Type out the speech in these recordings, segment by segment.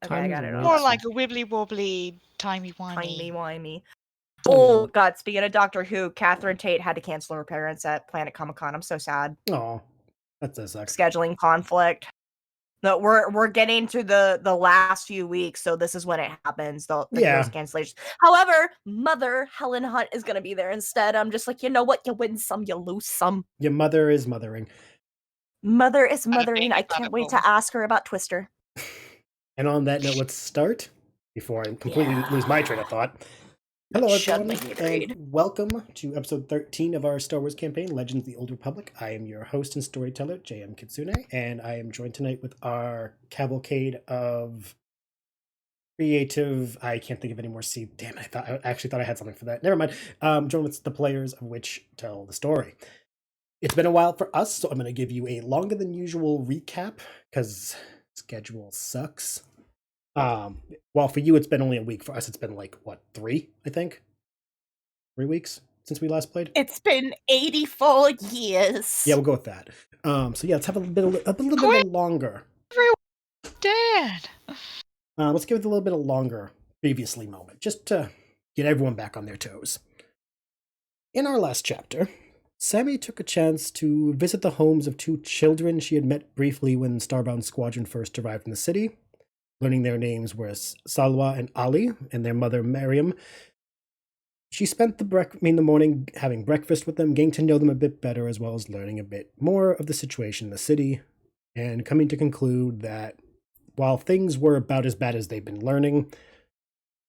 Okay, I got it all. More like a wibbly wobbly, timey-wimey. Timey-wimey. Oh, God, speaking of Doctor Who, Catherine Tate had to cancel her appearance at Planet Comic-Con. I'm so sad. Oh, that does suck. Scheduling conflict. No, we're getting to the last few weeks, so this is when it happens. The heroes cancellations. However, Mother Helen Hunt is gonna be there instead. I'm just like, you know what? You win some, you lose some. Your mother is mothering. Mother is mothering. I can't wait to ask her about Twister. And on that note, let's start before I completely lose my train of thought. Hello, everyone, and welcome to episode 13 of our Star Wars campaign, Legends of the Old Republic. I am your host and storyteller, JMKitsune, and I am joined tonight with our cavalcade of creative... I can't think of any more C. Damn it, I actually thought I had something for that. Never mind. Joined with the players of which tell the story. It's been a while for us, so I'm going to give you a longer than usual recap, because schedule sucks. Well, for you, it's been only a week. For us, it's been like, what, 3, I think? 3 weeks since we last played? It's been 84 years. Yeah, we'll go with that. So yeah, let's have a little bit longer. Dead. Let's give it a little bit of longer previously moment, just to get everyone back on their toes. In our last chapter, Sami took a chance to visit the homes of 2 children she had met briefly when Starbound Squadron first arrived in the city. Learning their names were Salwa and Ali, and their mother Miriam. She spent the morning having breakfast with them, getting to know them a bit better, as well as learning a bit more of the situation in the city, and coming to conclude that while things were about as bad as they've been learning,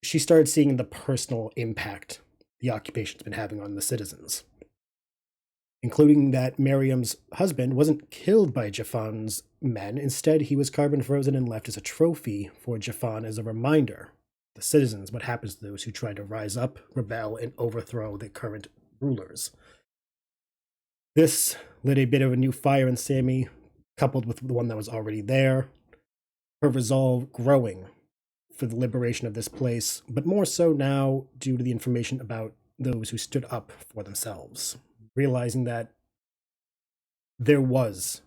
she started seeing the personal impact the occupation's been having on the citizens. Including that Miriam's husband wasn't killed by Jafan's men. Instead, he was carbon frozen and left as a trophy for Jafan as a reminder, the citizens, what happens to those who try to rise up, rebel, and overthrow the current rulers. This lit a bit of a new fire in Sami, coupled with the one that was already there, her resolve growing for the liberation of this place, but more so now due to the information about those who stood up for themselves. Realizing that there was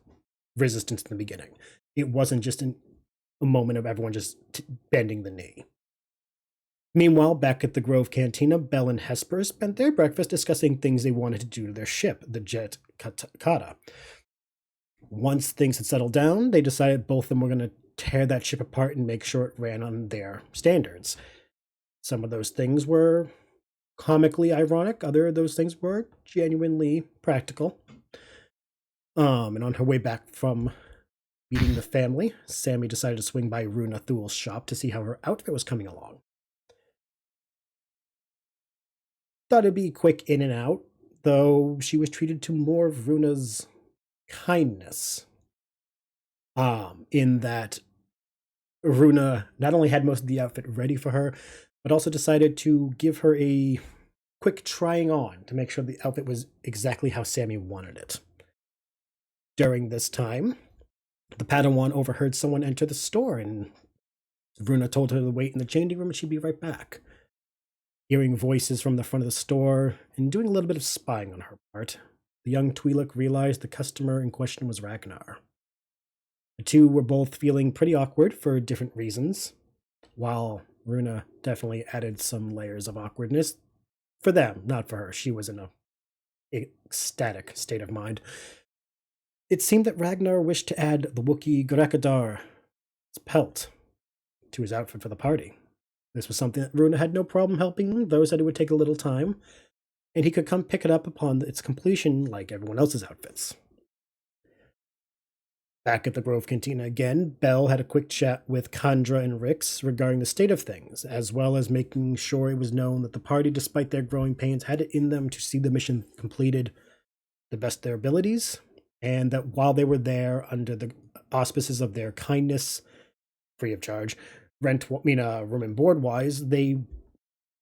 resistance in the beginning. It wasn't just a moment of everyone just bending the knee. Meanwhile, back at the Grove Cantina, Bel and Hesper spent their breakfast discussing things they wanted to do to their ship, the Jet Kata. Once things had settled down, they decided both of them were going to tear that ship apart and make sure it ran on their standards. Some of those things were comically ironic, other of those things were genuinely practical. And on her way back from meeting the family, Sami decided to swing by Runa Thul's shop to see how her outfit was coming along. Thought it'd be quick in and out, though she was treated to more of Runa's kindness. In that Runa not only had most of the outfit ready for her, but also decided to give her a quick trying on to make sure the outfit was exactly how Sami wanted it. During this time, the Padawan overheard someone enter the store, and Runa told her to wait in the changing room and she'd be right back. Hearing voices from the front of the store and doing a little bit of spying on her part, the young Twi'lek realized the customer in question was Ragnar. The two were both feeling pretty awkward for different reasons, while Runa definitely added some layers of awkwardness for them, not for her. She was in a ecstatic state of mind. It seemed that Ragnar wished to add the Wookiee Gurakadar's pelt to his outfit for the party. This was something that Runa had no problem helping, though said it would take a little time, and he could come pick it up upon its completion like everyone else's outfits. Back at the Grove Cantina again, Bel had a quick chat with Kandra and Rix regarding the state of things, as well as making sure it was known that the party, despite their growing pains, had it in them to see the mission completed the best of their abilities, and that while they were there under the auspices of their kindness, free of charge, room and board wise, they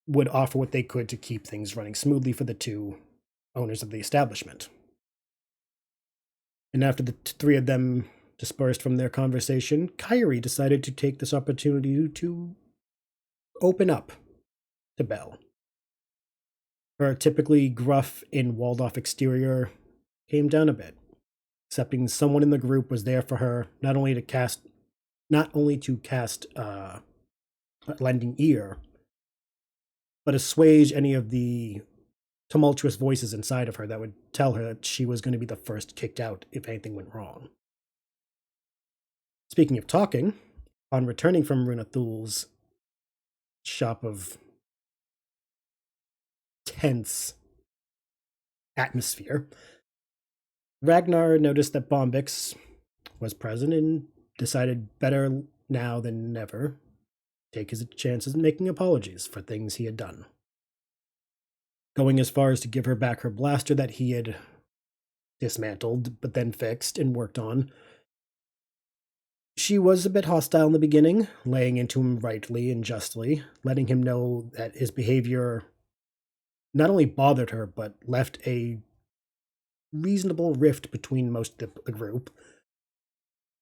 would offer what they could to keep things running smoothly for the 2 owners of the establishment. And after the 3 of them dispersed from their conversation, Kyrie decided to take this opportunity to open up to Bel. Her typically gruff and walled-off exterior came down a bit, accepting someone in the group was there for her, not only to cast not only to cast a lending ear, but assuage any of the tumultuous voices inside of her that would tell her that she was going to be the first kicked out if anything went wrong. Speaking of talking, on returning from Runathul's shop of tense atmosphere, Ragnar noticed that Bombyx was present and decided better now than never take his chances in making apologies for things he had done. Going as far as to give her back her blaster that he had dismantled, but then fixed and worked on. She was a bit hostile in the beginning, laying into him rightly and justly, letting him know that his behavior not only bothered her, but left a reasonable rift between most of the group.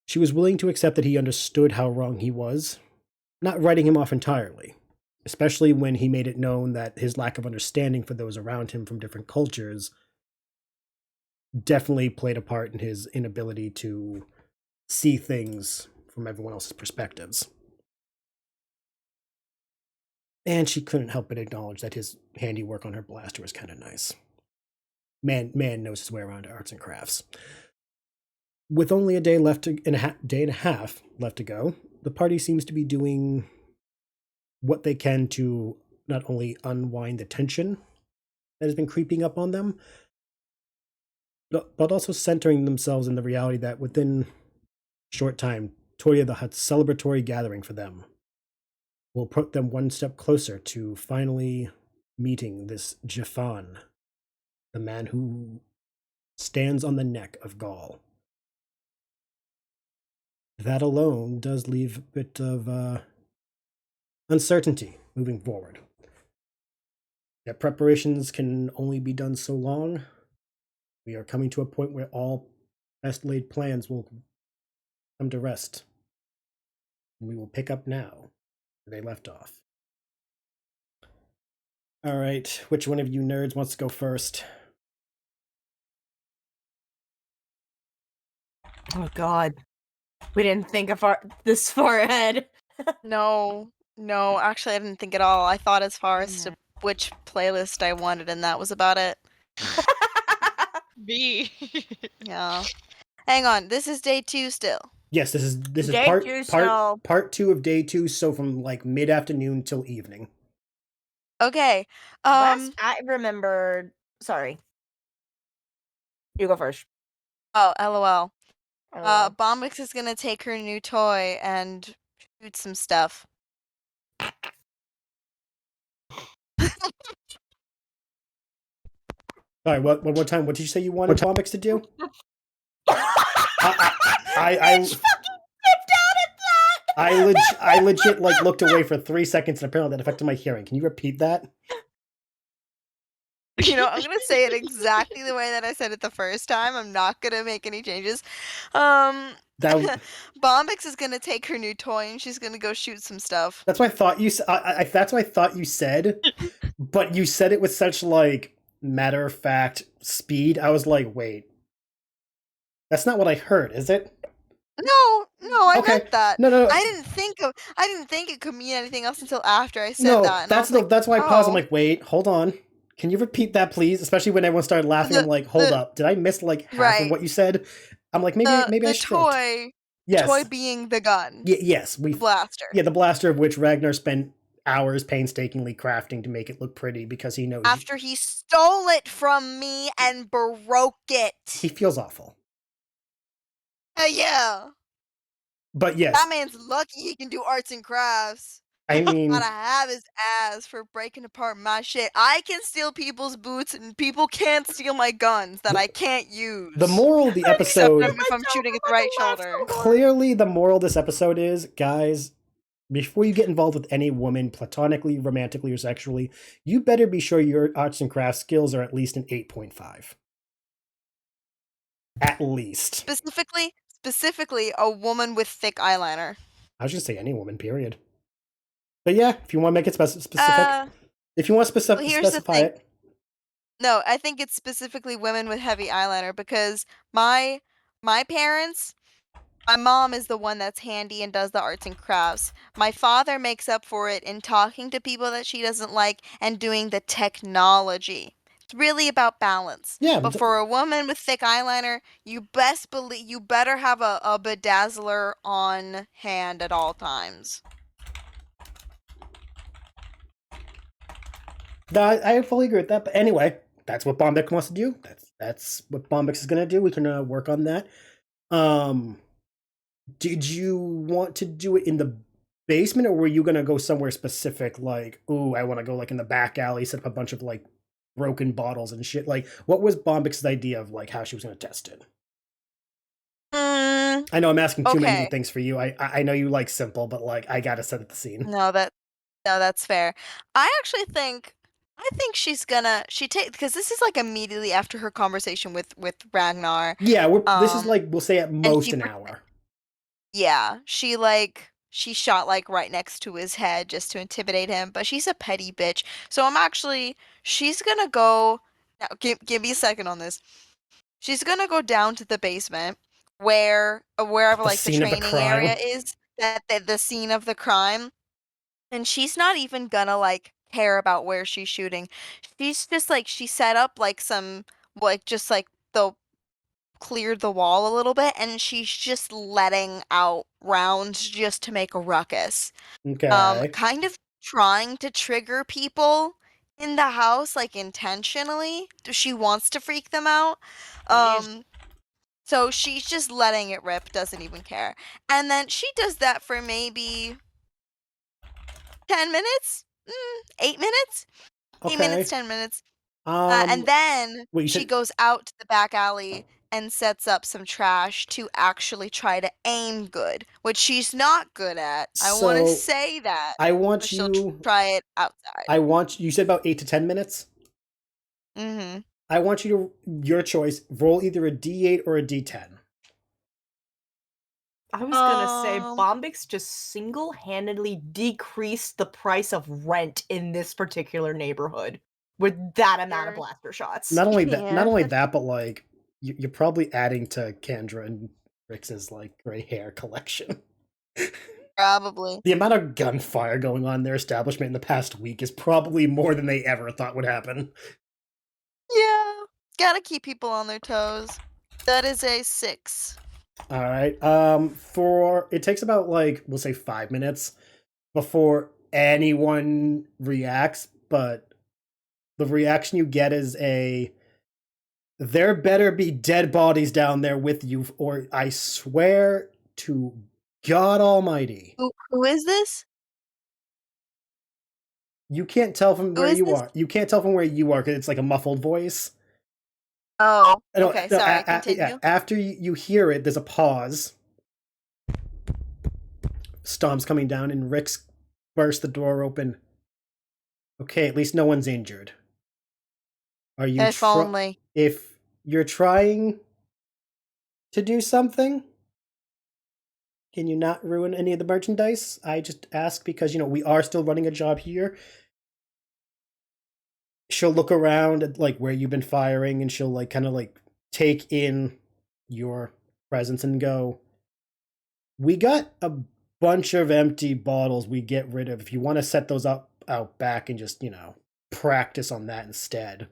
She was willing to accept that he understood how wrong he was, not writing him off entirely, especially when he made it known that his lack of understanding for those around him from different cultures definitely played a part in his inability to see things from everyone else's perspectives. And she couldn't help but acknowledge that his handiwork on her blaster was kind of nice. Man knows his way around arts and crafts. With only a day and a half left to go, the party seems to be doing what they can to not only unwind the tension that has been creeping up on them, but also centering themselves in the reality that within a short time, Turia, the Hut's celebratory gathering for them, will put them one step closer to finally meeting this Jafan, the man who stands on the neck of Gaul. That alone does leave a bit of uncertainty moving forward. That preparations can only be done so long. We are coming to a point where all best laid plans will come to rest. And we will pick up now where they left off. All right, which one of you nerds wants to go first? Oh God, we didn't think of this far ahead. No, actually I didn't think at all. I thought as far as to which playlist I wanted, and that was about it. Me. Yeah. Hang on, this is day 2 still. Yes, this is Day part 2, so part 2 of day 2, so from like mid-afternoon till evening. Okay. last I remembered. Sorry, you go first. Oh, LOL. LOL. Bombyx is gonna take her new toy and shoot some stuff. Sorry, one more time. What did you say you wanted Bombyx to do? I Mitch fucking tipped out at that. I legit like looked away for 3 seconds, and apparently that affected my hearing. Can you repeat that? You know, I'm gonna say it exactly the way that I said it the first time. I'm not gonna make any changes. Bombyx is gonna take her new toy and she's gonna go shoot some stuff. That's what I thought you. That's what I thought you said, but you said it with such like matter of fact speed. I was like, wait, that's not what I heard, is it? No, I Okay. meant that. No. I didn't think it could mean anything else until after I said that. And that's why I paused. I'm oh. like, wait, hold on. Can you repeat that, please? Especially when everyone started laughing. I'm like, hold up. Did I miss like half of what you said? I'm like, maybe I should. Toy. Yes. Toy being the gun. Yes, the blaster. Yeah, the blaster of which Ragnar spent hours painstakingly crafting to make it look pretty because he knows. After he stole it from me and broke it. He feels awful. Yeah. But yes. That man's lucky he can do arts and crafts. I mean, gotta have his ass for breaking apart my shit. I can steal people's boots, and people can't steal my guns that I can't use. The moral of the episode, if I'm shooting at the right shoulder. Clearly, the moral of this episode is, guys, before you get involved with any woman, platonically, romantically, or sexually, you better be sure your arts and crafts skills are at least an 8.5. At least. Specifically, a woman with thick eyeliner. I was just gonna say any woman, period. But yeah, if you want to make it specific, if you want to specify it. No, I think it's specifically women with heavy eyeliner because my parents, My mom is the one that's handy and does the arts and crafts. My father makes up for it in talking to people that she doesn't like and doing the technology. It's really about balance. Yeah, But for a woman with thick eyeliner, you better have a bedazzler on hand at all times. no, I fully agree with that. But anyway, that's what Bombyx wants to do. That's what Bombyx is gonna do. We can work on that. Did you want to do it in the basement, or were you gonna go somewhere specific? Like, ooh, I want to go like in the back alley, set up a bunch of like broken bottles and shit. Like, what was Bombyx's idea of like how she was gonna test it? I know I'm asking too many Okay. things for you. I know you like simple, but like I gotta set the scene. No, that's fair. I think she's gonna because this is like immediately after her conversation with Ragnar. Yeah, this is like we'll say at and most she an pre- hour. Yeah, she shot like right next to his head just to intimidate him, but she's a petty bitch. So she's gonna go now, give me a second on this. She's gonna go down to the basement wherever The like the scene of the training area crime. is, that the scene of the crime, and she's not even gonna like care about where she's shooting. She's just like she set up like some like just like the cleared the wall a little bit, and she's just letting out rounds just to make a ruckus. Okay. Kind of trying to trigger people in the house, like intentionally. She wants to freak them out. Jeez. So she's just letting it rip, doesn't even care. And then she does that for maybe 10 minutes? 8 minutes? 8 minutes, Okay. 10 minutes. And then Wait, you she said goes out to the back alley and sets up some trash to actually try to aim good, which she's not good at. I want to so. say that, I but want she'll you. try it outside. I want you said about 8 to 10 minutes. Mm-hmm. I want you to your choice. Roll either a D8 or a D10. I was gonna say Um, Bombyx just single-handedly decreased the price of rent in this particular neighborhood with that amount of Sure. blaster shots. Not only that, not Yeah. only that, but like you're probably adding to Kendra and Rix's like gray hair collection. Probably. The amount of gunfire going on in their establishment in the past week is probably more than they ever thought would happen. Yeah. Gotta keep people on their toes. That is a 6. All right. For it takes about like we'll say 5 minutes before anyone reacts, but the reaction you get is there better be dead bodies down there with you, or I swear to God Almighty. Who is this? You can't tell from Who where is you this? are. You can't tell from where you are because it's like a muffled voice. Oh, No, okay. no, Sorry. yeah, Continue. after you hear it, there's a pause. Stomp's coming down, and Rix bursts the door open. Okay, at least no one's injured. Are you If only. if you're trying to do something, can you not ruin any of the merchandise? I just ask because we are still running a job here. She'll look around at like where you've been firing, and she'll like kind of like take in your presence and go, we got a bunch of empty bottles we get rid of. If you want to set those up out back and just practice on that instead.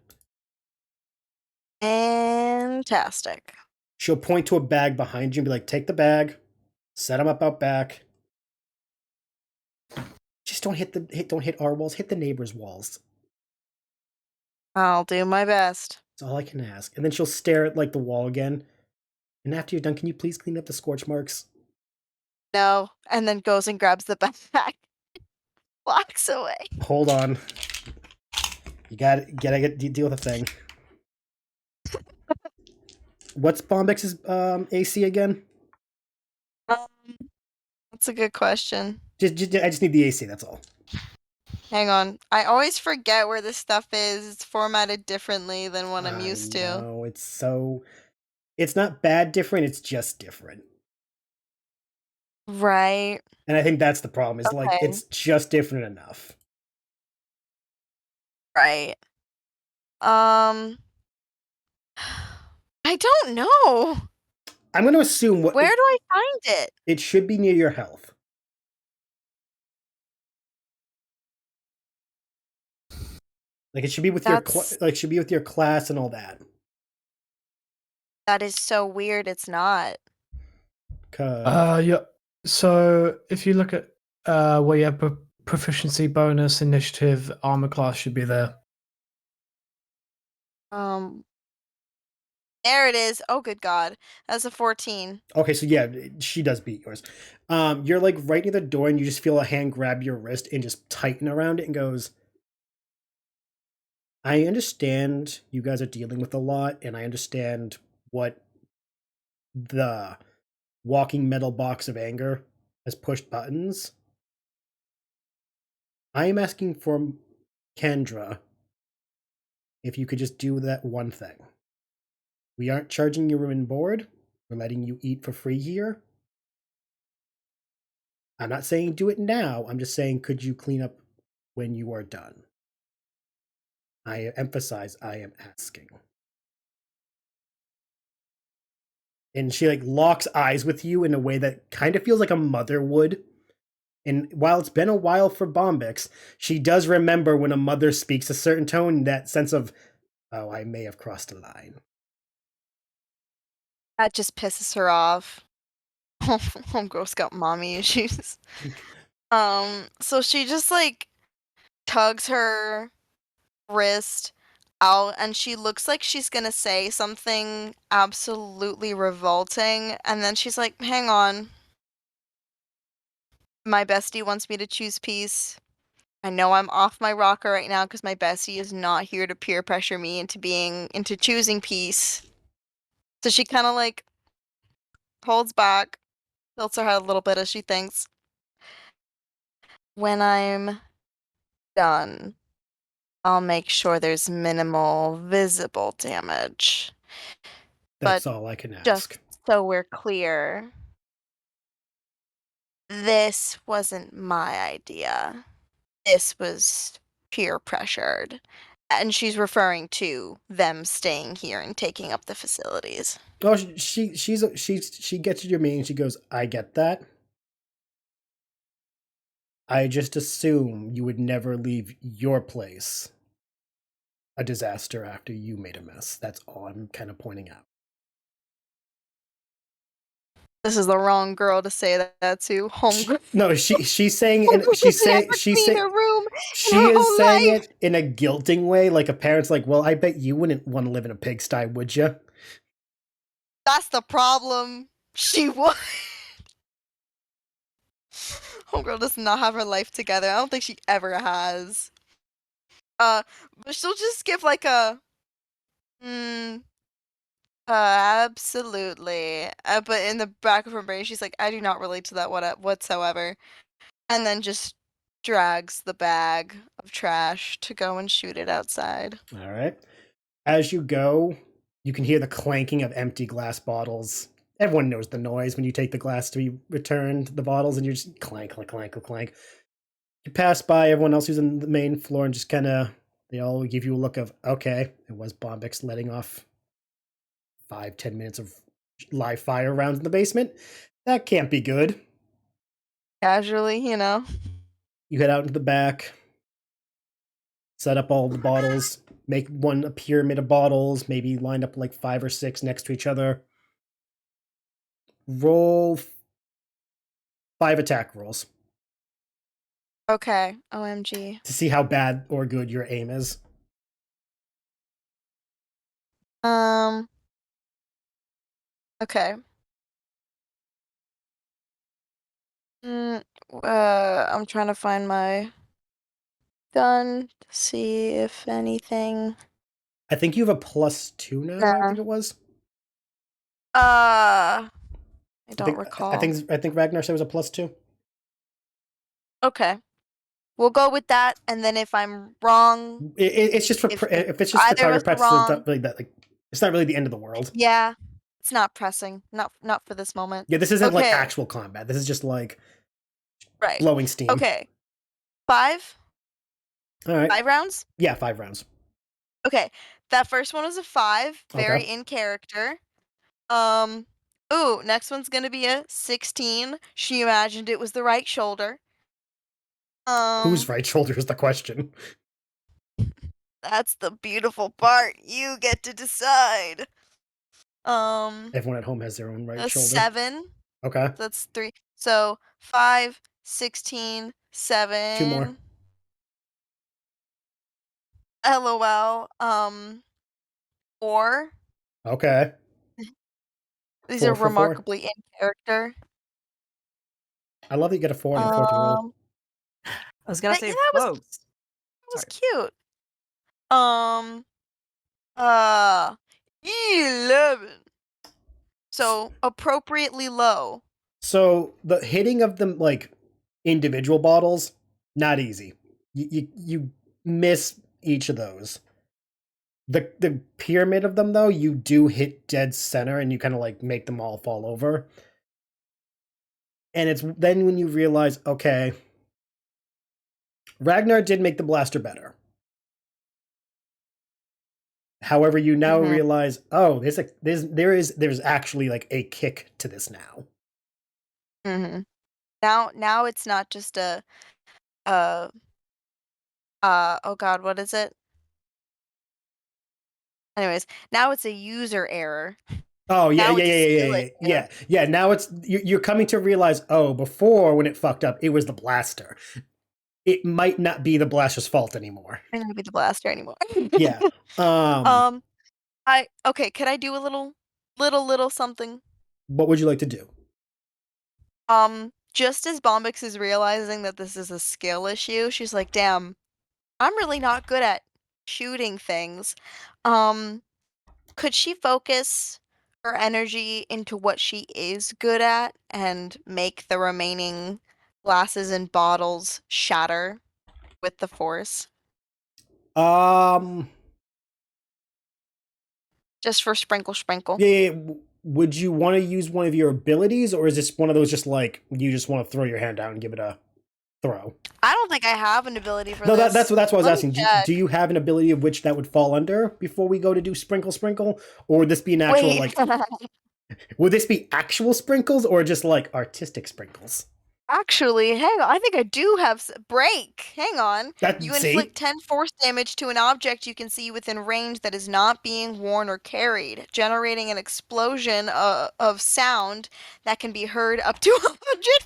Fantastic. She'll point to a bag behind you and be like, take the bag, set them up out back. Just don't hit our walls, hit the neighbors' walls. I'll do my best. That's all I can ask. And then she'll stare at like the wall again. And after you're done, can you please clean up the scorch marks? No, and then goes and grabs the backpack. Walks away. Hold on. You gotta deal with the thing. What's Bombyx's AC again? That's a good question. I just need the AC, that's all. Hang on. I always forget where this stuff is. It's formatted differently than what I'm used to. No, it's not bad different, it's just different. Right. And I think that's the problem, is like Okay. it's just different enough. Right. I don't know. I'm going to assume what Where do I find it? it should be near your health. Like it should be with should be with your class and all that. That is so weird. It's not. Yeah. So if you look at where you have proficiency bonus, initiative, armor class should be there. There it is. Oh, good God. That's a 14. Okay, so yeah, she does beat yours. You're like right near the door and you just feel a hand grab your wrist and just tighten around it and goes, I understand you guys are dealing with a lot and I understand what the walking metal box of anger has pushed buttons. I am asking for Kendra if you could just do that one thing. We aren't charging you room and board. We're letting you eat for free here. I'm not saying do it now. I'm just saying, could you clean up when you are done? I emphasize I am asking. And she like locks eyes with you in a way that kind of feels like a mother would. And while it's been a while for Bombyx, she does remember when a mother speaks a certain tone, that sense of, oh, I may have crossed a line. That just pisses her off. Homegirl's got mommy issues. So she just like tugs her wrist out and she looks like she's gonna say something absolutely revolting, and then she's like, hang on. My bestie wants me to choose peace. I know I'm off my rocker right now because my bestie is not here to peer pressure me into choosing peace. So she kind of like holds back, tilts her head a little bit as she thinks. When I'm done, I'll make sure there's minimal visible damage. That's all I can ask. Just so we're clear, this wasn't my idea. This was peer pressured. And she's referring to them staying here and taking up the facilities. Oh, she gets your meaning. She goes, I get that. I just assume you would never leave your place a disaster after you made a mess. That's all I'm kind of pointing out. This is the wrong girl to say that to. Homegirl. No, she's saying she's saying it in a guilting way, like a parent's like, well, I bet you wouldn't want to live in a pigsty, would you? That's the problem. She would. Homegirl does not have her life together. I don't think she ever has. But she'll just give like a absolutely. But in the back of her brain, she's like, I do not relate to that whatsoever. And then just drags the bag of trash to go and shoot it outside. All right. As you go, you can hear the clanking of empty glass bottles. Everyone knows the noise when you take the glass to be returned, the bottles, and you're just clank, clank, clank, clank. You pass by everyone else who's on the main floor and just kind of, they all give you a look of, okay, it was Bombyx letting off 5-10 minutes of live fire rounds in the basement. That can't be good. Casually, you know. You head out into the back, set up all the bottles, make a pyramid of bottles, maybe lined up like 5 or 6 next to each other. Roll 5 attack rolls. Okay, OMG. To see how bad or good your aim is. Okay. I'm trying to find my gun to see if anything. I think you have a +2 now, I think it was. I don't recall. I think Ragnar said it was a +2. Okay. We'll go with that, and then if I'm wrong, it's just for if it's just for target practice, it's not really the end of the world. Yeah, it's not pressing, not for this moment. Yeah, this isn't like actual combat. This is just like blowing steam. Okay, 5. All right, 5 rounds. Yeah, 5 rounds. Okay, that first one was a 5, very in character. Ooh, next one's gonna be a 16. She imagined it was the right shoulder. Whose right shoulder is the question? That's the beautiful part. You get to decide. Everyone at home has their own right shoulder. 7. Okay. That's 3. So 5, 16, 7. 2 more. LOL. 4. Okay. These 4 are for 4. remarkably in character. I love that you get a 4 on your 4th roll. I was gonna say, that folks. was cute. 11. So appropriately low. So the hitting of them like individual bottles, not easy. You miss each of those. The pyramid of them though, you do hit dead center and you kind of like make them all fall over. And it's then when you realize, okay, Ragnar did make the blaster better. However, you now realize, oh, there's actually like a kick to this now. Mm-hmm. Now it's not just oh god, what is it? Anyways, now it's a user error. Oh yeah, Now it's a skill issue. yeah. Now it's you're coming to realize, oh, before when it fucked up, it was the blaster. It might not be the blaster's fault anymore. It might not be the blaster anymore. Yeah. Okay, could I do a little something? What would you like to do? Just as Bombyx is realizing that this is a skill issue, she's like, damn, I'm really not good at shooting things. Could she focus her energy into what she is good at and make the remaining glasses and bottles shatter with the force? Just for sprinkle. Yeah. Would you want to use one of your abilities, or is this one of those just like you just want to throw your hand out and give it a throw? I don't think I have an ability for no, this. that's what I was Let me asking. Do you have an ability of which that would fall under before we go to do sprinkle, or would this be an actual Wait. would this be actual sprinkles or just like artistic sprinkles? Actually, hang on. I think I do have break. Hang on. You See? inflict 10 force damage to an object you can see within range that is not being worn or carried, generating an explosion of sound that can be heard up to 100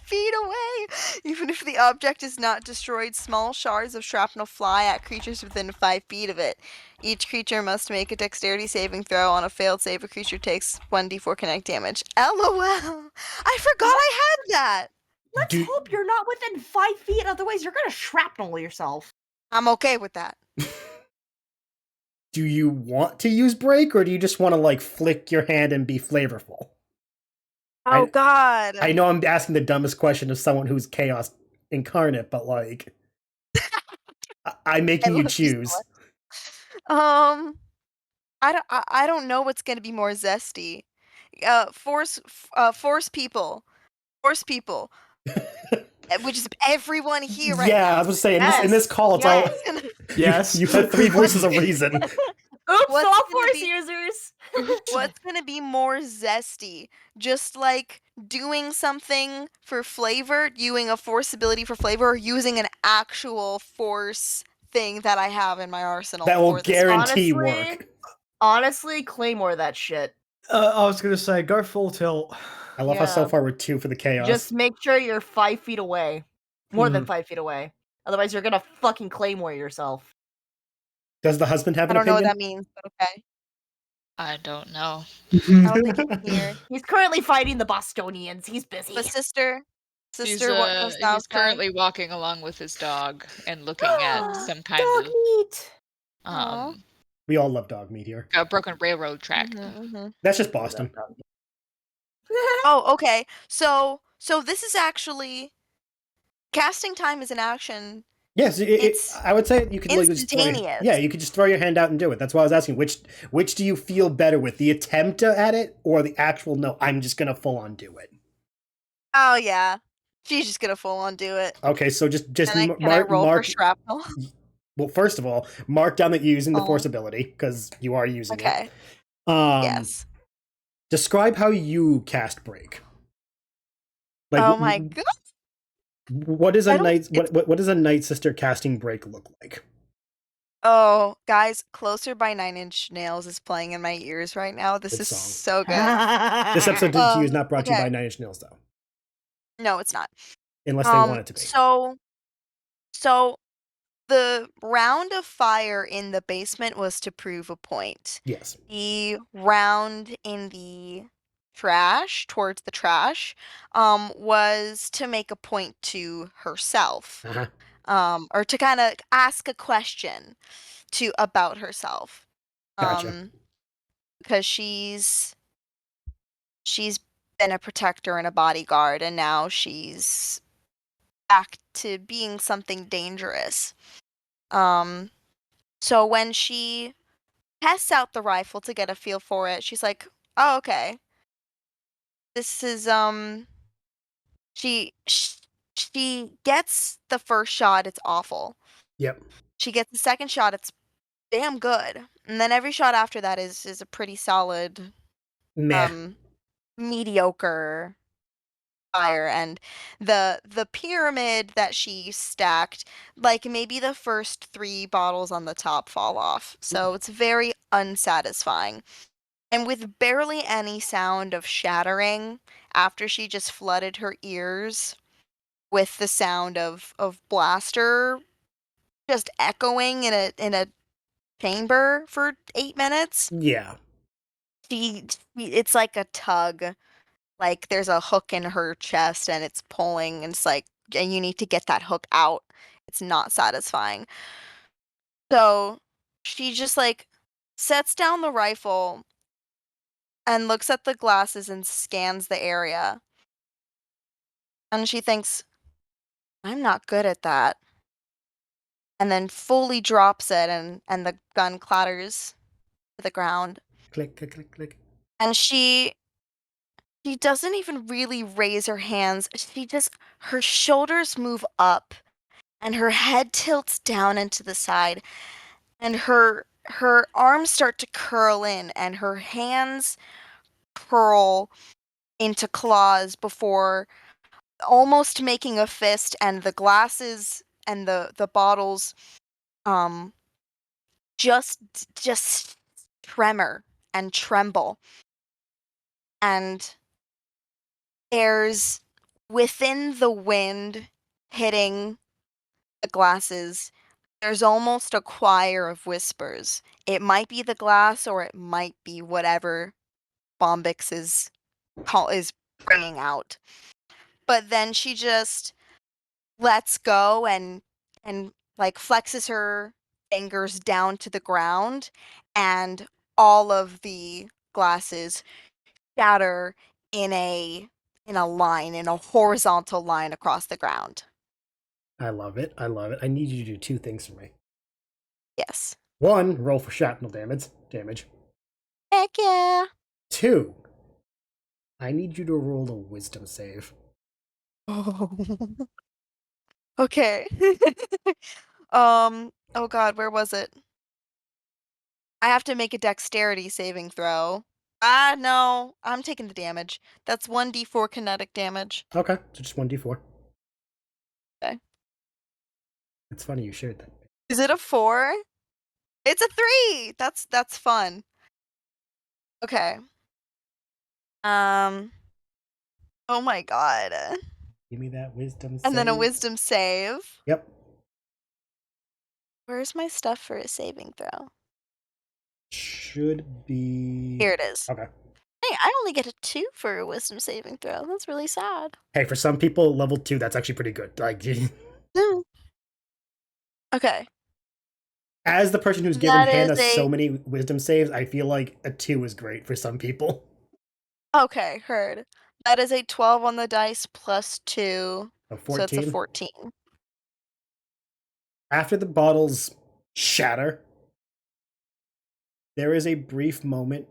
feet away. Even if the object is not destroyed, small shards of shrapnel fly at creatures within 5 feet of it. Each creature must make a dexterity saving throw. On a failed save, a creature takes 1d4 kinetic damage. LOL! I forgot I had that! Let's hope you're not within 5 feet, otherwise you're gonna shrapnel yourself. I'm okay with that. Do you want to use break, or do you just want to like flick your hand and be flavorful? Oh god. I know I'm asking the dumbest question of someone who's chaos incarnate, but like I'm making you choose. I don't know what's gonna be more zesty. Force people. Which is everyone here right now. Yeah, I was gonna say in this call, it's all yes. You have 3 voices of reason. Oops, all force users. What's gonna be more zesty? Just like doing something for flavor, using a force ability for flavor, or using an actual force thing that I have in my arsenal that will guarantee work. Honestly, Claymore that shit. I was gonna say go full tilt. I love how so far we're 2 for the chaos. Just make sure you're 5 feet away. More than 5 feet away. Otherwise, you're gonna fucking Claymore yourself. Does the husband have an opinion? I don't know what that opinion? means, but okay. I don't know. I don't think he's here. He's currently fighting the Bostonians. He's busy. But sister, He's what does thou say? currently walking along with his dog and looking at some kind dog of meat. We all love dog meat here. A broken railroad track. That's just Boston. Oh, okay. So this is actually casting time is an action. Yes, I would say you could instantaneous. You could just throw your hand out and do it. That's why I was asking which do you feel better with, the attempt at it or the actual no, I'm just gonna full on do it. Oh yeah, she's just gonna full on do it. Okay, so just can I roll for shrapnel? Well, first of all, mark down that you're using the force ability because you are using it. Okay. Yes. Describe how you cast break. Like, Oh my god. what is what does a Night Sister casting break look like? Oh, guys, Closer by 9 Inch Nails is playing in my ears right now. This Good is song. so good. This episode to you is not brought to you okay. by Nine Inch Nails, though. No, it's not. Unless they want it to be. So the round of fire in the basement was to prove a point. Yes. The round in the trash, towards the trash, was to make a point to herself. Or to kind of ask a question about herself. Gotcha. Because she's been a protector and a bodyguard, and now she's back to being something dangerous. So when she tests out the rifle to get a feel for it, she's like, "Oh, okay. This is she gets the first shot, it's awful. Yep. She gets the second shot, it's damn good. And then every shot after that is a pretty solid Meh. Mediocre fire. And the pyramid that she stacked, like maybe the first 3 bottles on the top fall off. So it's very unsatisfying. And with barely any sound of shattering after she just flooded her ears with the sound of blaster just echoing in a chamber for 8 minutes. Yeah. It's like a tug. Like there's a hook in her chest and it's pulling, and it's like, and you need to get that hook out. It's not satisfying. So she just like sets down the rifle and looks at the glasses and scans the area. And she thinks, I'm not good at that. And then fully drops it, and the gun clatters to the ground. Click, click, click, click. And she doesn't even really raise her hands. Her shoulders move up and her head tilts down into the side, and her arms start to curl in and her hands curl into claws before almost making a fist, and the glasses and the bottles just tremor and tremble. And there's, within the wind hitting the glasses, there's almost a choir of whispers. It might be the glass, or it might be whatever Bombyx is bringing out. But then she just lets go and like flexes her fingers down to the ground, and all of the glasses shatter in a line, in a horizontal line across the ground. I love it. I love it. I need you to do 2 things for me. Yes. 1, roll for shrapnel damage. Heck yeah. 2, I need you to roll a wisdom save. Oh. Okay. Oh god, where was it? I have to make a dexterity saving throw. Ah, no. I'm taking the damage. That's 1d4 kinetic damage. Okay, so just 1d4. Okay. It's funny you shared that. Is it a 4? It's a 3! That's fun. Okay. Oh my god. Give me that wisdom save. And then a wisdom save. Yep. Where's my stuff for a saving throw? Should be... Here it is. Okay. Hey, I only get a 2 for a wisdom saving throw. That's really sad. Hey, for some people, level 2, that's actually pretty good. Like, Okay. as the person who's given Hannah so many wisdom saves, I feel like a 2 is great for some people. Okay, heard. That is a 12 on the dice plus 2. A 14. So it's a 14. After the bottles shatter, there is a brief moment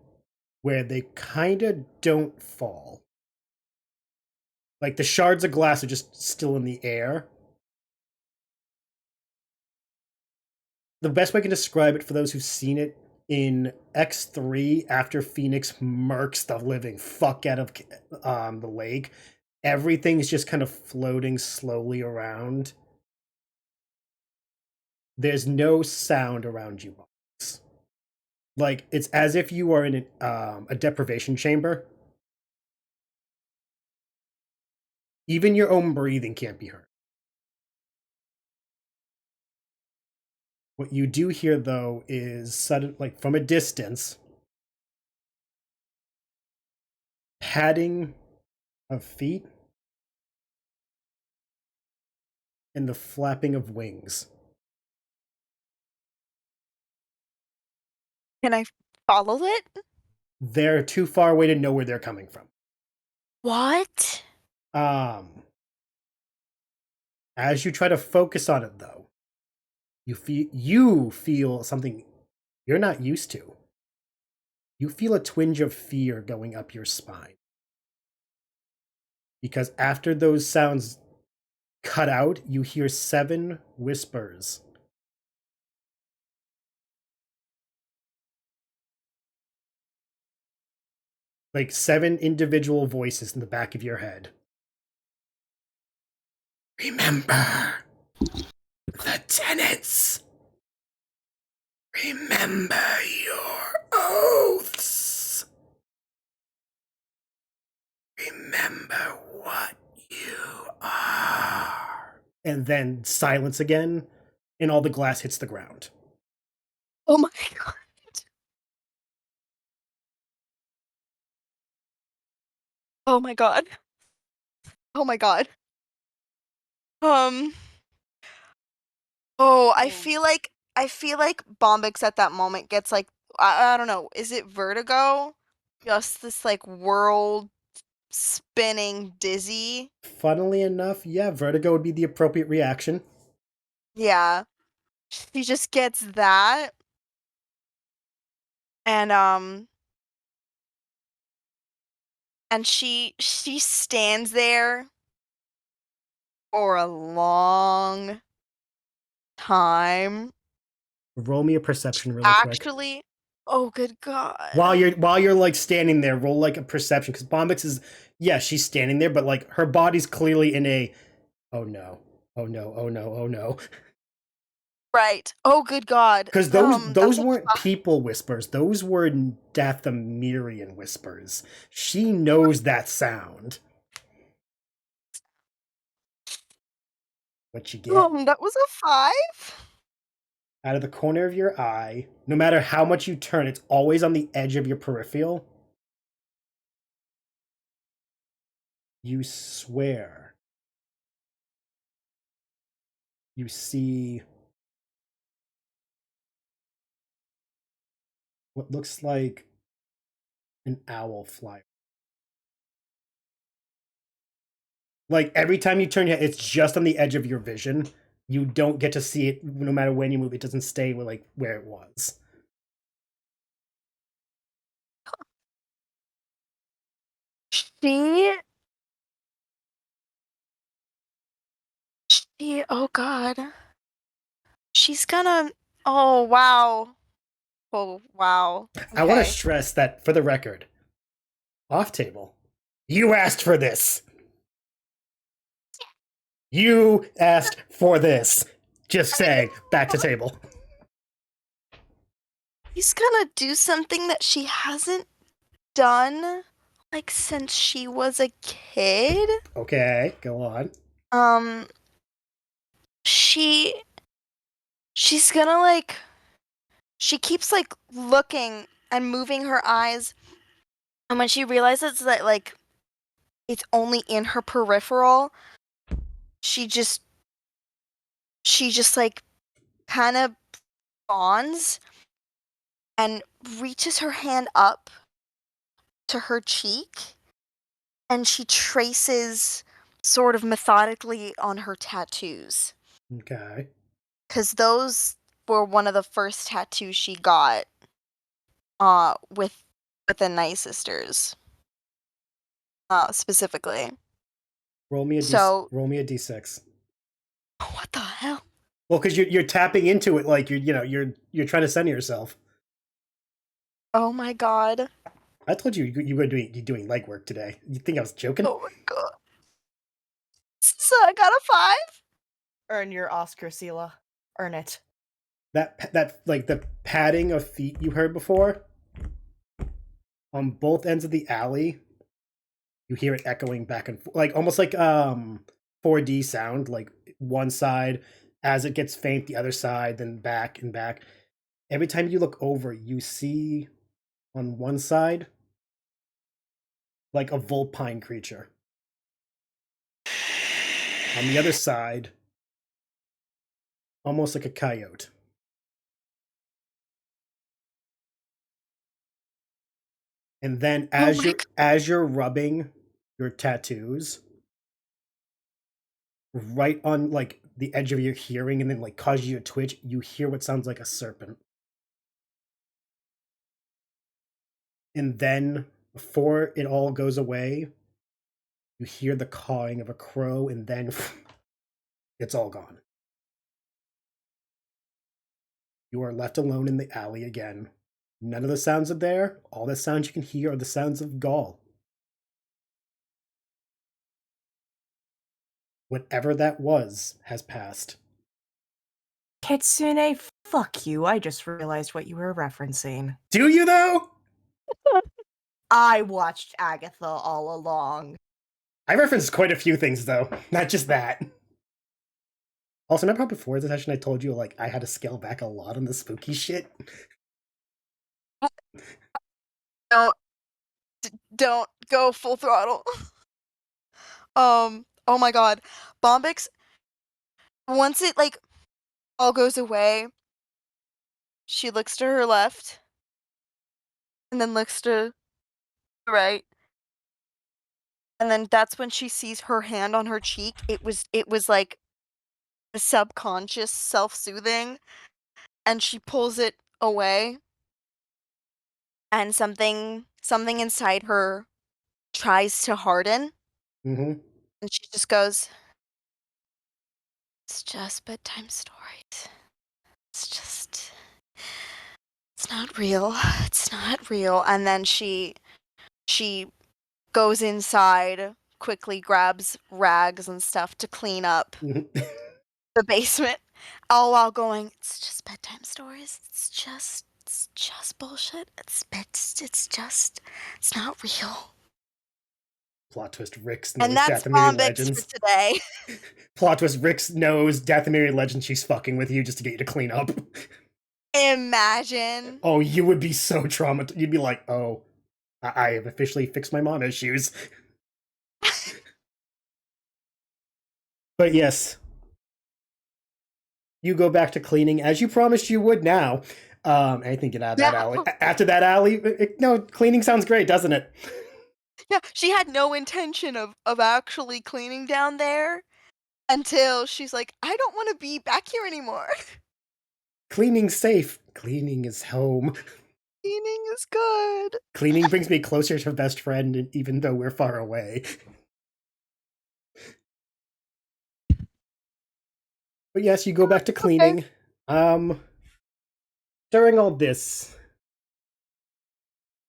where they kind of don't fall. Like the shards of glass are just still in the air. The best way I can describe it for those who've seen it in X3, after Phoenix murks the living fuck out of the lake, everything's just kind of floating slowly around. There's no sound around you, Bombyx. Like, it's as if you are in a deprivation chamber. Even your own breathing can't be heard. What you do hear, though, is sudden, like from a distance, padding of feet and the flapping of wings. Can I follow it? They're too far away to know where they're coming from. What? As you try to focus on it, though, you feel something you're not used to. You feel a twinge of fear going up your spine. Because after those sounds cut out, you hear 7 whispers. Like 7 individual voices in the back of your head. Remember the tenets. Remember your oaths. Remember what you are. And then silence again, and all the glass hits the ground. Oh my god. Oh my god. Oh my god. Oh, I feel like Bombyx at that moment gets like I don't know, is it vertigo? Just this like world spinning dizzy. Funnily enough, yeah, vertigo would be the appropriate reaction. Yeah. She just gets that. And she stands there for a long time. Roll me a perception really quick. Actually, oh good god. While you're like standing there, roll like a perception, because Bombyx is, yeah, she's standing there, but like her body's clearly in a oh no, oh no, oh no, oh no. Right. Oh good god. Because those that's weren't people whispers, those were Dathomirian whispers. She knows that sound. What you get? that was a 5? Out of the corner of your eye, no matter how much you turn, it's always on the edge of your peripheral. You swear you see what looks like an owl fly. Like every time you turn your head, it's just on the edge of your vision. You don't get to see it no matter when you move. It doesn't stay like where it was. She oh god. She's gonna oh wow. Oh wow. I want to Okay. stress that for the record. Off table. You asked for this. You asked for this. Just saying. Back to table. He's gonna do something that she hasn't done like since she was a kid. Okay, go on. She's gonna like she keeps like looking and moving her eyes, and when she realizes that like it's only in her peripheral, she just like kind of fawns and reaches her hand up to her cheek, and she traces sort of methodically on her tattoos. Okay. Because those were one of the first tattoos she got with the Night Sisters. Specifically. Roll me a So- roll me a d6. What the hell? Well, because you're tapping into it like you're trying to center yourself. Oh my god. I told you were doing legwork today. You think I was joking? Oh my god. So I got a 5? Earn your Oscar, Selah. Earn it. That like the padding of feet you heard before on both ends of the alley. You hear it echoing back and forth, like almost like 4D sound, like one side as it gets faint, the other side, then back and back. Every time you look over, you see on one side like a vulpine creature. On the other side, almost like a coyote. And then as you're rubbing your tattoos, right on like the edge of your hearing and then like cause you to twitch, you hear what sounds like a serpent. And then before it all goes away, you hear the cawing of a crow, and then it's all gone. You are left alone in the alley again. None of the sounds are there. All the sounds you can hear are the sounds of Gaul. Whatever that was has passed. Kitsune, fuck you. I just realized what you were referencing. Do you, though? I watched Agatha all along. I referenced quite a few things, though. Not just that. Also, remember how before the session I told you, like, I had to scale back a lot on the spooky shit? Don't go full throttle. Oh my god. Bombyx, once it, like, all goes away, she looks to her left, and then looks to the right. And then that's when she sees her hand on her cheek. It was like a subconscious self-soothing, and she pulls it away, and something inside her tries to harden, Mm-hmm. and she just goes, "It's just bedtime stories. It's not real. It's not real." And then she goes inside, quickly grabs rags and stuff to clean up the basement, all while going, "It's just bedtime stories. It's just bullshit. It's not real." Plot twist, Rick's knows And that's Death and Mary Bombyx Legends. for today. Plot twist, Rick's knows Death and Mary Legends she's fucking with you just to get you to clean up. Imagine. Oh, you would be so traumatized. You'd be like, oh, I have officially fixed my mom issues. But yes, you go back to cleaning as you promised you would now. Anything get out of that alley. After that alley, no, cleaning sounds great, doesn't it? Yeah, she had no intention of actually cleaning down there until she's like, "I don't want to be back here anymore." Cleaning's safe. Cleaning is home. Cleaning is good. Cleaning brings me closer to best friend, even though we're far away. But yes, you go back to cleaning. Okay. During all this,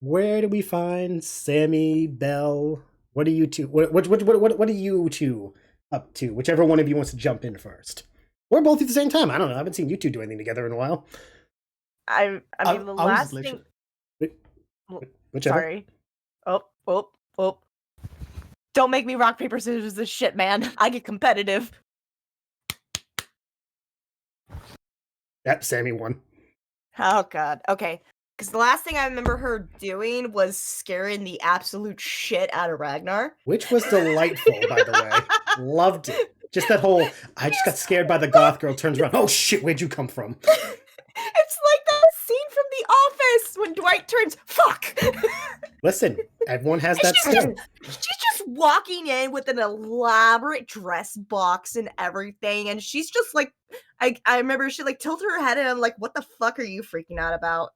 where do we find Sami, Bel? What are you two? What are you two up to? Whichever one of you wants to jump in first, or both at the same time. I don't know. I haven't seen you two do anything together in a while. I mean, the last thing. Whichever. Sorry. Oh. Don't make me rock, paper, scissors this shit, man. I get competitive. Yep, Sami won. Oh, God. Okay. Because the last thing I remember her doing was scaring the absolute shit out of Ragnar. Which was delightful, by the way. Loved it. Just that whole, I just got scared by the goth girl, turns around, oh shit, where'd you come from? It's like that scene from The Office when Dwight turns, fuck! Listen, everyone has that skill. She's just walking in with an elaborate dress box and everything, and she's just like, I remember she like tilted her head and I'm like, what the fuck are you freaking out about?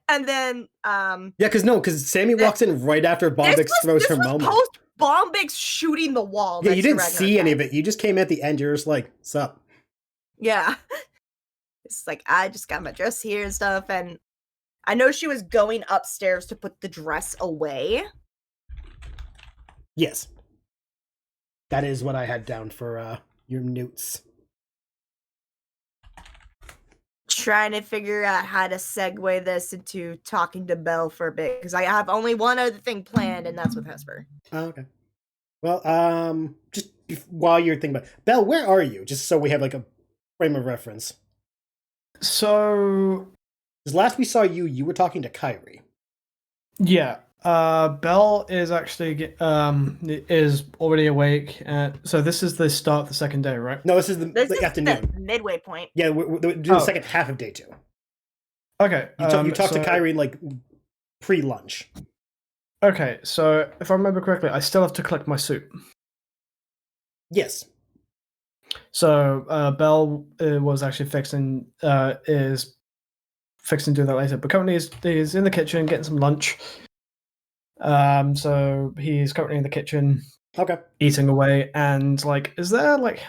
And then yeah, because Sami walks in right after Bombyx throws her moment. Post Bombyx shooting the wall. Yeah, you didn't see any of it. You just came at the end. You're just like, sup? Yeah. It's like, I just got my dress here and stuff, and I know she was going upstairs to put the dress away. Yes. That is what I had down for your notes. Trying to figure out how to segue this into talking to Bel for a bit, because I have only one other thing planned, and that's with Hesper. Oh, okay. Well, just while you're thinking about Bel, where are you? Just so we have like a frame of reference. So, Because last we saw you, you were talking to Kyrie. yeah, Bel is actually is already awake. So this is the start of the second day, right? No, this is This is afternoon. the midway point. Yeah, we're doing the second half of day 2. Okay. You talked to Kyrie like pre-lunch. Okay, so if I remember correctly, I still have to collect my suit. Yes. So Bel was actually is fixing to do that later. But currently he's in the kitchen getting some lunch. So he's currently in the kitchen, Okay. eating away. And like, is there like?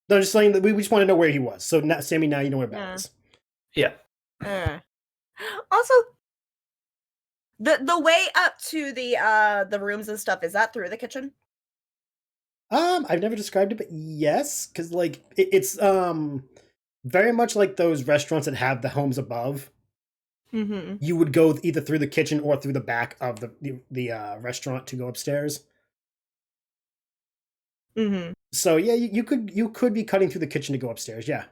No, just saying that we just want to know where he was. So now, Sammy, now you know where Bel is. Yeah. Also, the way up to the rooms and stuff, is that through the kitchen? I've never described it, but yes, because like it's very much like those restaurants that have the homes above. Mm-hmm. You would go either through the kitchen or through the back of the restaurant to go upstairs. Mm-hmm. So yeah, you could be cutting through the kitchen to go upstairs. Yeah.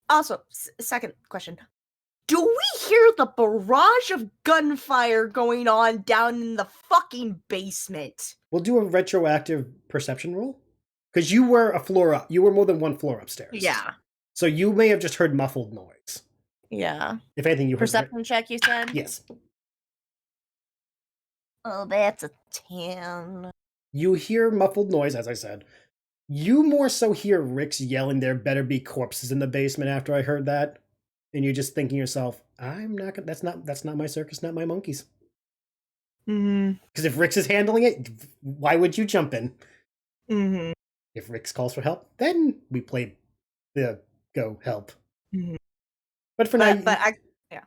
Also, second question. Do we hear the barrage of gunfire going on down in the fucking basement? We'll do a retroactive perception roll. Because you were a floor up. You were more than one floor upstairs. Yeah. So you may have just heard muffled noise. Yeah. If anything, you heard... Perception check, you said? Yes. Oh, that's a 10. You hear muffled noise, as I said. You more so hear Rick's yelling, "There better be corpses in the basement," after I heard that. And you're just thinking to yourself, I'm not gonna, that's not my circus, not my monkeys. Mm-hmm. Because if Rick's is handling it, why would you jump in? Mm-hmm. If Rick's calls for help, then we play the go help. Mm-hmm. But for now,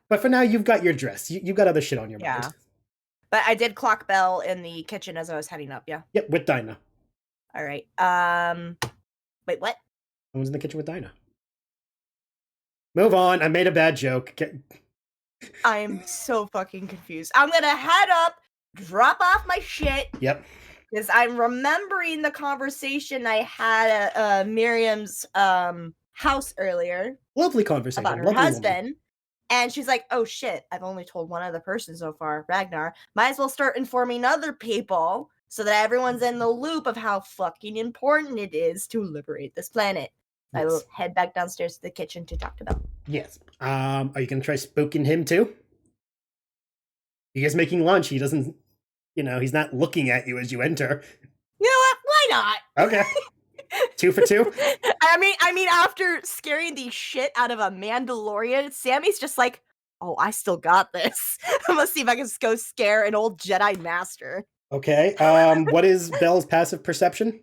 but for now, you've got your dress. You've got other shit on your mind. But I did clock Bel in the kitchen as I was heading up. Yeah. Yep, with Dinah. All right. Wait, what? I was in the kitchen with Dinah. Move on. I made a bad joke. I am so fucking confused. I'm gonna head up, drop off my shit. Yep. Because I'm remembering the conversation I had at Miriam's house earlier. Lovely conversation. About her Lovely husband. woman. And she's like, oh shit, I've only told one other person so far, Ragnar. Might as well start informing other people so that everyone's in the loop of how fucking important it is to liberate this planet. Yes. I will head back downstairs to the kitchen to talk to Bel. Yes. Are you going to try spooking him too? You guys making lunch. He doesn't, he's not looking at you as you enter. You know what? Why not? Okay. 2 for 2? I mean, after scaring the shit out of a Mandalorian, Sammy's just like, oh, I still got this. I'm gonna see if I can go scare an old Jedi Master. Okay. What is Bel's passive perception?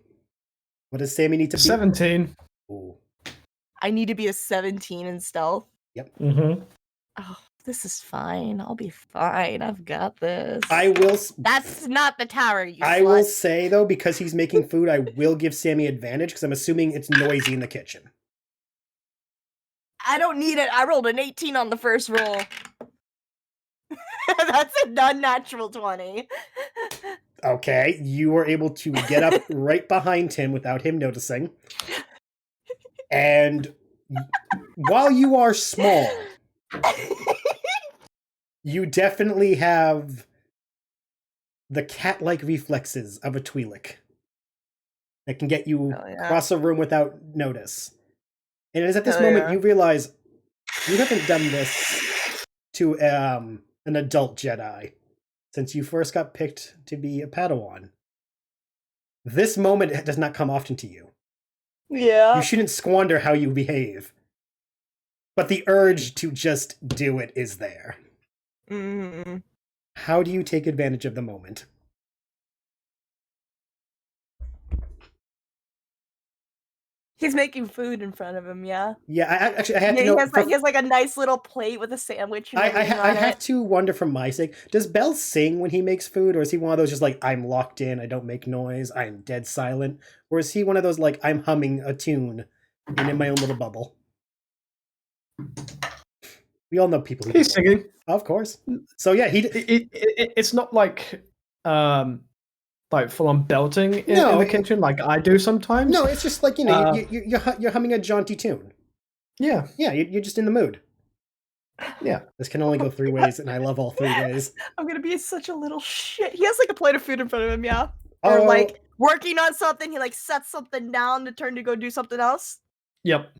What does Sammy need to be? 17. Ooh. I need to be a 17 in stealth. Yep. Mm-hmm. Oh, this is fine. I'll be fine. I've got this. I will. That's not the tower, you I slut. will say, though, because he's making food, I will give Sammy advantage, because I'm assuming it's noisy in the kitchen. I don't need it. I rolled an 18 on the first roll. That's a unnatural 20. Okay, you were able to get up right behind him without him noticing. And while you are small, you definitely have the cat-like reflexes of a Twi'lek that can get you across a room without notice. And it is at this moment you realize you haven't done this to an adult Jedi since you first got picked to be a Padawan. This moment does not come often to you. Yeah. You shouldn't squander how you behave. But the urge to just do it is there. Mm-hmm. How do you take advantage of the moment? He's making food in front of him, yeah. Yeah, I have to He know. has, he has like a nice little plate with a sandwich and I everything on have it. to wonder for my sake, does Bel sing when he makes food, or is he one of those just like, I'm locked in, I don't make noise, I'm dead silent? Or is he one of those like, I'm humming a tune and in my own little bubble? We all know people who He's do that. singing. Of course. So yeah, It's not like full on belting in No, the kitchen like I do sometimes. No, it's just like, you know, you're humming a jaunty tune. Yeah. Yeah, you're just in the mood. Yeah. This can only go three ways, and I love all three ways. I'm gonna be such a little shit. He has like a plate of food in front of him, yeah. Or Oh. like working on something, he like sets something down to turn to go do something else. Yep.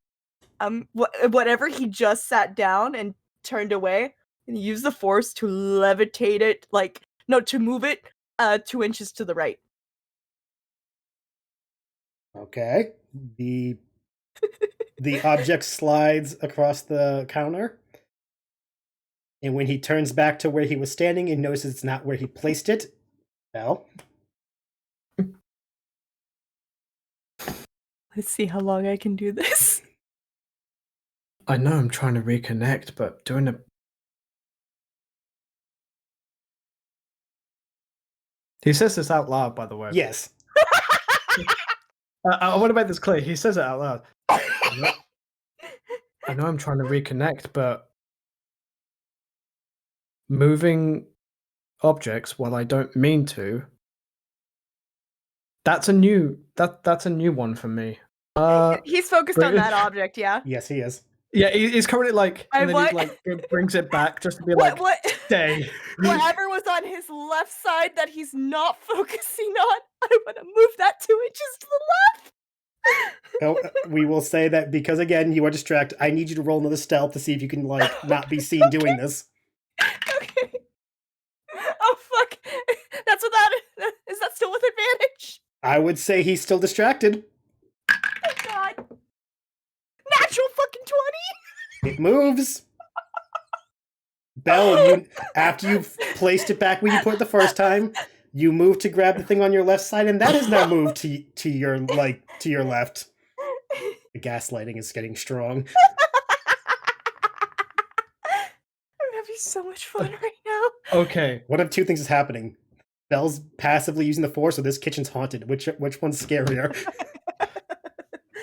Whatever he just sat down and turned away, and he used the force to levitate it, to move it 2 inches to the right. Okay. The object slides across the counter. And when he turns back to where he was standing and notices it's not where he placed it, Bel. Let's see how long I can do this. I know I'm trying to reconnect, but doing a... He says this out loud, by the way. Yes. I want to make this clear. He says it out loud. I know I'm trying to reconnect, but moving objects while I don't mean to. That's a new one for me. He's focused on that object, yeah. Yes, he is. Yeah, he's currently like, and then he like brings it back just to be like, stay. Whatever was on his left side that he's not focusing on, I want to move that 2 inches to the left. Oh, we will say that because again you are distracted. I need you to roll another stealth to see if you can like not be seen doing this. Okay. Oh fuck! That's without it. Is that still with advantage? I would say he's still distracted. Oh god! Natural fucking 20. It moves. Bel, after you've placed it back where you put it the first time, you move to grab the thing on your left side, and that has now moved to your left. The gaslighting is getting strong. I'm having so much fun right now. Okay. One of two things is happening. Bel's passively using the force, or this kitchen's haunted. Which one's scarier?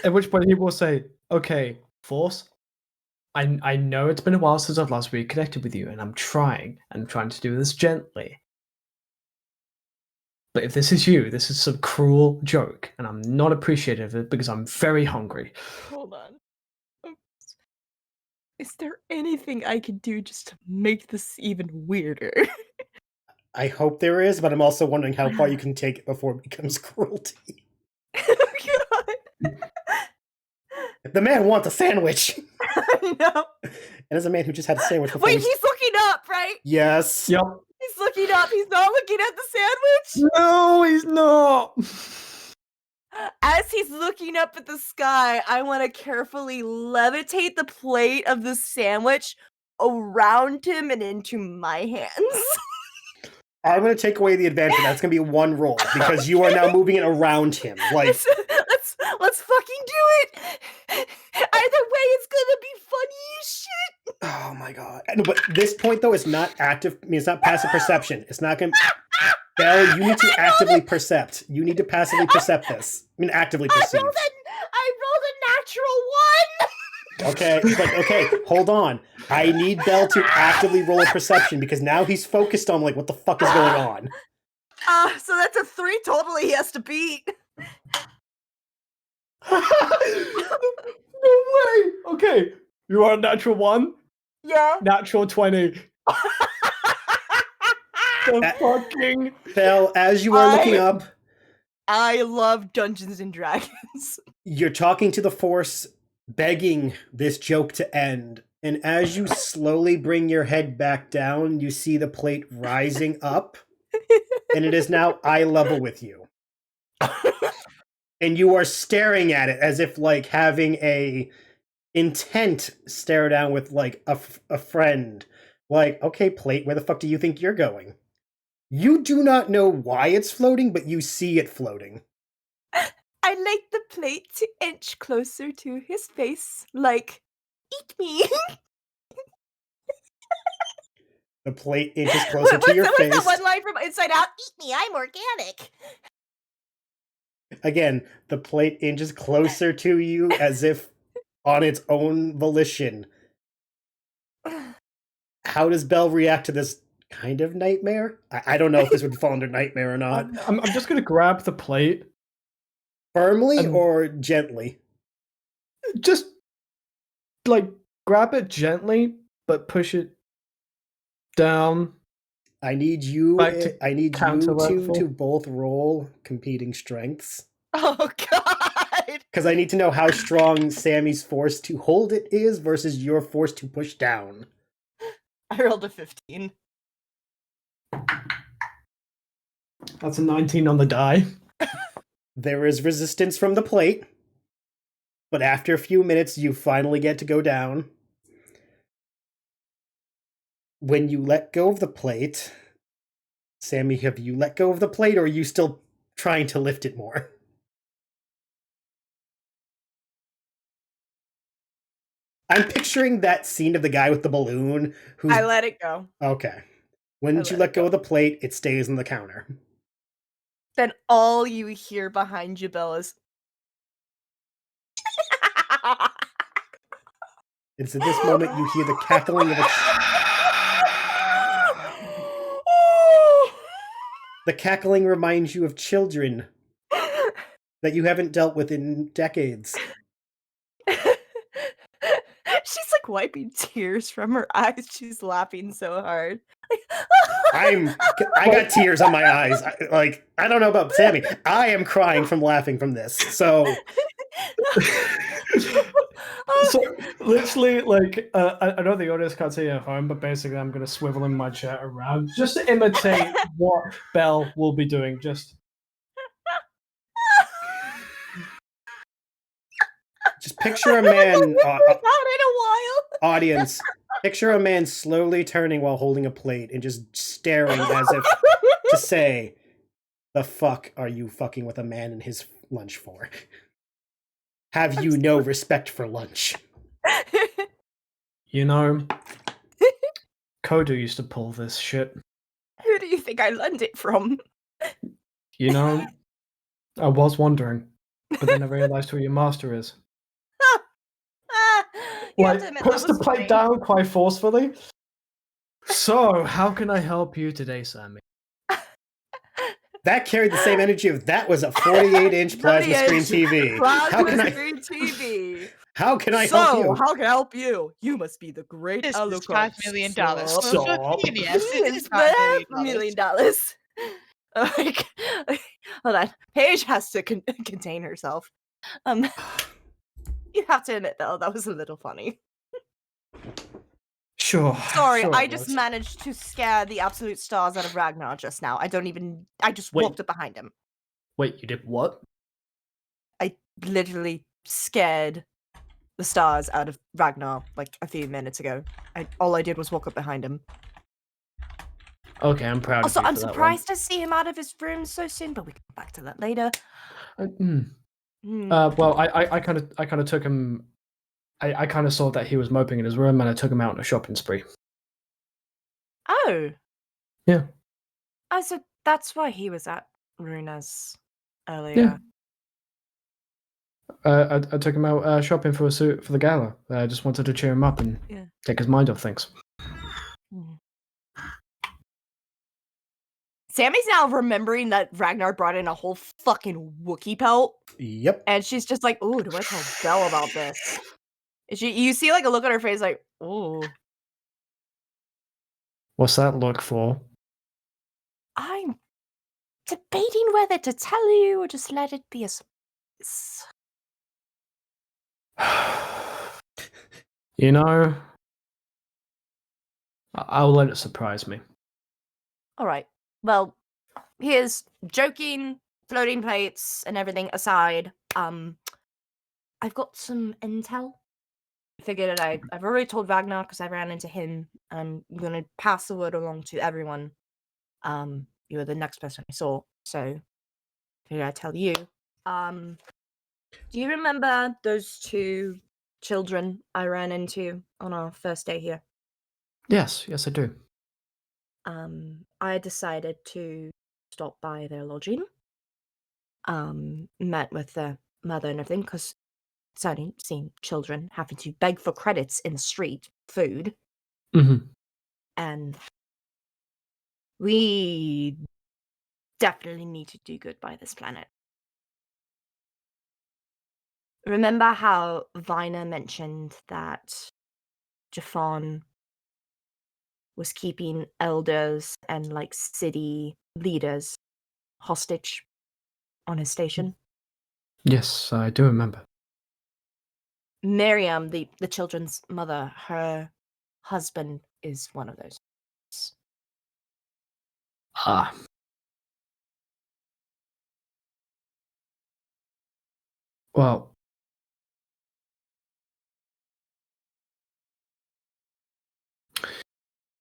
At which point he will say, "Okay, force. I know it's been a while since I've last reconnected with you, and I'm trying to do this gently. But if this is you, this is some cruel joke, and I'm not appreciative of it because I'm very hungry." Hold on. Is there anything I could do just to make this even weirder? I hope there is, but I'm also wondering how far you can take it before it becomes cruelty. Oh god. The man wants a sandwich. I know. And as a man who just had a sandwich before. Wait, he's looking up, right? Yes. Yep. He's looking up. He's not looking at the sandwich. No, he's not. As he's looking up at the sky, I want to carefully levitate the plate of the sandwich around him and into my hands. I'm going to take away the advantage. That's going to be one roll because you are now moving it around him. Like, let's fucking do it. Either way, it's gonna be funny as shit. oh my god! No, but this point though is not active. I mean, it's not passive perception. It's not going. Bel, you need to actively percept. You need to passively percept this. I mean, actively perceive. I rolled a natural 1. Okay, but okay, hold on. I need Bel to actively roll a perception because now he's focused on like what the fuck is going on. So that's a 3 total he has to beat. No way. Okay, you are a natural 1. Yeah. Natural 20. The fucking Bel, as you are looking up, I love Dungeons and Dragons. you're talking to the Force, begging this joke to end. And as you slowly bring your head back down, you see the plate rising up, and it is now eye level with you. And you are staring at it as if like having a intent stare down with like a friend. Like, okay, plate, where the fuck do you think you're going? You do not know why it's floating, but you see it floating. I like the plate to inch closer to his face, like, eat me. The plate inches closer to your What's face. that one line from Inside Out? Eat me, I'm organic. Again, the plate inches closer to you as if on its own volition. How does Bel react to this kind of nightmare? I don't know if this would fall under nightmare or not. I'm just gonna grab the plate. Firmly or gently? Just like grab it gently, but push it down. I need you counter-level. to both roll competing strengths. Oh, God. Because I need to know how strong Sammy's force to hold it is versus your force to push down. I rolled a 15. That's a 19 on the die. There is resistance from the plate, but after a few minutes, you finally get to go down. When you let go of the plate, Sami, have you let go of the plate, or are you still trying to lift it more? I'm picturing that scene of the guy with the balloon who's... I let it go. Okay. When you let go of the plate, it stays on the counter. Then all you hear behind you, Bel, is... It's at this moment you hear the cackling of a... The cackling reminds you of children that you haven't dealt with in decades. She's like wiping tears from her eyes. She's laughing so hard. I got tears on my eyes. I don't know about Sami. I am crying from laughing from this. So literally, I know the audience can't see at home, but basically I'm going to swivel in my chair around just to imitate what Bel will be doing. Just picture a man, not in a while. Audience, picture a man slowly turning while holding a plate and just staring as if to say, the fuck are you fucking with a man and his lunch for? Have you no respect for lunch? You know, Kodo used to pull this shit. Who do you think I learned it from? You know, I was wondering, but then I realized who your master is. Puts the plate down quite forcefully. So, how can I help you today, Sami? That carried the same energy of that was a 48-inch plasma screen TV. How can I help you? How can I help you? You must be the great This is Alucard. $5 million. Stop. Yes, it is $5 $5 million. million. Like, hold on. Paige has to contain herself. You have to admit, though, that was a little funny. Sure. Sorry, sure I just managed to scare the absolute stars out of Ragnar just now. I just walked up behind him. Wait, you did what? I literally scared the stars out of Ragnar like a few minutes ago. All I did was walk up behind him. Okay, I'm proud Also, of you I'm for that one. surprised to see him out of his room so soon, but we can come back to that later. Well, I kind of took him. I kind of saw that he was moping in his room, and I took him out on a shopping spree. Oh. Yeah. Oh, so that's why he was at Runa's earlier. Yeah. I took him out shopping for a suit for the gala. I just wanted to cheer him up and take his mind off things. Sammy's now remembering that Ragnar brought in a whole fucking Wookiee pelt. Yep. And she's just like, ooh, do I tell Bel about this? You see like a look on her face like, ooh. What's that look for? I'm debating whether to tell you or just let it be a surprise. You know, I'll let it surprise me. All right. Well, here's joking, floating plates, and everything aside. I've got some intel. I figured I've already told Ragnar because I ran into him. I'm gonna pass the word along to everyone. You were the next person I saw, so I figured I'd tell you. Do you remember those 2 children I ran into on our first day here? Yes, I do. I decided to stop by their lodging. Met with the mother and everything because it's only seen children having to beg for credits in the street, food, Mm-hmm. and we definitely need to do good by this planet. Remember how Vina mentioned that Jafon was keeping elders and like city leaders hostage on his station? Yes, I do remember. Miriam, the children's mother, her husband is one of those. Ah. Well,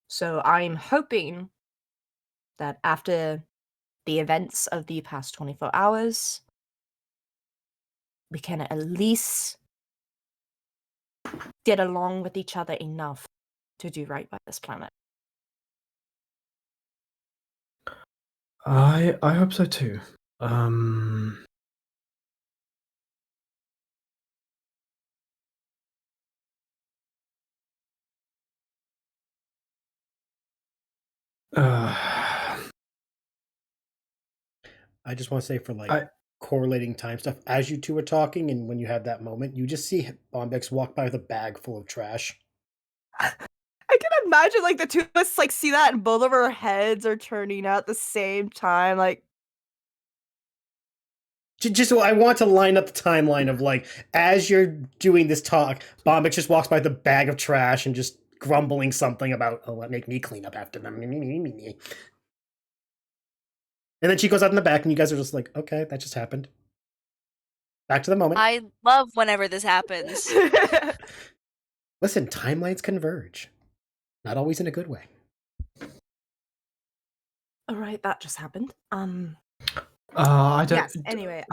So I'm hoping that after the events of the past 24 hours, we can at least get along with each other enough to do right by this planet. I hope so too. I just want to say for like I- correlating time stuff, as you two are talking, and when you have that moment, you just see Bombyx walk by with a bag full of trash. I can imagine like the two of us like see that and both of our heads are turning out at the same time. Like, Just I want to line up the timeline of like as you're doing this talk, Bombyx just walks by with a bag of trash and just grumbling something about, oh, let make me clean up after them. And then she goes out in the back, and you guys are just like, okay, that just happened. Back to the moment. I love whenever this happens. Listen, timelines converge. Not always in a good way. all right, that just happened. I don't. Yes. Anyway,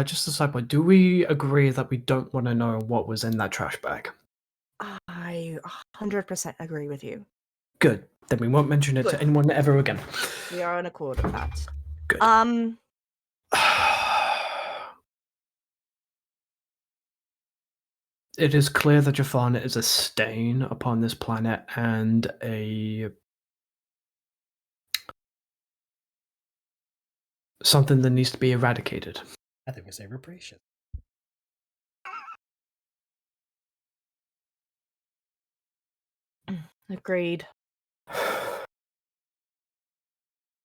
Just a side point. Do we agree that we don't want to know what was in that trash bag? I 100% agree with you. Good. Then we won't mention it Good. to anyone ever again. We are on accord with that. Good. It is clear that Jafan is a stain upon this planet and something that needs to be eradicated. I think we say reparation. Agreed.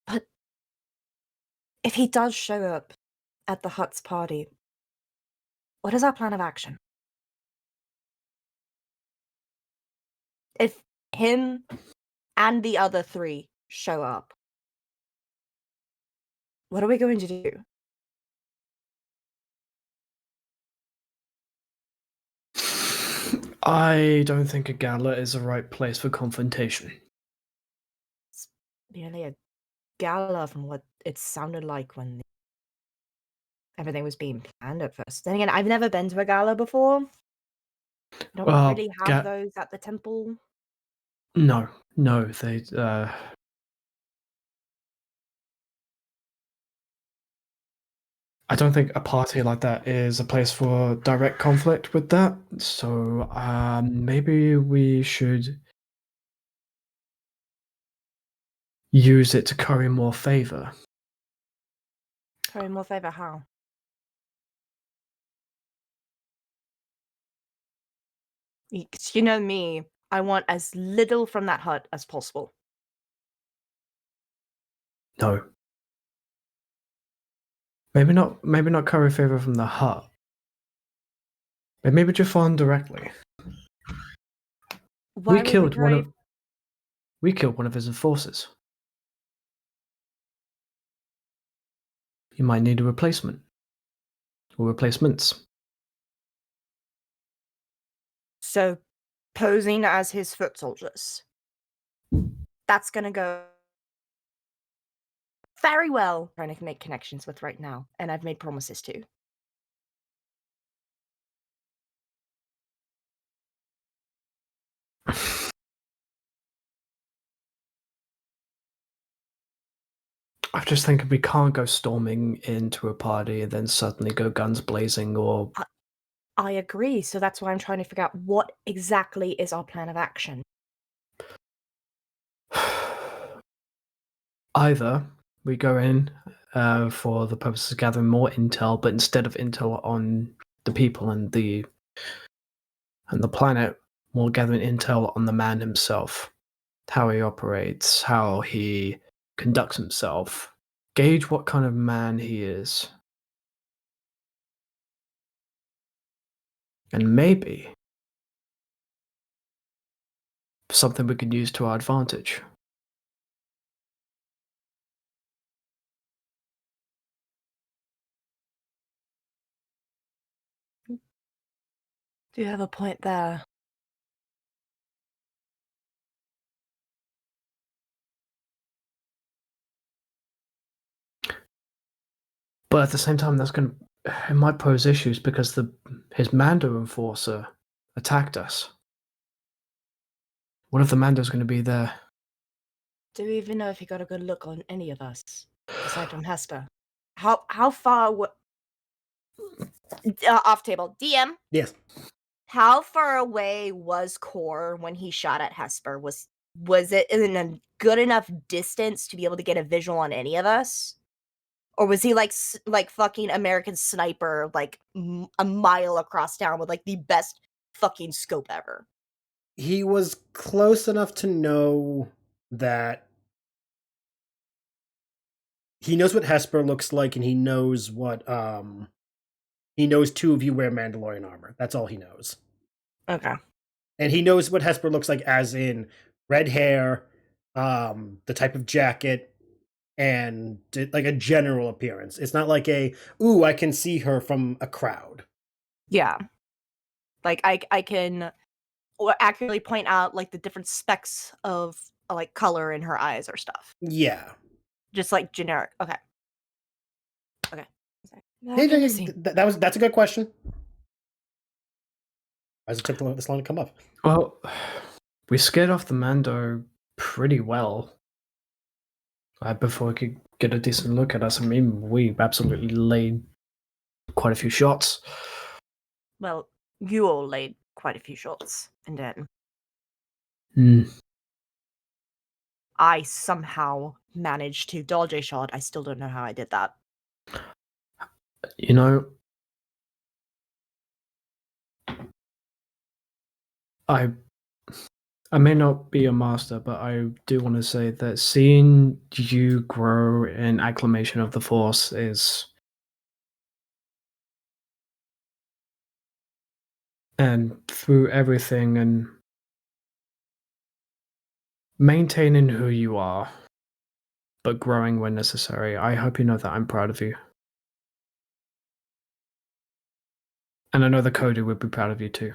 But if he does show up at the Hut's party, what is our plan of action? If him and the other 3 show up, what are we going to do? I don't think a gala is the right place for confrontation. It's merely a gala from what it sounded like when everything was being planned at first. Then again, I've never been to a gala before. Don't Well, really have those at the temple. No, they. I don't think a party like that is a place for direct conflict with that. So maybe we should use it to curry more favor. Curry more favor, how? You know me, I want as little from that hut as possible. No. Maybe not curry favor from the hut. But maybe Jafon directly. We killed one of his enforcers. He might need a replacement. Or replacements. So, posing as his foot soldiers. That's gonna go very well. Trying to make connections with right now, and I've made promises to. I'm just thinking we can't go storming into a party and then suddenly go guns blazing or... I agree, so that's why I'm trying to figure out what exactly is our plan of action. Either we go in for the purpose of gathering more intel, but instead of intel on the people and the planet, we're gathering intel on the man himself, how he operates, how he conducts himself, gauge what kind of man he is. And maybe something we can use to our advantage. Do you have a point there? But at the same time, it might pose issues because his Mando enforcer attacked us. What if the Mando's going to be there? Do we even know if he got a good look on any of us, aside from Hesper? How far? Off table. DM. Yes. How far away was Core when he shot at Hesper? Was it in a good enough distance to be able to get a visual on any of us? Or was he like fucking American Sniper, like a mile across town with like the best fucking scope ever? He was close enough to know that he knows what Hesper looks like, and he knows what he knows two of you wear Mandalorian armor. That's all he knows. Okay. And he knows what Hesper looks like, as in red hair, the type of jacket, and like a general appearance. It's not like ooh, I can see her from a crowd. Yeah. Like I can accurately point out like the different specks of like color in her eyes or stuff. Yeah. Just like generic. Okay. That's a good question. Why does it take this long to come up? Well, we scared off the Mando pretty well. Before we could get a decent look at us. I mean, we absolutely laid quite a few shots. Well, you all laid quite a few shots, and then I somehow managed to dodge a shot. I still don't know how I did that. You know, I may not be a master, but I do want to say that seeing you grow in acclamation of the Force is... And through everything and maintaining who you are, but growing when necessary, I hope you know that I'm proud of you. And I know the Coder would be proud of you too.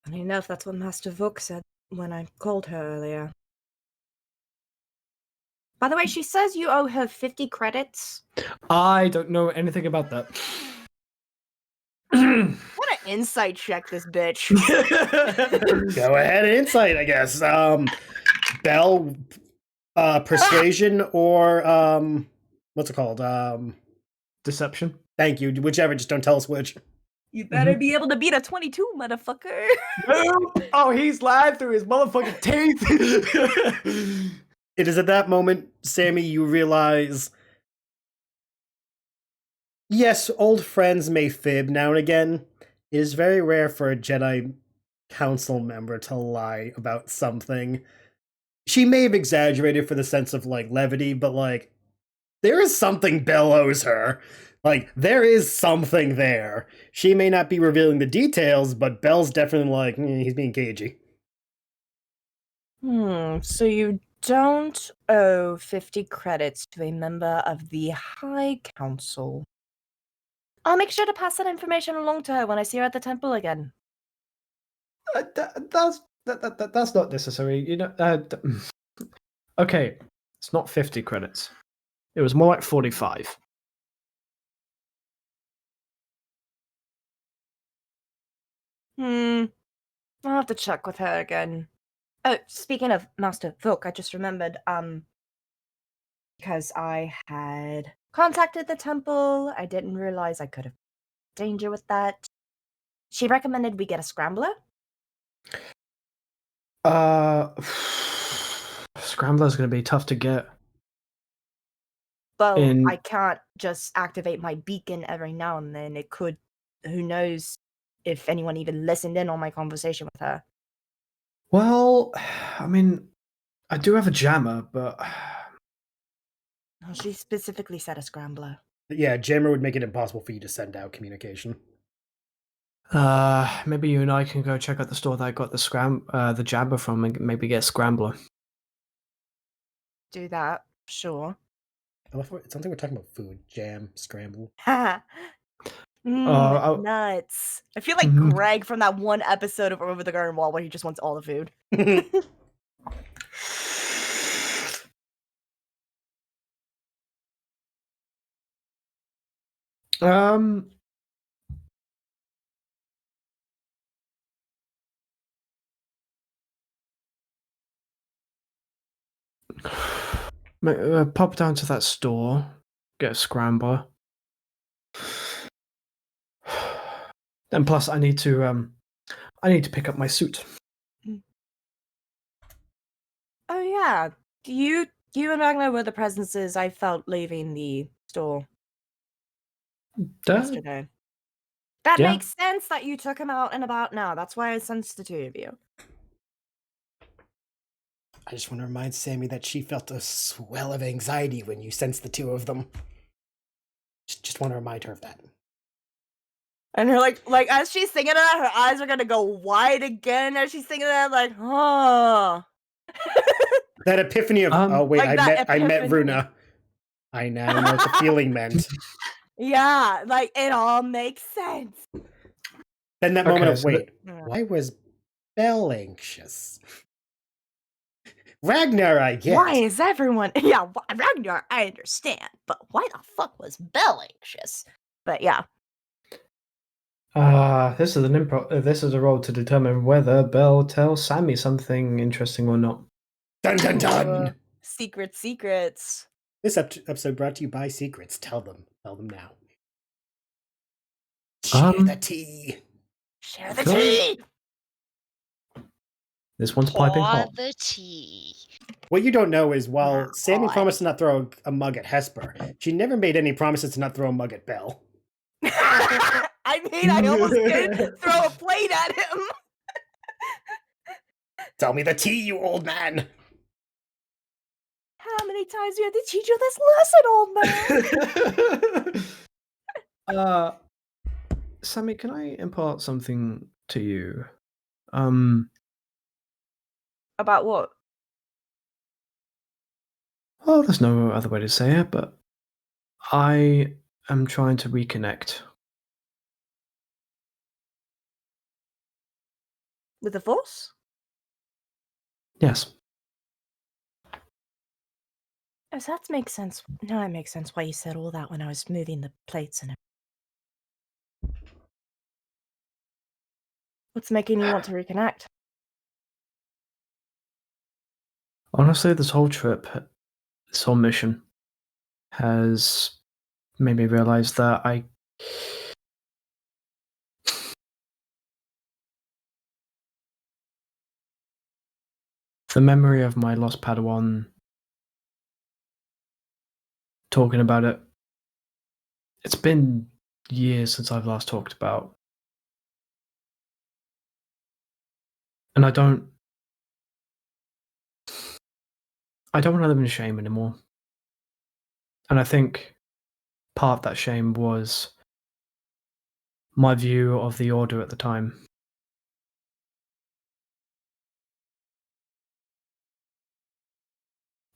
Funny enough, that's what Master Vuk said when I called her earlier. By the way, she says you owe her 50 credits. I don't know anything about that. What an insight check, this bitch. Go ahead, insight, I guess. Bel, persuasion, or what's it called? Deception. Thank you. Whichever. Just don't tell us which. You better be able to beat a 22, motherfucker. Oh, he's lying through his motherfucking teeth. It is at that moment, Sami, you realize, yes, old friends may fib now and again. It is very rare for a Jedi Council member to lie about something. She may have exaggerated for the sense of, like, levity, but, like, there is something Bel owes her. Like, there is something there. She may not be revealing the details, but Bel's definitely like, he's being cagey. So you don't owe 50 credits to a member of the High Council. I'll make sure to pass that information along to her when I see her at the temple again. That's not necessary, you know. Okay, it's not 50 credits. It was more like 45. I'll have to check with her again. Oh, speaking of Master Volk, I just remembered, because I had contacted the temple, I didn't realize I could have danger with that. She recommended we get a scrambler. Scrambler's going to be tough to get. Well, In- I can't just activate my beacon every now and then. It could, who knows if anyone even listened in on my conversation with her. Well, I mean, I do have a jammer, but Oh, she specifically said a scrambler. Yeah, jammer would make it impossible for you to send out communication. maybe you and I can go check out the store that I got the jammer from and maybe get a scrambler. Do that, sure. I love it's something we're talking about food, jam, scramble. Nuts. I feel like Mhm. Greg from that one episode of Over the Garden Wall where he just wants all the food. Pop down to that store, get a scrambler. And plus, I need to pick up my suit. Oh yeah, you and Ragnar were the presences I felt leaving the store yesterday. That Yeah. makes sense that you took him out and about now. That's why I sensed the two of you. I just want to remind Sami that she felt a swell of anxiety when you sensed the two of them. Just want to remind her of that. And her like as she's singing that, her eyes are gonna go wide again as she's singing that, like, huh. That epiphany of oh wait, like I met epiphany. Runa. I now know what the feeling meant. Yeah, like it all makes sense. Then that moment of so wait, why was Bel anxious? Ragnar, I get. Why is everyone? Yeah, Ragnar, I understand, but why the fuck was Bel anxious? But yeah. This is an improv. This is a roll to determine whether Bel tells Sami something interesting or not. Dun dun dun. Secrets. This episode brought to you by Secrets. Tell them now. Share the tea. Share the tea. This one's piping Pour hot. the tea. What you don't know is while Not Sami hot. promised to not throw a mug at Hesper, she never made any promises to not throw a mug at Bel. I mean, I almost did throw a plate at him. Tell me the tea, you old man. How many times do you have to teach you this lesson, old man? Sami, can I impart something to you? About what? Well, there's no other way to say it, but I am trying to reconnect. With the Force? Yes. Oh, so that makes sense. Now it makes sense why you said all that when I was moving the plates and everything. What's making you want to reconnect? Honestly, this whole trip, this whole mission, has made me realize that the memory of my lost Padawan, talking about it, it's been years since I've last talked about. And I don't want to live in shame anymore. And I think part of that shame was my view of the Order at the time.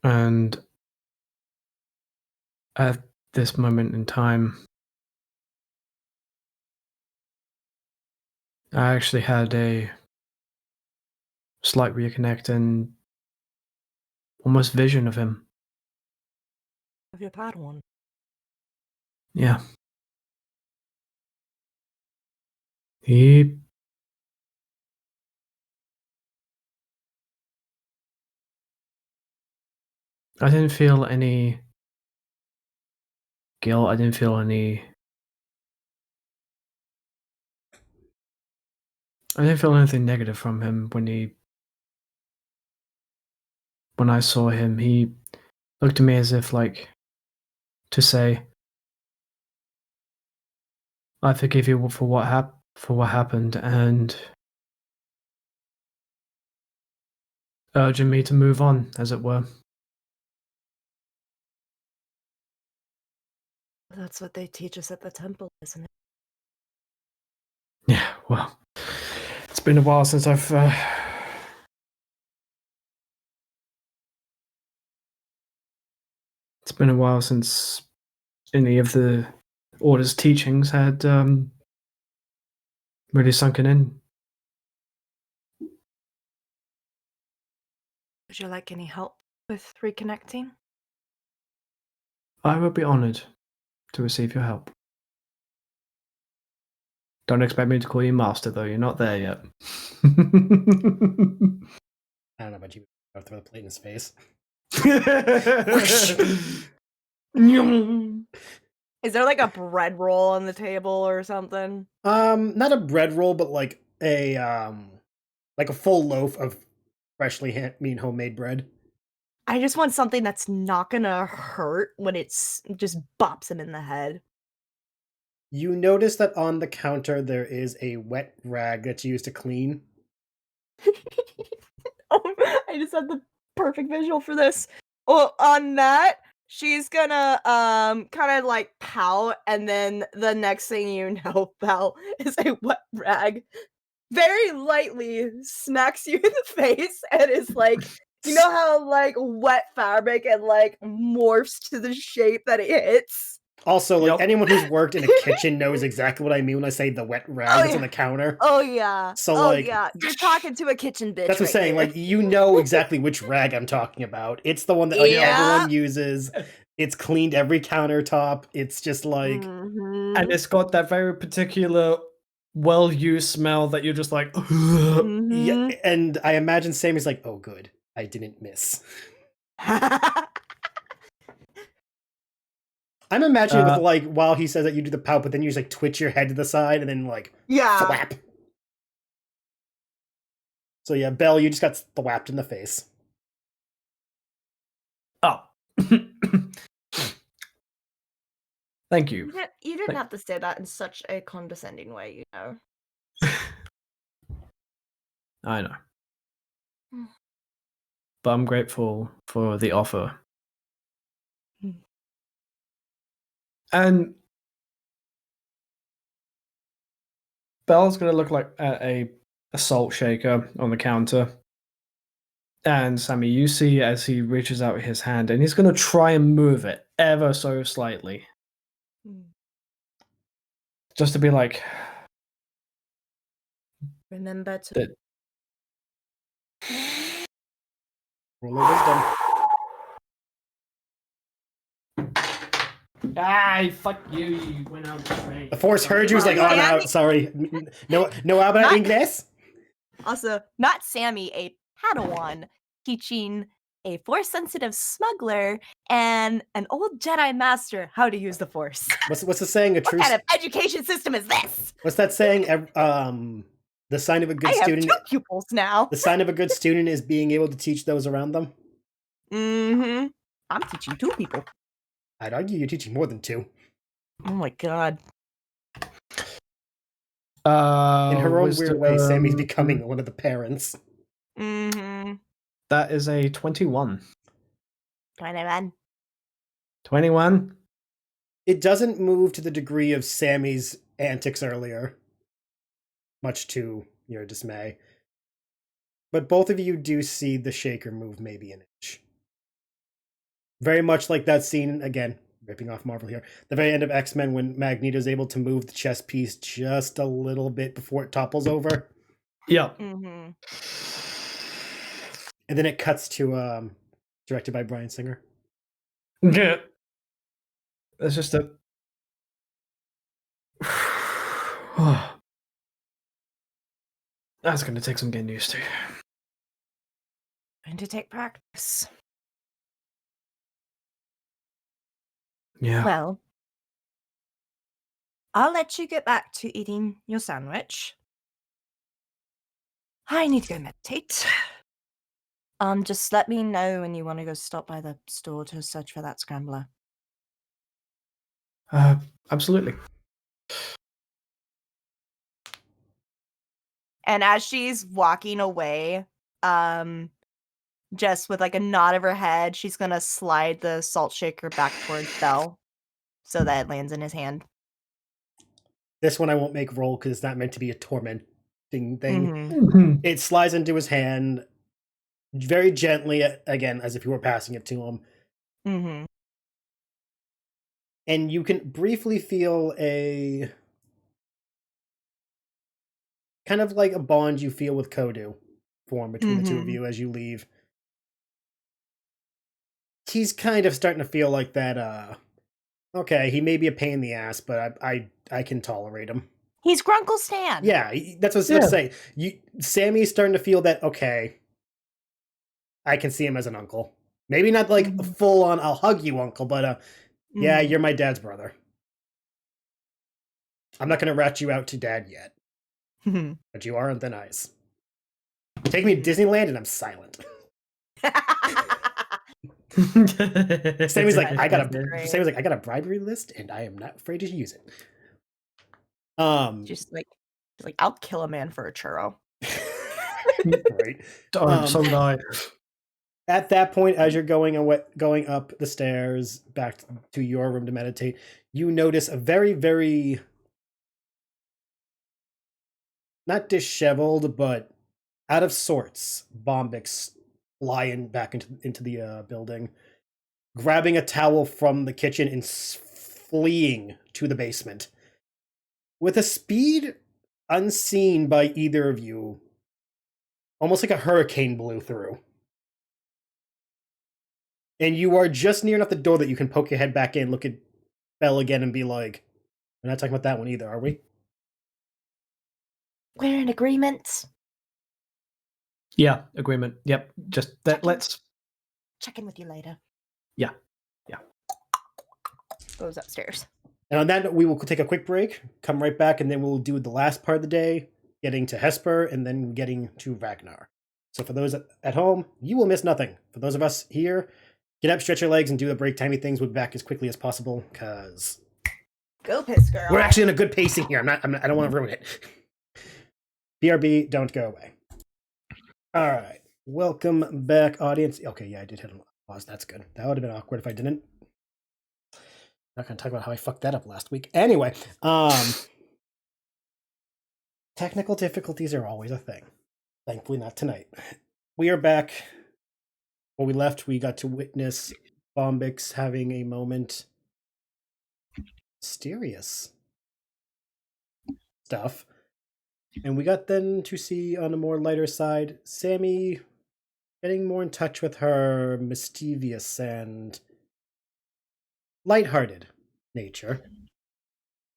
And at this moment in time, I actually had a slight reconnect and almost vision of him. Of your Padawan. Yeah. He I didn't feel any guilt. I didn't feel any. I didn't feel anything negative from him when I saw him. He looked at me as if, like, to say, "I forgive you for what happened," and urging me to move on, as it were. That's what they teach us at the temple, isn't it? Yeah, well, it's been a while since I've. It's been a while since any of the Order's teachings had really sunken in. Would you like any help with reconnecting? I would be honored to receive your help. Don't expect me to call you master, though. You're not there yet. I don't know about you. I'll throw the plate in his face. Is there like a bread roll on the table or something? Not a bread roll, but like a full loaf of freshly homemade bread. I just want something that's not gonna hurt when it's just bops him in the head. You notice that on the counter there is a wet rag that's used to clean. Oh, I just had the perfect visual for this. Well, on that, she's gonna kind of like pout, and then the next thing you know, Bel, is a wet rag very lightly smacks you in the face and is like, you know how like wet fabric and like morphs to the shape that it hits? Also, like Yep. anyone who's worked in a kitchen knows exactly what I mean when I say the wet rag that's on the counter. Oh yeah. So, oh like, yeah. You're talking to a kitchen bitch. That's what I'm right saying. there. Like, you know exactly which rag I'm talking about. It's the one that like, Yeah. everyone uses. It's cleaned every countertop. It's just like, And it's got that very particular well-used smell that you're just like, yeah. And I imagine Sammy's like, oh, good, I didn't miss. I'm imagining with like while he says that you do the pout, but then you just like twitch your head to the side and then like flap. So yeah, Bel, you just got thwapped in the face. Oh. Thank you. You didn't have to say that in such a condescending way, you know. I know. But I'm grateful for the offer. And Bel's gonna look like a salt shaker on the counter. And Sami, you see as he reaches out his hand, and he's gonna try and move it ever so slightly. Just to be like, remember to roll a wisdom. Fuck you, you went out straight. The force heard you, was like, oh no, sorry. No habla inglés? Also, not Sami, a Padawan, teaching a force-sensitive smuggler and an old Jedi master how to use the Force. What's the saying? What kind of education system is this? What's that saying? The sign of a good student. I have 2 pupils now. The sign of a good student is being able to teach those around them. I'm teaching 2 people. I'd argue you're teaching more than 2. Oh my god. In her own weird way, Sammy's becoming one of the parents. That is a 21. 21. 21? It doesn't move to the degree of Sammy's antics earlier, much to your dismay. But both of you do see the shaker move maybe an inch. Very much like that scene, again, ripping off Marvel here, the very end of X-Men when Magneto's able to move the chess piece just a little bit before it topples over. Yep. And then it cuts to directed by Bryan Singer. Yeah. It's just a that's gonna take some getting used to. Going to take practice. Yeah. Well, I'll let you get back to eating your sandwich. I need to go meditate. Just let me know when you want to go stop by the store to search for that scrambler. Absolutely. And as she's walking away, just with like a nod of her head, she's gonna slide the salt shaker back towards Bel so that it lands in his hand. This one I won't make roll because it's not meant to be a tormenting thing. Mhm. It slides into his hand very gently, again, as if you were passing it to him. Mhm. And you can briefly feel a kind of like a bond you feel with Kodu form between the two of you as you leave. He's kind of starting to feel like that, okay, he may be a pain in the ass, but I can tolerate him. He's Grunkle Stan. Yeah, that's what I was about to say. Sammy's starting to feel that, okay, I can see him as an uncle. Maybe not like a full on I'll hug you uncle, but yeah, you're my dad's brother. I'm not gonna rat you out to dad yet. But you are on thin ice. Take me to Disneyland and I'm silent. Sammy's like, I got a bribery list and I am not afraid to use it. Just like I'll kill a man for a churro. Right. So die. At that point, as you're going up the stairs back to your room to meditate, you notice a very, very not disheveled, but out of sorts Bombyx lying back into the building, grabbing a towel from the kitchen and fleeing to the basement. With a speed unseen by either of you, almost like a hurricane blew through. And you are just near enough the door that you can poke your head back in, look at Bel again, and be like, we're not talking about that one either, are we? We're in agreement. Yeah, agreement. Yep. Just that. Let's check in with you later. Yeah. Goes upstairs. And on that note, we will take a quick break, come right back, and then we'll do the last part of the day, getting to Hesper, and then getting to Ragnar. So for those at home, you will miss nothing. For those of us here, get up, stretch your legs, and do the break timey things. We'll be back as quickly as possible, because go piss, girl. We're actually in a good pacing here. I don't want to ruin it. BRB, don't go away. All right, welcome back, audience. Okay, yeah, I did hit a pause. That's good. That would have been awkward if I didn't. Not gonna talk about how I fucked that up last week. Anyway, technical difficulties are always a thing. Thankfully, not tonight. We are back. When we left, we got to witness Bombyx having a moment. Mysterious stuff. And we got then to see, on a more lighter side, Sami getting more in touch with her mischievous and lighthearted nature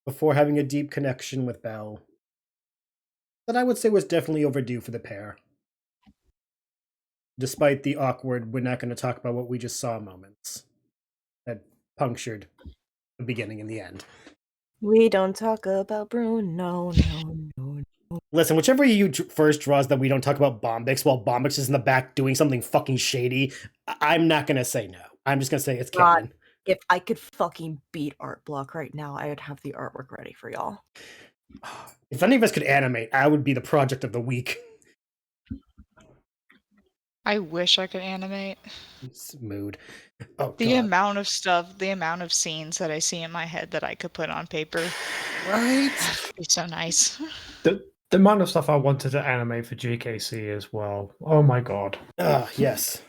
before having a deep connection with Bel that I would say was definitely overdue for the pair. Despite the awkward, we're not going to talk about what we just saw moments that punctured the beginning and the end. We don't talk about Bruno. No. Listen, whichever you first draws that we don't talk about Bombyx while Bombyx is in the back doing something fucking shady, I'm not going to say no. I'm just going to say it's canon. If I could fucking beat art block right now, I would have the artwork ready for y'all. If any of us could animate, I would be the project of the week. I wish I could animate. Mood. Oh, the God. amount of stuff, the amount of scenes that I see in my head that I could put on paper. Right? It'd be so nice. The amount of stuff I wanted to animate for GKC as well. Oh my god. Yes.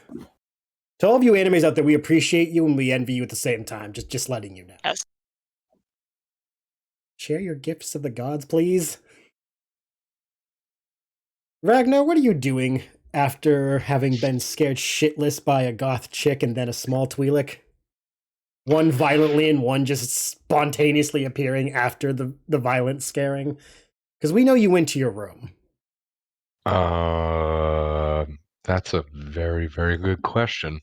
To all of you animes out there, we appreciate you and we envy you at the same time. Just letting you know. Yes. Share your gifts to the gods, please. Ragnar, what are you doing after having been scared shitless by a goth chick and then a small Twi'lek? One violently and one just spontaneously appearing after the violent scaring. Because we know you went to your room. That's a very, very good question.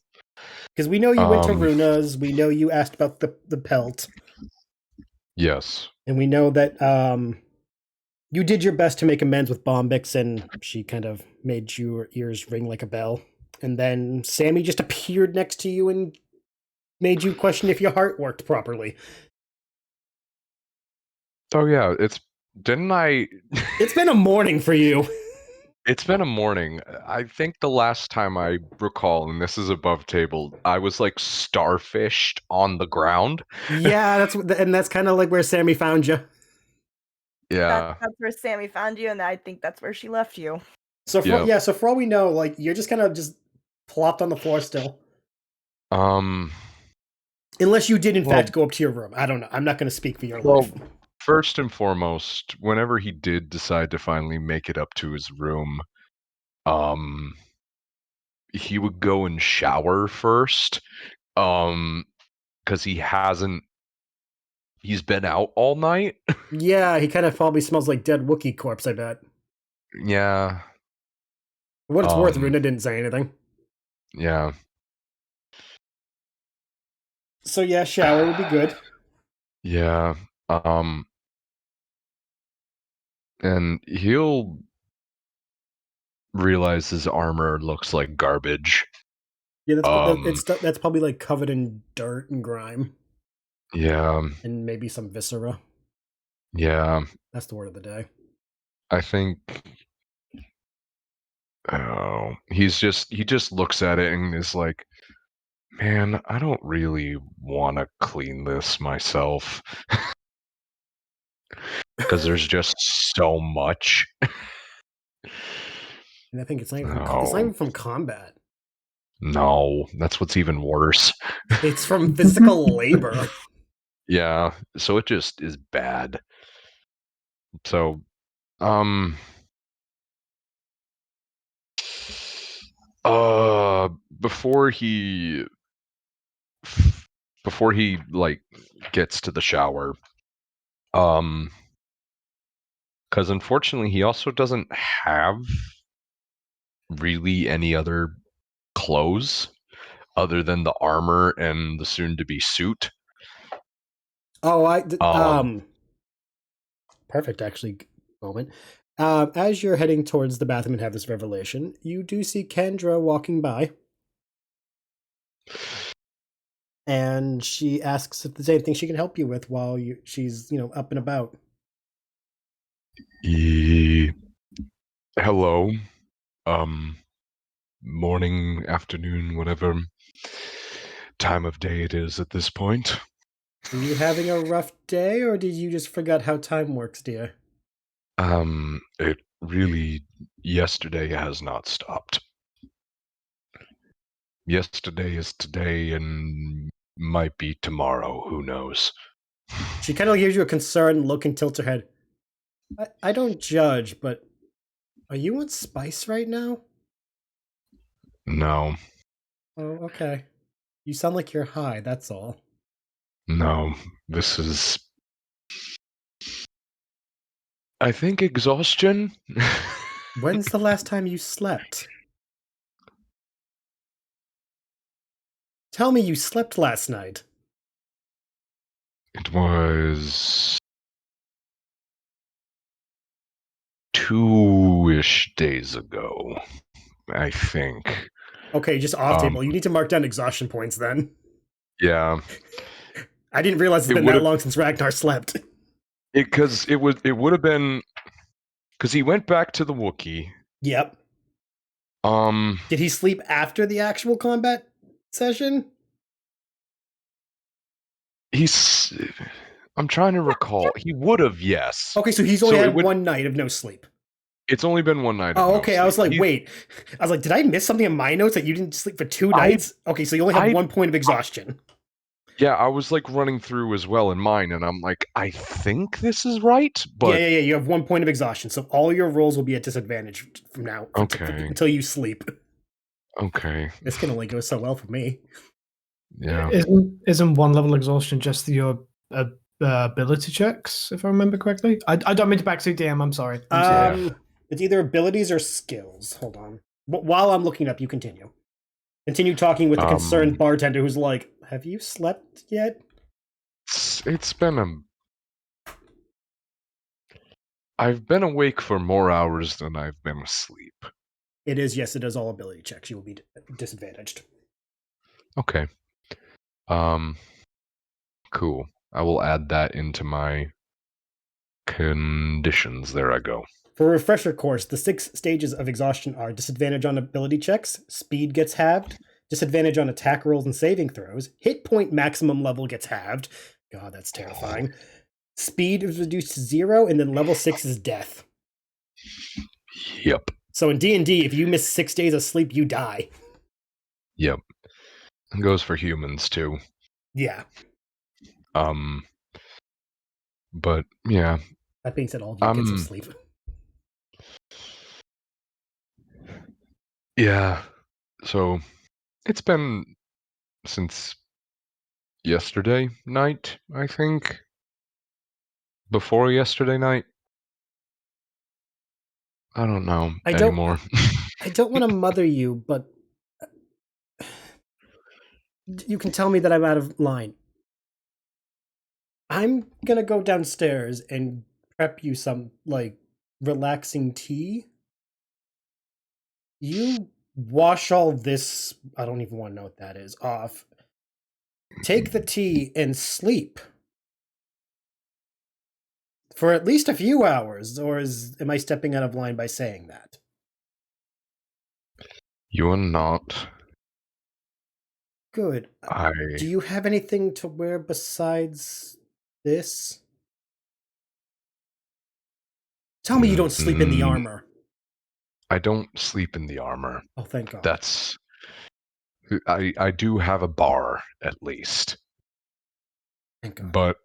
Because we know you went to Runa's, we know you asked about the pelt. Yes. And we know that you did your best to make amends with Bombyx, and she kind of made your ears ring like a bell. And then Sami just appeared next to you and made you question if your heart worked properly. Oh yeah, didn't I? It's been a morning for you. It's been a morning. I think the last time I recall, and this is above table, I was like starfished on the ground. Yeah, that's kind of like where Sami found you. Yeah. That's where Sami found you, and I think that's where she left you. So for all we know, like you're just kind of just plopped on the floor still. Unless you did in fact go up to your room. I don't know. I'm not going to speak for your life. First and foremost, whenever he did decide to finally make it up to his room, he would go and shower first, because he's been out all night. Yeah, he kind of probably smells like dead Wookiee corpse, I bet. Yeah. For what it's worth, Runa didn't say anything. Yeah. So yeah, shower would be good. Yeah. And he'll realize his armor looks like garbage. Yeah, that's probably like covered in dirt and grime. Yeah. And maybe some viscera. Yeah. That's the word of the day. I think he just looks at it and is like, man, I don't really want to clean this myself. Because there's just so much. And I think it's not even from combat. No, that's what's even worse. It's from physical labor. Yeah, so it just is bad. So, before he like gets to the shower, because unfortunately he also doesn't have really any other clothes other than the armor and the soon-to-be suit. Perfect, actually, moment. As you're heading towards the bathroom and have this revelation, you do see Kendra walking by. And she asks if there's anything she can help you with while she's, up and about. Hello. Morning, afternoon, whatever time of day it is at this point. Are you having a rough day, or did you just forget how time works, dear? It really, yesterday has not stopped. Yesterday is today and might be tomorrow, who knows? She kind of gives you a concerned look and tilts her head. I don't judge, but are you on spice right now? No. Oh, okay. You sound like you're high, that's all. No, this is... I think exhaustion? When's the last time you slept? Tell me you slept last night. It was 2-ish days ago, I think. Okay, just off table. You need to mark down exhaustion points then. Yeah. I didn't realize it's been that long since Ragnar slept. Because it would have been... Because he went back to the Wookiee. Yep. Did he sleep after the actual combat session? I'm trying to recall. He would have, yes. Okay, so he's only had one night of no sleep. It's only been one night. Oh, okay. I was like, wait. I was like, did I miss something in my notes that you didn't sleep for 2 nights? Okay, so you only have 1 point of exhaustion. Yeah, I was like running through as well in mine, and I'm like, I think this is right, but yeah. You have 1 point of exhaustion, so all your rolls will be at disadvantage from now. Until you sleep. Okay. This can only go so well for me. Yeah. Isn't 1 level exhaustion just your ability checks, if I remember correctly? I don't mean to backseat DM. I'm sorry. It's either abilities or skills. Hold on. While I'm looking it up, you continue. Continue talking with the concerned bartender who's like, have you slept yet? It's been I've been awake for more hours than I've been asleep. It is, yes, it is all ability checks. You will be disadvantaged. Okay. Cool. I will add that into my conditions. There I go. For a refresher course, the 6 stages of exhaustion are disadvantage on ability checks, speed gets halved, disadvantage on attack rolls and saving throws, hit point maximum level gets halved. God, that's terrifying. Speed is reduced to 0, and then level 6 is death. Yep. So in D&D, if you miss 6 days of sleep, you die. Yep. It goes for humans too. Yeah. But yeah. That being said, all of you get some sleep. Yeah. So it's been since yesterday night, I think. Before yesterday night. I don't know anymore. I don't want to mother you, but you can tell me that I'm out of line. I'm gonna go downstairs and prep you some, like, relaxing tea. You wash all this, I don't even want to know what that is, off. Take the tea and sleep. For at least a few hours, or am I stepping out of line by saying that? You are not. Good. Do you have anything to wear besides this? Tell me you don't sleep in the armor. I don't sleep in the armor. Oh, thank God. That's... I do have a bar, at least. Thank God. But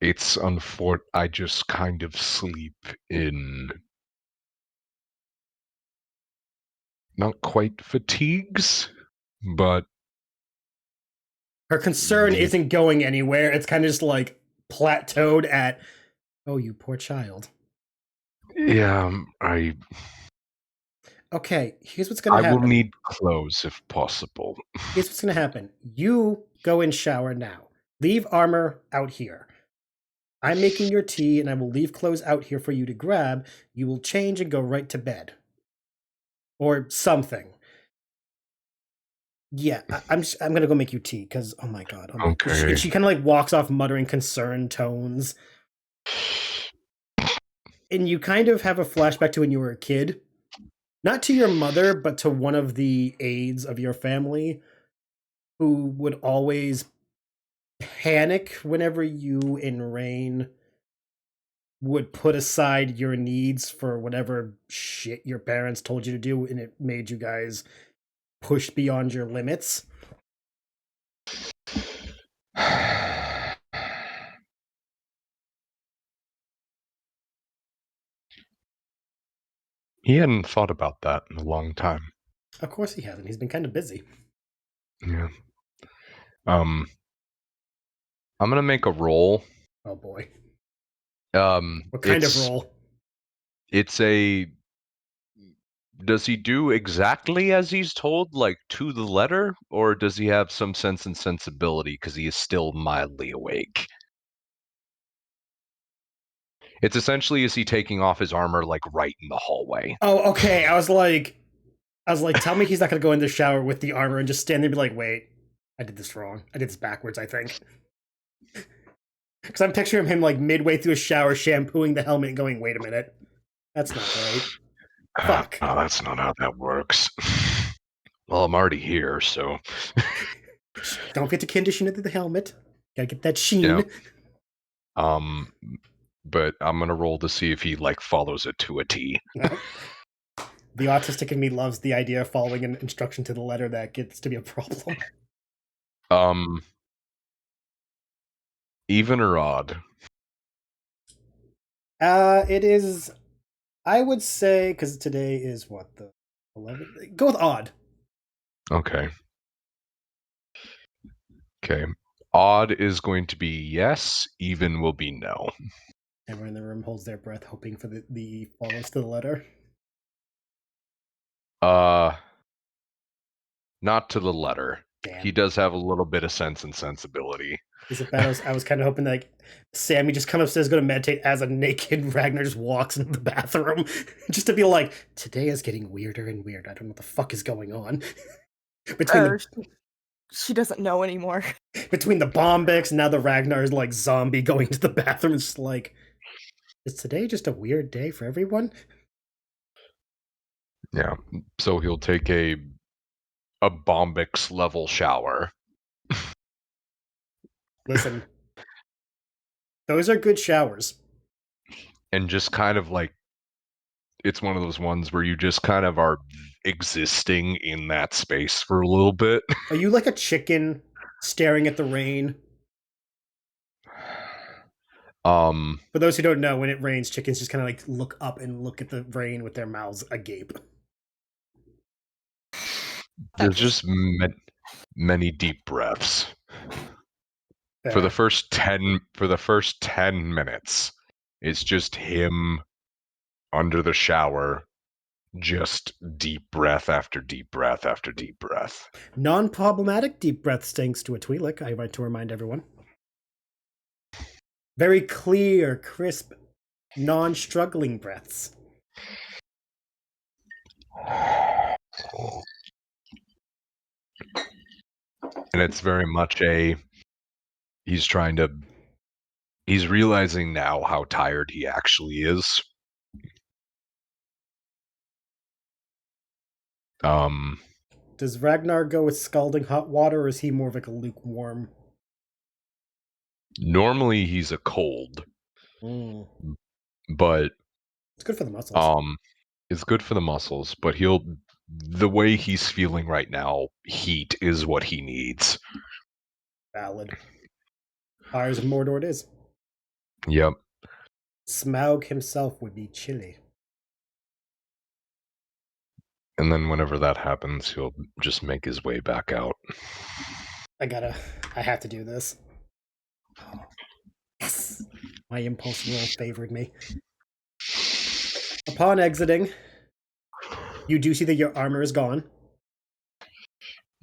it's unfortunate. I just kind of sleep in... not quite fatigues, but... Her concern isn't going anywhere. It's kind of just like plateaued at, oh, you poor child. Yeah, Okay, here's what's gonna happen. I will need clothes if possible. Here's what's gonna happen. You go and shower now. Leave armor out here. I'm making your tea, and I will leave clothes out here for you to grab. You will change and go right to bed. Or something. Yeah, I'm gonna go make you tea, because, oh my God. Oh my Okay. And she kind of like walks off muttering concerned tones. And you kind of have a flashback to when you were a kid. Not to your mother, but to one of the aides of your family who would always panic whenever you and Rane would put aside your needs for whatever shit your parents told you to do, and it made you guys push beyond your limits. He hadn't thought about that in a long time. Of course he hasn't. He's been kind of busy. Yeah. I'm gonna make a roll. Oh boy. What kind of roll? It's a... Does he do exactly as he's told, like to the letter, or does he have some sense and sensibility because he is still mildly awake? It's essentially, is he taking off his armor like right in the hallway? Oh, okay. I was like, tell me he's not gonna go in the shower with the armor and just stand there and be like, wait, I did this wrong. I did this backwards, I think. Because I'm picturing him like midway through a shower, shampooing the helmet and going, wait a minute. That's not right. Fuck. Oh, that's not how that works. Well, I'm already here, so... Don't forget to condition it to the helmet. Gotta get that sheen. Yep. But I'm gonna roll to see if he like follows it to a T. The autistic in me loves the idea of following an instruction to the letter that gets to be a problem. Even or odd? It is, I would say, because today is what, the 11th? Go with odd. Okay. Odd is going to be yes, even will be no. Everyone in the room holds their breath, hoping for the follows to the letter. Not to the letter. Damn. He does have a little bit of sense and sensibility. Is it bad? I was kind of hoping that like, Sami just comes upstairs, going to meditate as a naked Ragnar just walks into the bathroom, just to be like, today is getting weirder and weird. I don't know what the fuck is going on. She doesn't know anymore. Between the Bombyx and now the Ragnar is like zombie going to the bathroom. It's just like, is today just a weird day for everyone? Yeah. So he'll take a Bombyx level shower. Listen, those are good showers. And just kind of like, it's one of those ones where you just kind of are existing in that space for a little bit. Are you like a chicken staring at the rain? For those who don't know, when it rains, chickens just kind of like look up and look at the rain with their mouths agape. There's just many deep breaths. Fair. For the first 10 minutes, it's just him under the shower, just deep breath after deep breath after deep breath. Non-problematic deep breaths thanks to a Twi'lek, I want to remind everyone. Very clear, crisp, non-struggling breaths. And it's very much he's realizing now how tired he actually is. Does Ragnar go with scalding hot water, or is he more of like a lukewarm? Normally he's a cold, but it's good for the muscles. It's good for the muscles, but the way he's feeling right now, heat is what he needs. Valid. Fires of Mordor it is. Yep. Smaug himself would be chilly. And then whenever that happens, he'll just make his way back out. I have to do this. Yes! My impulse will favored me. Upon exiting, you do see that your armor is gone.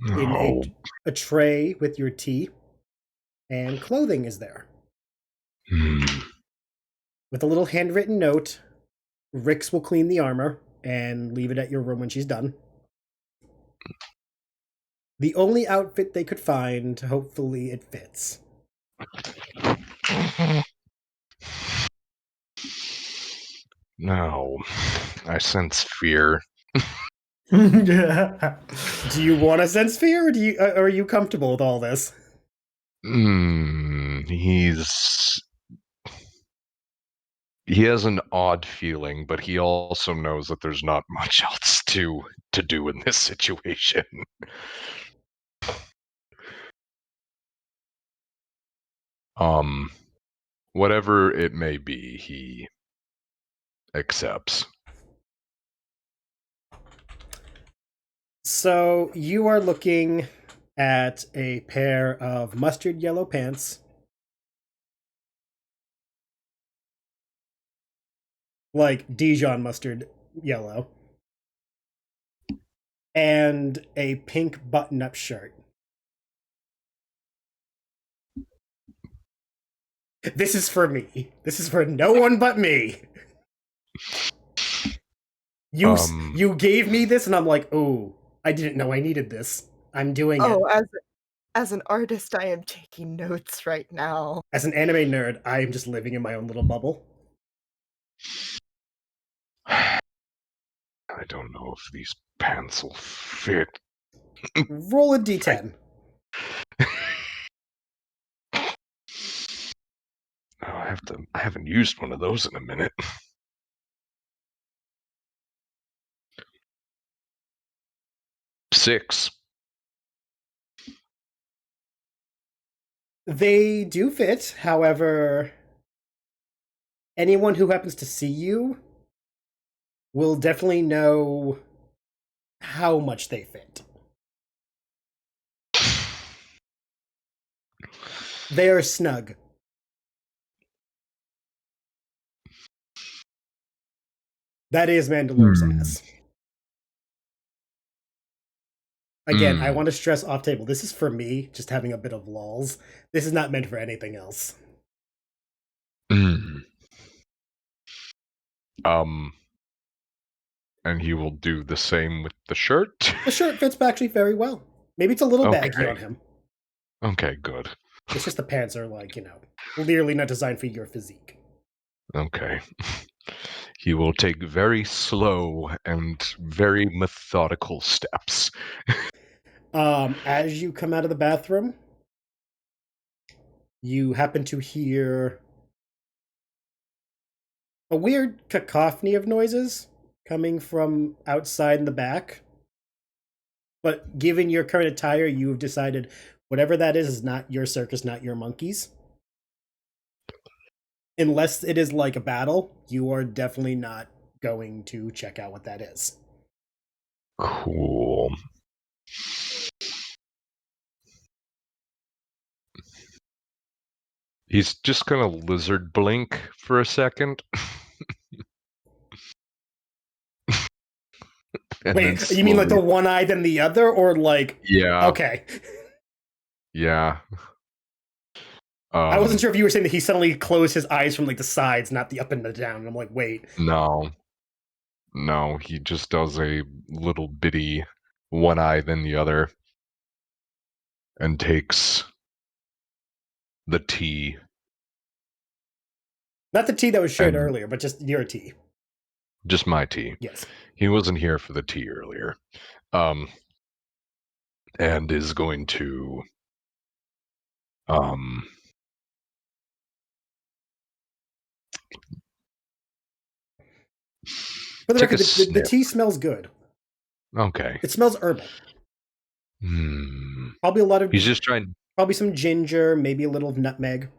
In a tray with your tea, and clothing is there. With a little handwritten note, Rix will clean the armor and leave it at your room when she's done. The only outfit they could find, hopefully it fits. No, I sense fear. Do you want to sense fear, or are you comfortable with all this? He has an odd feeling, but he also knows that there's not much else to do in this situation. Whatever it may be, he accepts. So you are looking at a pair of mustard yellow pants, like Dijon mustard yellow, and a pink button-up shirt. This is for me. This is for no one but me. You gave me this, and I'm like, oh, I didn't know I needed this. I'm doing it. Oh, as an artist, I am taking notes right now. As an anime nerd, I am just living in my own little bubble. I don't know if these pants will fit. Roll a d10. I haven't used one of those in a minute. Six. They do fit, however, anyone who happens to see you will definitely know how much they fit. They are snug. That is Mandalore's ass. Again, I want to stress off table. This is for me, just having a bit of lulls. This is not meant for anything else. And he will do the same with the shirt? The shirt fits actually very well. Maybe it's a little baggy on him. Okay, good. It's just the pants are like, clearly not designed for your physique. Okay. He will take very slow and very methodical steps. As you come out of the bathroom, you happen to hear a weird cacophony of noises coming from outside in the back. But given your current attire, you've decided whatever that is not your circus, not your monkeys. Unless it is like a battle, you are definitely not going to check out what that is. Cool. He's just gonna lizard blink for a second. Wait, you mean like the one eye then the other, or like? Yeah. Okay. Yeah. I wasn't sure if you were saying that he suddenly closed his eyes from like the sides, not the up and the down. And I'm like, wait. No, he just does a little bitty one eye then the other, and takes the tea. Not the tea that was shared earlier, but just your tea. Just my tea. Yes. He wasn't here for the tea earlier. And is going to For the record, the tea smells good. Okay. It smells herbal. Probably a lot of. He's just trying. Probably some ginger, maybe a little of nutmeg.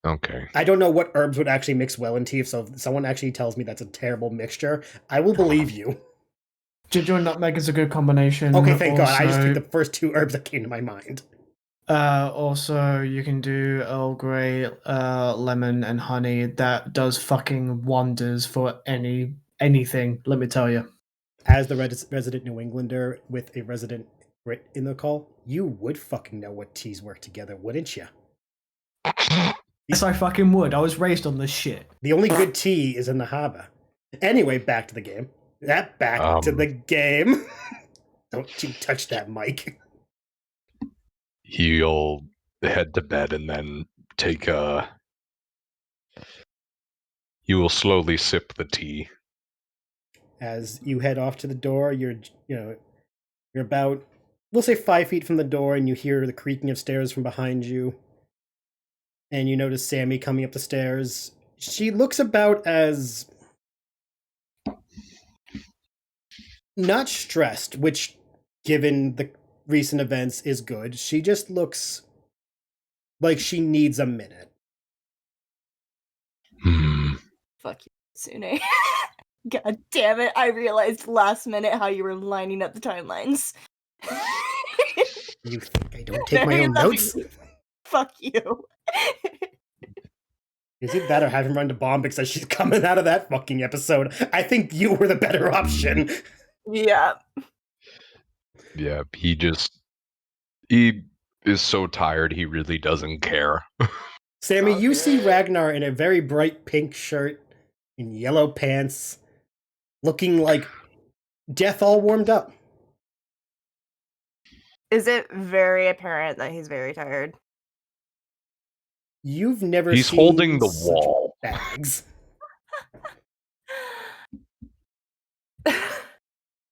Okay. I don't know what herbs would actually mix well in tea, so if someone actually tells me that's a terrible mixture, I will believe you. Ginger and nutmeg is a good combination. Okay, thank God. I just picked the first two herbs that came to my mind. Also, you can do Earl Grey, lemon, and honey. That does fucking wonders for anything, let me tell you. As the resident New Englander with a resident Brit in the call, you would fucking know what teas work together, wouldn't you? Yes, I fucking would. I was raised on this shit. The only good tea is in the harbor. Anyway, back to the game. Back to the game. Don't you touch that mic. He'll head to bed and then take a... He will slowly sip the tea. As you head off to the door, you're about, we'll say 5 feet from the door, and you hear the creaking of stairs from behind you. And you notice Sami coming up the stairs. She looks about as not stressed, which, given the recent events, is good. She just looks like she needs a minute. Fuck you, Tsune. God damn it, I realized last minute how you were lining up the timelines. You think I don't take my own notes? Fuck you. Is it that or have him run to Bombyx as she's coming out of that fucking episode? I think you were the better option. Yeah. Yeah, he is so tired he really doesn't care. Sami, you see Ragnar in a very bright pink shirt and yellow pants, looking like death all warmed up. Is it very apparent that he's very tired? You've never He's seen holding the such wall. bags.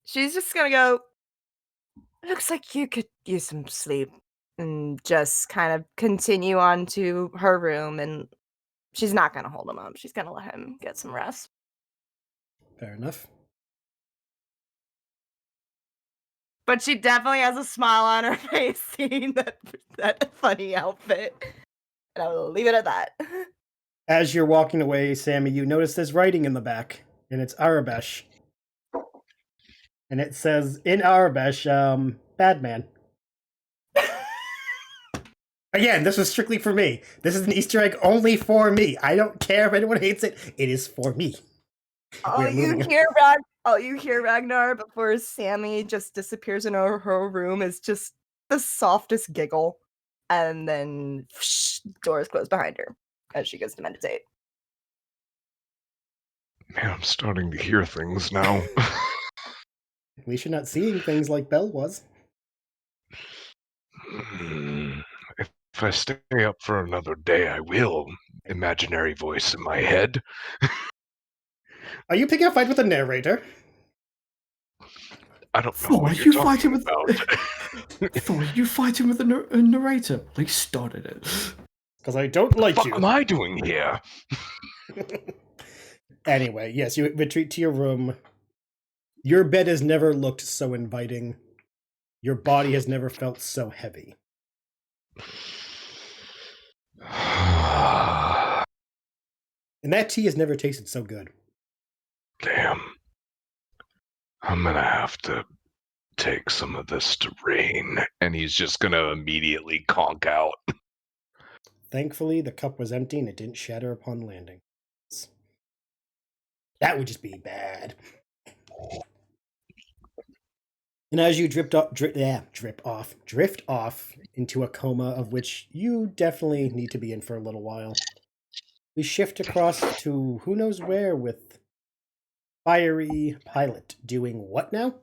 She's just gonna go, looks like you could use some sleep, and just kind of continue on to her room, and she's not gonna hold him up. She's gonna let him get some rest. Fair enough. But she definitely has a smile on her face seeing that funny outfit. And I will leave it at that. As you're walking away, Sami, you notice there's writing in the back, and it's Arabesh. And it says, in Arabesh, bad man. Again, this was strictly for me. This is an Easter egg only for me. I don't care if anyone hates it. It is for me. Oh, all you hear, Ragnar, before Sami just disappears in her room is just the softest giggle. And then doors close behind her as she goes to meditate. Man, I'm starting to hear things now. At least you're not seeing things like Bel was. If I stay up for another day, I will. Imaginary voice in my head. Are you picking a fight with the narrator? I don't know Thor, what you you're fighting talking with about. Thor, you fighting with the narrator? They started it. Because I don't like What you. am I doing here? Anyway, yes, you retreat to your room. Your bed has never looked so inviting. Your body has never felt so heavy. And that tea has never tasted so good. Damn. I'm gonna have to take some of this to Rane, and he's just gonna immediately conk out. Thankfully, the cup was empty and it didn't shatter upon landing. That would just be bad. And as you drift off into a coma of which you definitely need to be in for a little while, we shift across to who knows where with Fiery Pilot doing what now?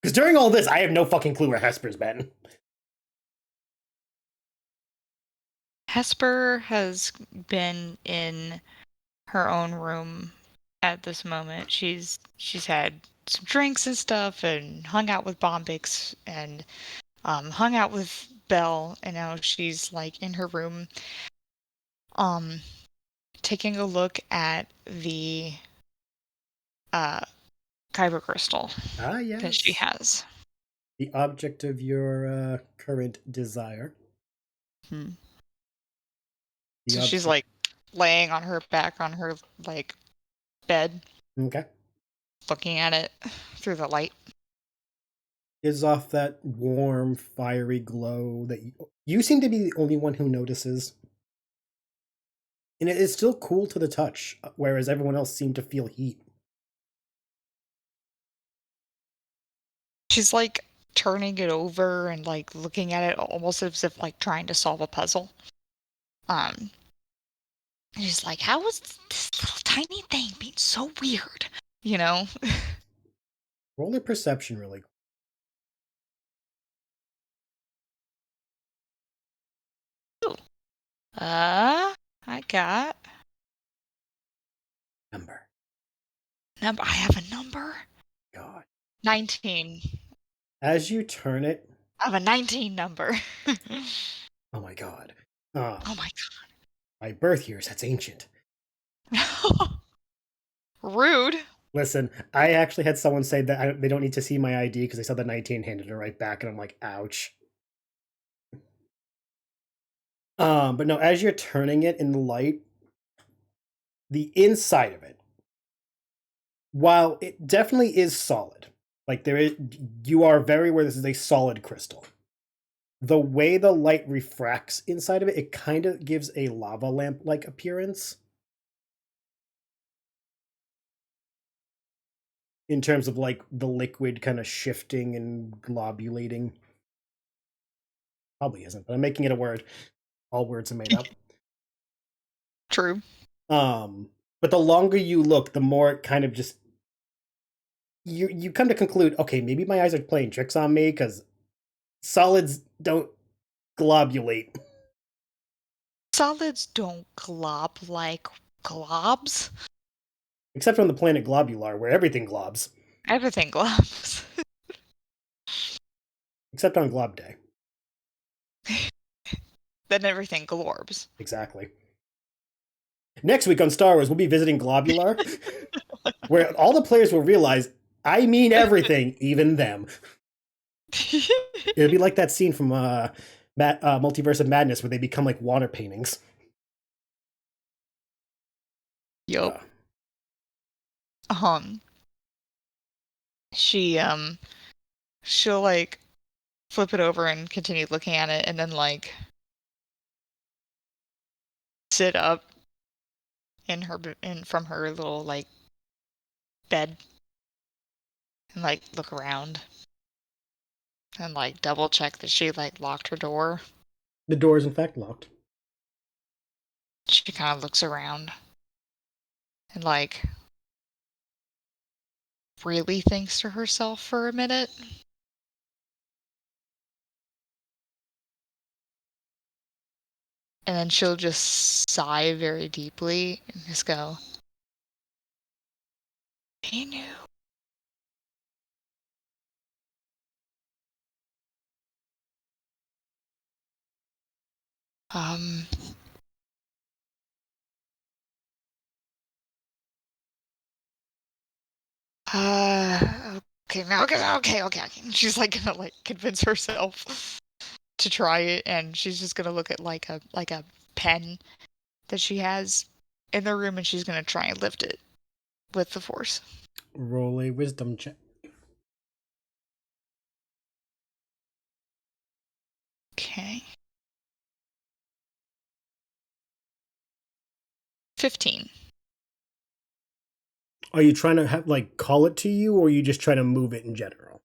Because during all this, I have no fucking clue where Hesper's been. Hesper has been in her own room at this moment. She's had some drinks and stuff and hung out with Bombyx and hung out with Bel, and now she's like in her room taking a look at the kyber crystal Yes. that she has. The object of your current desire. So she's like laying on her back on her like bed. Okay. Looking at it through the light. Gives off that warm, fiery glow that you seem to be the only one who notices. And it is still cool to the touch, whereas everyone else seemed to feel heat. She's like turning it over and like looking at it almost as if like trying to solve a puzzle. She's like, how is this little tiny thing being so weird? You know? Roll a perception really quick. I got Number. I have a number. God. 19. As you turn it. I have a 19 number. Oh my god. Oh my god. My birth years, that's ancient. Rude. Listen, I actually had someone say that they don't need to see my ID because they saw the 19, handed it right back, and I'm like, ouch. But no, as you're turning it in the light, the inside of it, while it definitely is solid, like you are very aware this is a solid crystal. The way the light refracts inside of it, it kind of gives a lava lamp-like appearance. In terms of like the liquid kind of shifting and globulating. Probably isn't, but I'm making it a word. All words are made up. True. But the longer you look, the more it kind of just you come to conclude, okay, maybe my eyes are playing tricks on me because solids don't globulate. Solids don't glob like globs. Except on the planet Globular, where everything globs. Everything globs. Except on Glob Day. Then everything glorbs. Exactly. Next week on Star Wars, we'll be visiting Globular, where all the players will realize, I mean everything, even them. It'll be like that scene from Multiverse of Madness where they become like water paintings. Yup. She'll like flip it over and continue looking at it and then like sit up from her little like bed and like look around and like double check that she like locked her door. The door is in fact locked. She kind of looks around and like really thinks to herself for a minute. And then she'll just sigh very deeply and just go, he knew. Okay. She's like gonna like convince herself to try it, and she's just gonna look at like a pen that she has in the room, and she's gonna try and lift it with the force. Roll a wisdom check. Okay. 15. Are you trying to have, like, call it to you, or are you just trying to move it in general?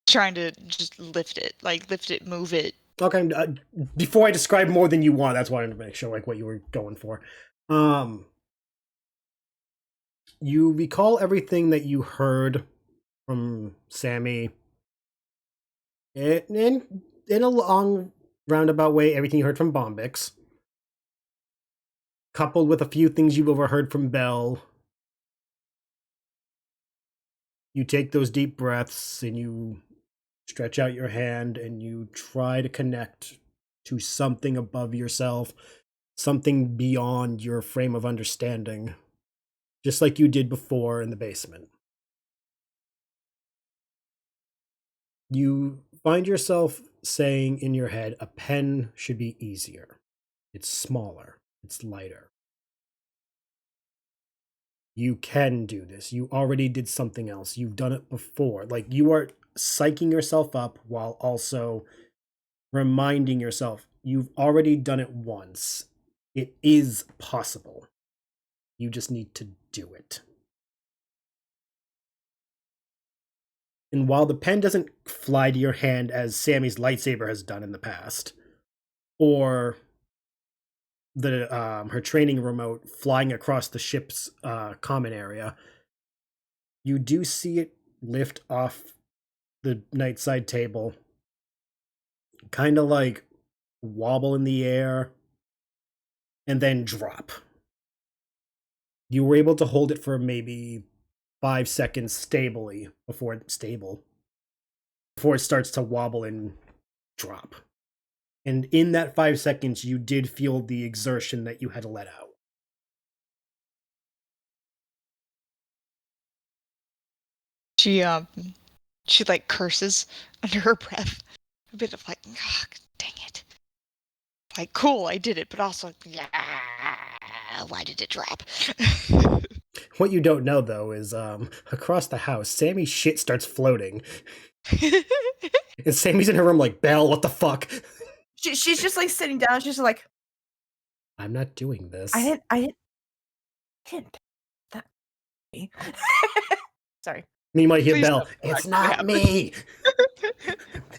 Trying to just lift it, move it. Okay, before I describe more than you want, that's why I wanted to make sure, like, what you were going for. You recall everything that you heard from Sami in a long roundabout way, everything you heard from Bombyx, coupled with a few things you've overheard from Bel. You take those deep breaths and you stretch out your hand and you try to connect to something above yourself, something beyond your frame of understanding, just like you did before in the basement. You find yourself saying in your head, a pen should be easier. It's smaller. It's lighter. You can do this. You already did something else. You've done it before. Like, you are psyching yourself up while also reminding yourself you've already done it once. It is possible. You just need to do it. And while the pen doesn't fly to your hand as Sami's lightsaber has done in the past, or her training remote flying across the ship's common area, you do see it lift off the nightside table, kind of like wobble in the air, and then drop. You were able to hold it for maybe 5 seconds stably before it starts to wobble and drop. And in that 5 seconds, you did feel the exertion that you had to let out. She like curses under her breath. A bit of like, oh, dang it. Like, cool, I did it, but also, yeah, why did it drop? What you don't know, though, is across the house, Sami's shit starts floating. And Sami's in her room like, Bel, what the fuck? She's just like sitting down. She's like, I'm not doing this. I didn't. That me. Sorry. You might hear Please Bel, it's not me.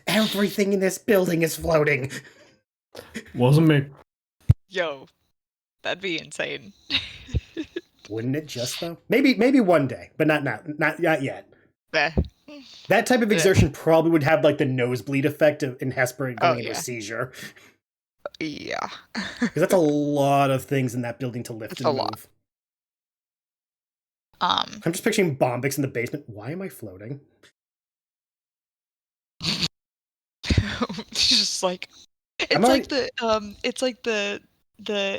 Everything in this building is floating. Wasn't me. Yo, that'd be insane. Wouldn't it just, though? Maybe one day, but not now. Not yet. That type of exertion probably would have like the nosebleed effect in Hesper going into a seizure. Yeah. Because that's a lot of things in that building to lift and move. I'm just picturing Bombyx in the basement. Why am I floating? She's just like, it's like the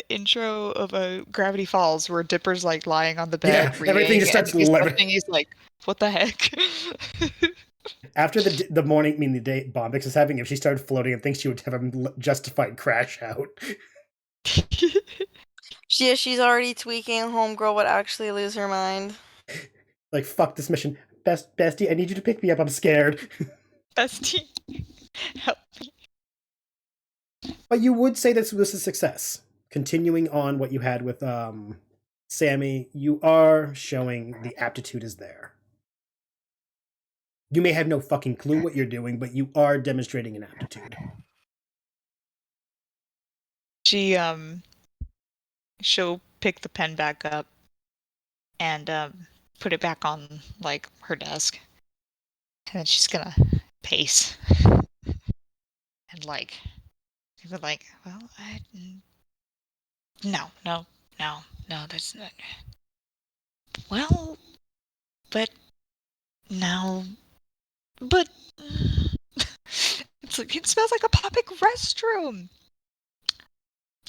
intro of a Gravity Falls where Dipper's like lying on the bed. Yeah, everything just starts levitating. He's like, what the heck? After the morning, I mean the day Bombyx is having, if she started floating, I think she would have a justified crash out. She's already tweaking. Homegirl would actually lose her mind. Like, fuck this mission. Bestie, I need you to pick me up. I'm scared. Bestie, help me. But you would say this was a success. Continuing on what you had with Sami, you are showing the aptitude is there. You may have no fucking clue what you're doing, but you are demonstrating an aptitude. She'll pick the pen back up and put it back on like her desk, and then she's gonna pace and like well, no, that's not. Well, but now, but it's like it smells like a public restroom.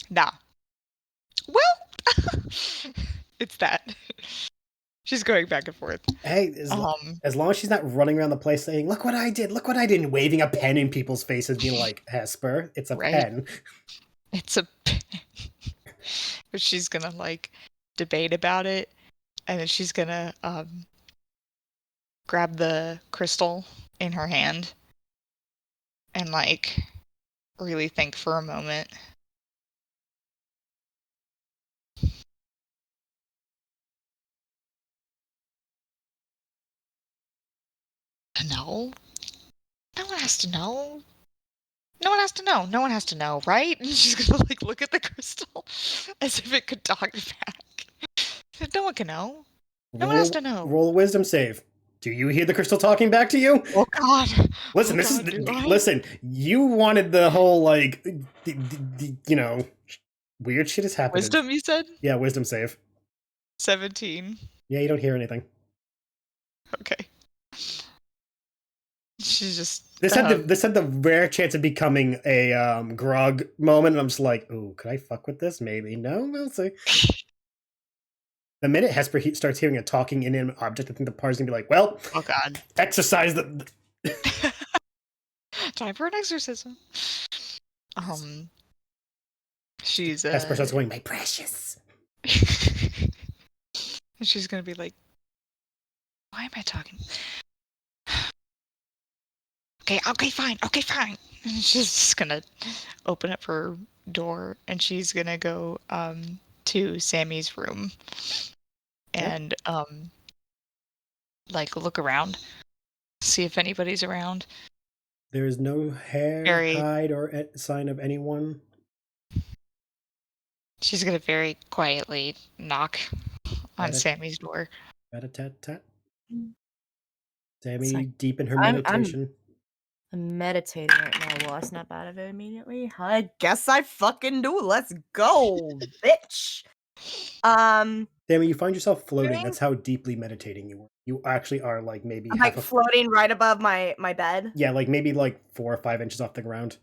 Nah. Well, it's that. She's going back and forth. Hey, as long as she's not running around the place saying, look what I did, and waving a pen in people's faces, being like, Hesper, it's a pen. It's a pen. But she's gonna, like, debate about it, and then she's gonna, grab the crystal in her hand and, like, really think for a moment. No. No one has to know. No one has to know. No one has to know, right? And she's gonna like look at the crystal as if it could talk back. No one can know. No one has to know. Roll a wisdom save. Do you hear the crystal talking back to you? Oh God! Listen, listen. You wanted the whole like, you know, weird shit is happening. Wisdom, you said? Yeah, wisdom save. 17. Yeah, you don't hear anything. Okay. She's just. This had the rare chance of becoming a grog moment, and I'm just like, ooh, could I fuck with this? Maybe. No, we'll see. The minute Hesper starts hearing a talking inanimate object, I think the party's gonna be like, well, oh God, exercise the. Time for an exorcism. She's Hesper starts going, my precious. And she's gonna be like, why am I talking? Okay, fine. And she's just gonna open up her door and she's gonna go to Sammy's room and like look around, see if anybody's around. There is no hair, hide, or sign of anyone. She's gonna very quietly knock on Sammy's door. Rat-a-tat-tat. Sammy, deep in her meditation. I'm meditating right now. Will I snap out of it immediately? I guess I fucking do. Let's go, bitch. Sammy, you find yourself floating. That's how deeply meditating you were. You actually are like maybe I'm like floating right above my bed. Yeah, like maybe like 4 or 5 inches off the ground.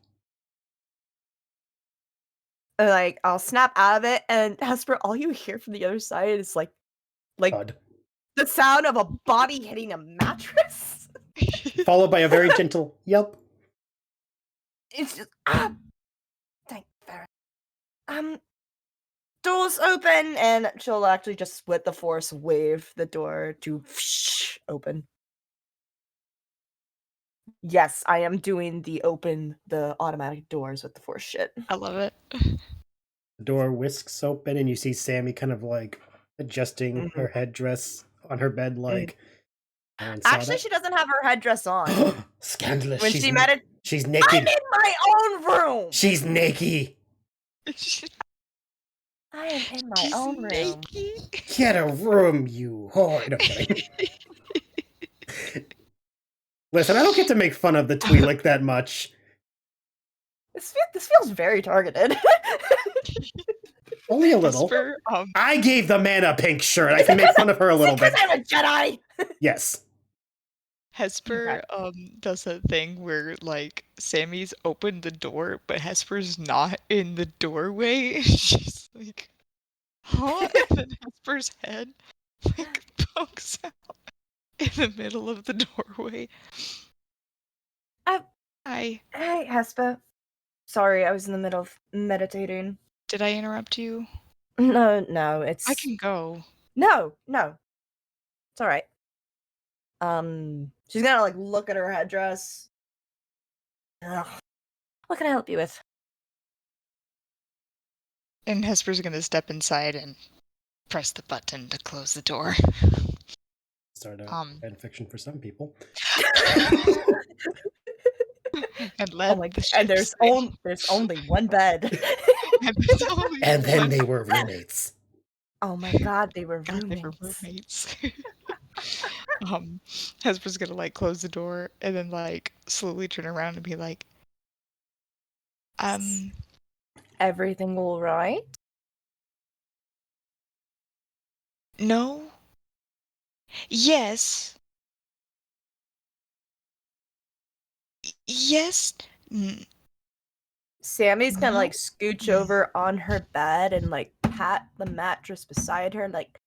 Like I'll snap out of it, and Hesper, all you hear from the other side is like thud. The sound of a body hitting a mattress, followed by a very gentle yelp. It's just thank you. Doors open, and she'll actually just with the force wave the door to open. Yes, I am doing the automatic doors with the force shit. I love it. The door whisks open, and you see Sammy kind of like adjusting her headdress on her bed, like. Actually, she doesn't have her headdress on. Scandalous. When she's naked. I'm in my own room. She's naked. I am in my own room. Get a room, you whore. No, listen, I don't get to make fun of the Twi'lek that much. This feels very targeted. Only a little. Hesper, I gave the man a pink shirt. I can make fun of her a little bit. Because I'm a Jedi. Yes. Hesper does that thing where like Sammy's opened the door, but Hesper's not in the doorway. She's like, huh? And then Hesper's head like pokes out in the middle of the doorway. Hi. Hey, Hesper. Sorry, I was in the middle of meditating. Did I interrupt you? No, it's... I can go. No. It's alright. She's gonna, like, look at her headdress. Ugh. What can I help you with? And Hesper's gonna step inside and press the button to close the door. Start a fan fiction for some people. And Oh let my the god! And ship sail. there's only one bed. And there's only And then one- they were roommates. Oh my god, they were God, they were roommates. roommates. Hesper's gonna like close the door and then like slowly turn around and be like, Everything all right? no. Yes. Yes. Sammy's gonna No. like scooch over on her bed and like pat the mattress beside her and like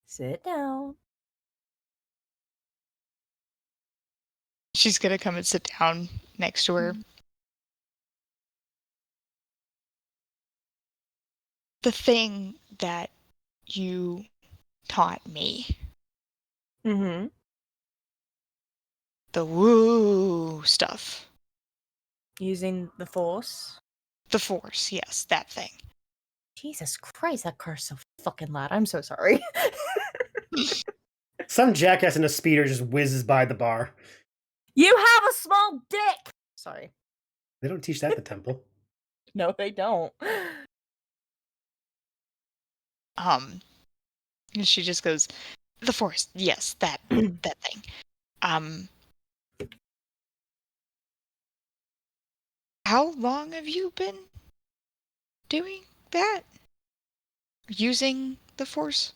sit down. She's gonna come and sit down next to her. The thing that you taught me, Mm-hmm. the woo stuff, Using the force. the force, yes, that thing. Jesus Christ, that car's so fucking loud. I'm so sorry. Some jackass in a speeder just whizzes by the bar. You have a small dick! Sorry. They don't teach that at the temple. No, they don't. And she just goes, the force, yes, that thing. How long have you been doing that? Using the force?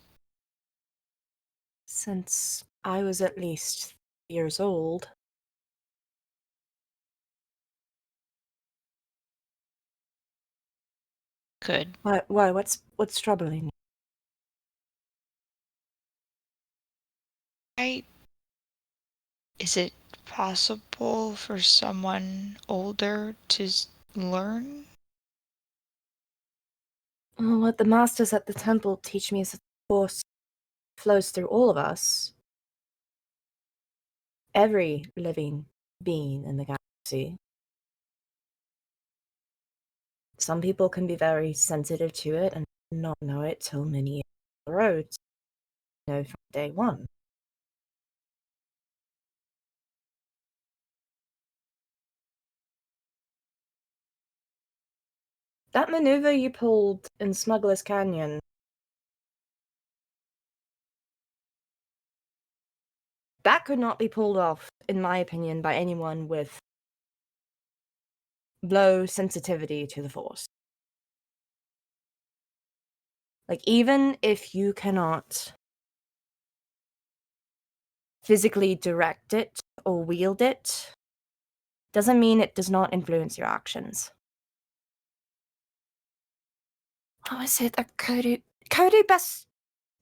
Since I was at least years old. Good. Why? What's troubling you? Is it possible for someone older to learn? Well, what the masters at the temple teach me is that the force flows through all of us. Every living being in the galaxy. Some people can be very sensitive to it and not know it till many years down the road. You know, from day one. That maneuver you pulled in Smuggler's Canyon. That could not be pulled off, in my opinion, by anyone with low sensitivity to the Force. Like, even if you cannot physically direct it or wield it, doesn't mean it does not influence your actions. What was it that Kodu best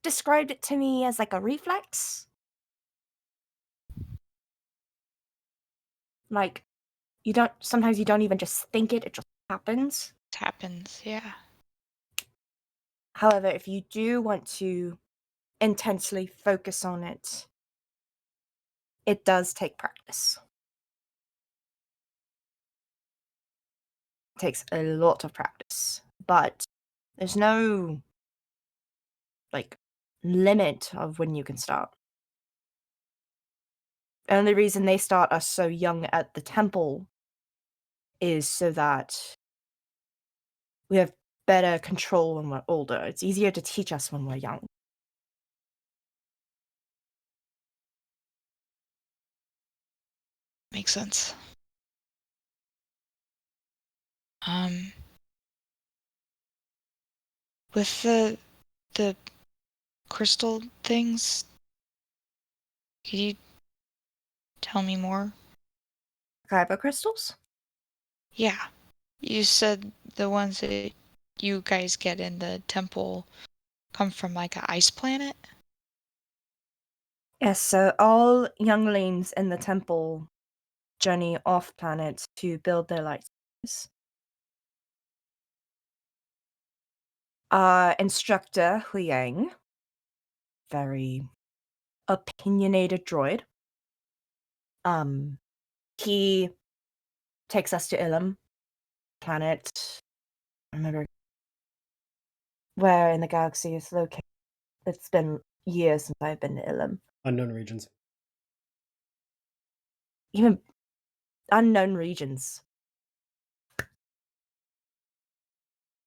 described it to me as like a reflex? Like, sometimes you don't even just think it just happens. It happens, yeah. However, if you do want to intensely focus on it, it does take practice. It takes a lot of practice, but there's no like limit of when you can start. The only reason they start us so young at the temple is so that we have better control when we're older. It's easier to teach us when we're young. Makes sense. With the crystal things, could you tell me more? Kyber crystals? Yeah. You said the ones that you guys get in the temple come from like an ice planet? Yes, so all younglings in the temple journey off planet to build their lightsabers. Our instructor, Huyang, very opinionated droid. He takes us to Ilum planet. I remember where in the galaxy it's located. It's been years since I've been to Ilum. Unknown regions. Even unknown regions.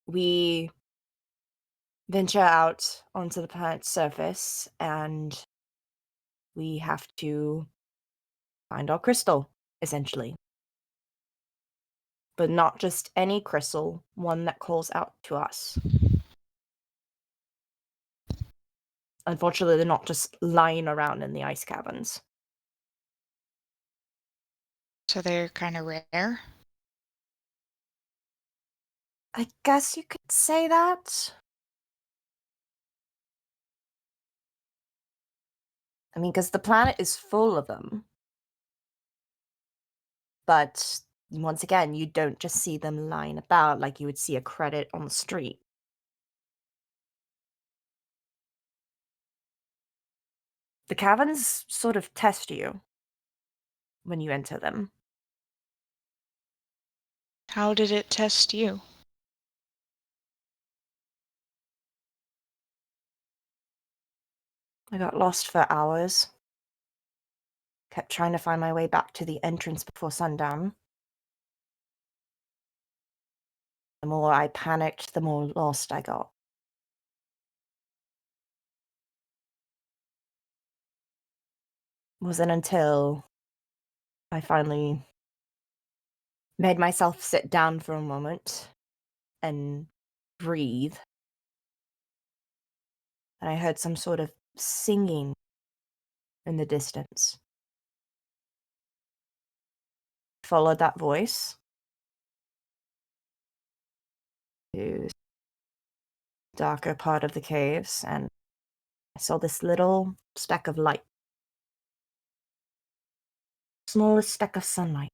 We venture out onto the planet's surface and we have to find our crystal, essentially. But not just any crystal, one that calls out to us. Unfortunately, they're not just lying around in the ice caverns. So they're kind of rare? I guess you could say that. I mean, because the planet is full of them. But once again, you don't just see them lying about like you would see a credit on the street. The caverns sort of test you when you enter them. How did it test you? I got lost for hours. Kept trying to find my way back to the entrance before sundown. The more I panicked, the more lost I got. It wasn't until I finally made myself sit down for a moment and breathe that I heard some sort of singing in the distance. Followed that voice to the darker part of the caves, and I saw this little speck of light. Smallest speck of sunlight.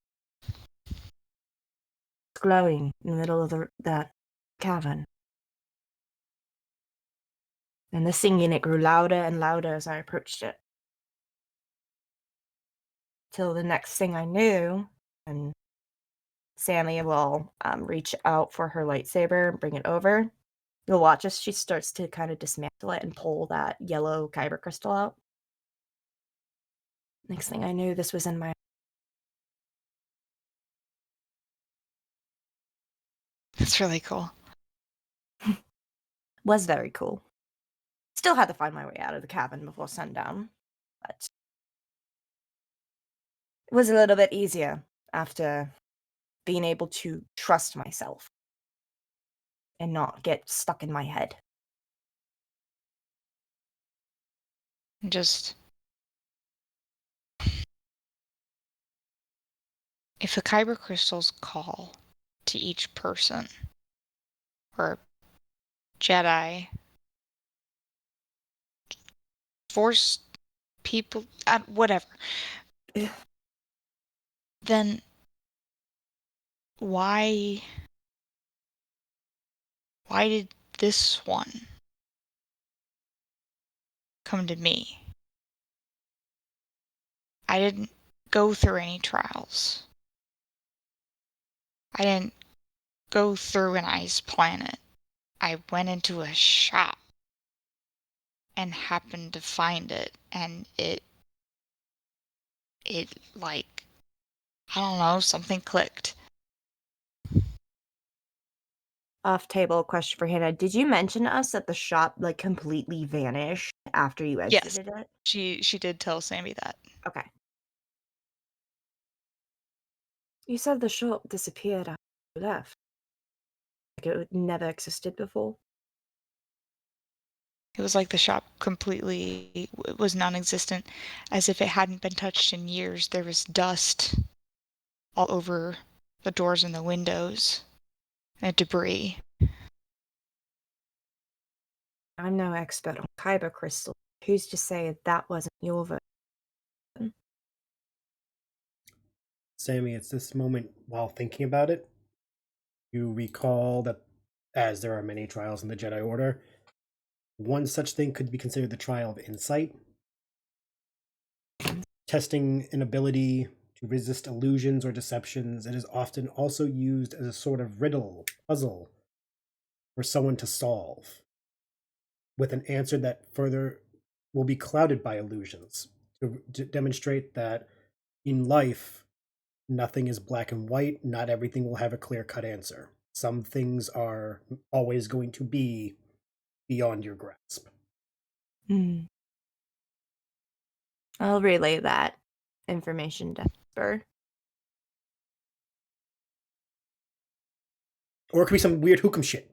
Glowing in the middle of that cavern. And the singing, it grew louder and louder as I approached it. Till the next thing I knew, and Sami will reach out for her lightsaber and bring it over. You'll watch as she starts to kind of dismantle it and pull that yellow kyber crystal out. Next thing I knew, this was in my... That's really cool. Was very cool. Still had to find my way out of the cabin before sundown, but it was a little bit easier after being able to trust myself and not get stuck in my head. Just... If the kyber crystals call to each person, or Jedi, Force people, whatever, then why did this one come to me? I didn't go through any trials. I didn't go through an ice planet. I went into a shop and happened to find it, and it like, I don't know, something clicked. Off-table question for Hannah. Did you mention to us that the shop like completely vanished after you exited it? She did tell Sami that. Okay. You said the shop disappeared after you left. Like it never existed before? It was like the shop completely was non-existent, as if it hadn't been touched in years. There was dust all over the doors and the windows, and debris. I'm no expert on kyber crystal. Who's to say that wasn't your version? Sami, it's this moment while thinking about it, you recall that as there are many trials in the Jedi Order, one such thing could be considered the trial of insight, testing an ability to resist illusions or deceptions. It is often also used as a sort of riddle, puzzle, for someone to solve. with an answer that further will be clouded by illusions to demonstrate that in life, nothing is black and white. Not everything will have a clear-cut answer. Some things are always going to be beyond your grasp. I'll relay that information to Hesper. Or it could be some weird hookum shit.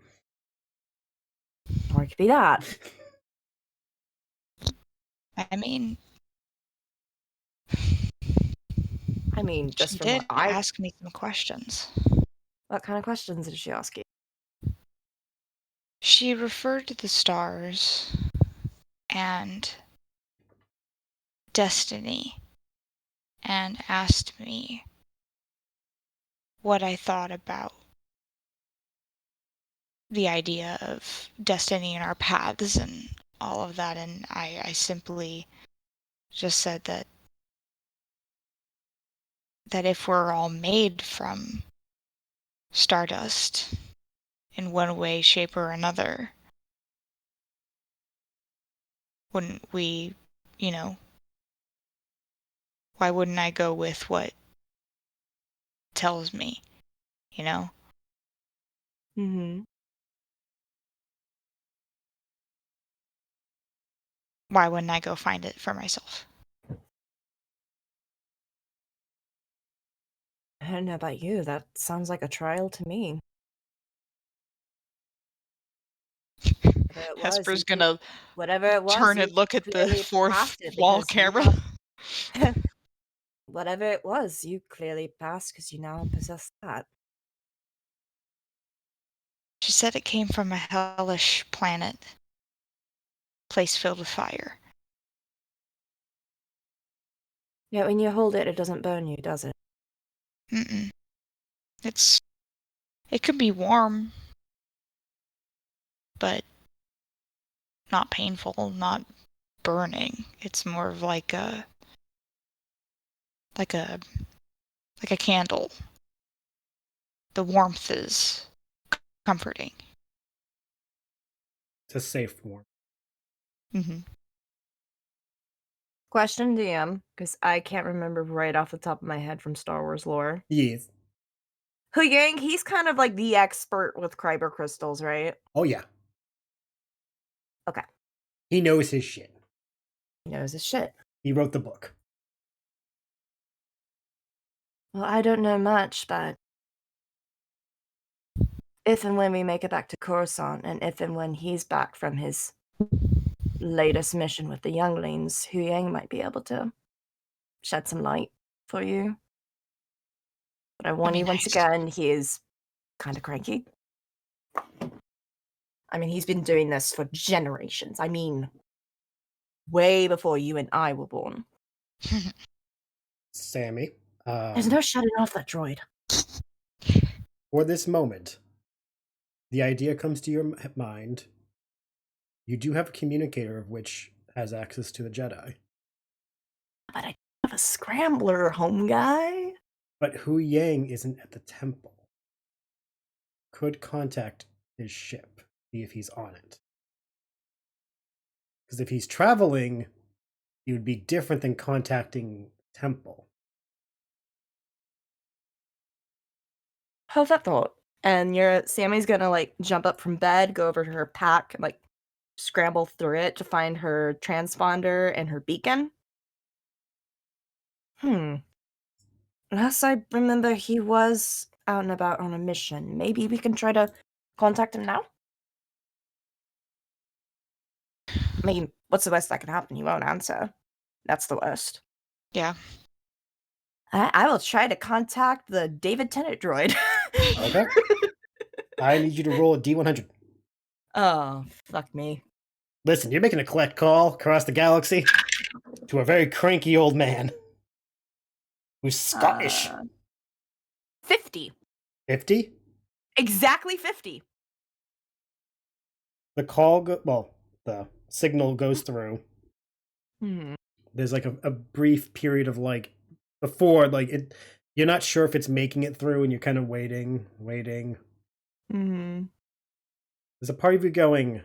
Or it could be that. I mean, just she from did what I... ask me some questions. What kind of questions did she ask you? She referred to the stars and destiny and asked me what I thought about the idea of destiny in our paths and all of that, and I simply just said that if we're all made from stardust in one way, shape, or another, wouldn't we, why wouldn't I go with what tells me, Mm-hmm. Why wouldn't I go find it for myself? I don't know about you. That sounds like a trial to me. Hesper's gonna whatever it was, turn and look at the fourth wall camera. Whatever it was, you clearly passed because you now possess that. She said it came from a hellish planet. Place filled with fire. Yeah, when you hold it, it doesn't burn you, does it? Mm-mm. It could be warm, but not painful, not burning. It's more of like a candle. The warmth is comforting. It's a safe warmth. Mm-hmm. Question DM, because I can't remember right off the top of my head from Star Wars lore. Yes. Huyang, he's kind of like the expert with kyber crystals, right? Oh, yeah. Okay. He knows his shit. He knows his shit. He wrote the book. Well, I don't know much, but if and when we make it back to Coruscant, and if and when he's back from his latest mission with the younglings, Huyang might be able to shed some light for you. But I warn you once again, he is kind of cranky. I mean, he's been doing this for generations. I mean, way before you and I were born. Sami. There's no shutting off that droid. For this moment, the idea comes to your mind. You do have a communicator of which has access to the Jedi. But I have a scrambler, home guy. But Huyang isn't at the temple. Could contact his ship, see if he's on it. Because if he's traveling, it would be different than contacting the temple. How's that thought? And Sammy's gonna like jump up from bed, go over to her pack, and like scramble through it to find her transponder and her beacon. Last I remember, he was out and about on a mission. Maybe we can try to contact him now? I mean, what's the worst that can happen? He won't answer. That's the worst. Yeah. I will try to contact the David Tennant droid. Okay. I need you to roll a D100. Oh, fuck me. Listen, you're making a collect call across the galaxy to a very cranky old man who's Scottish. 50. 50? Exactly 50. The the signal goes through. There's like a brief period of like before like it. You're not sure if it's making it through, and you're kind of waiting. There's a part of you going,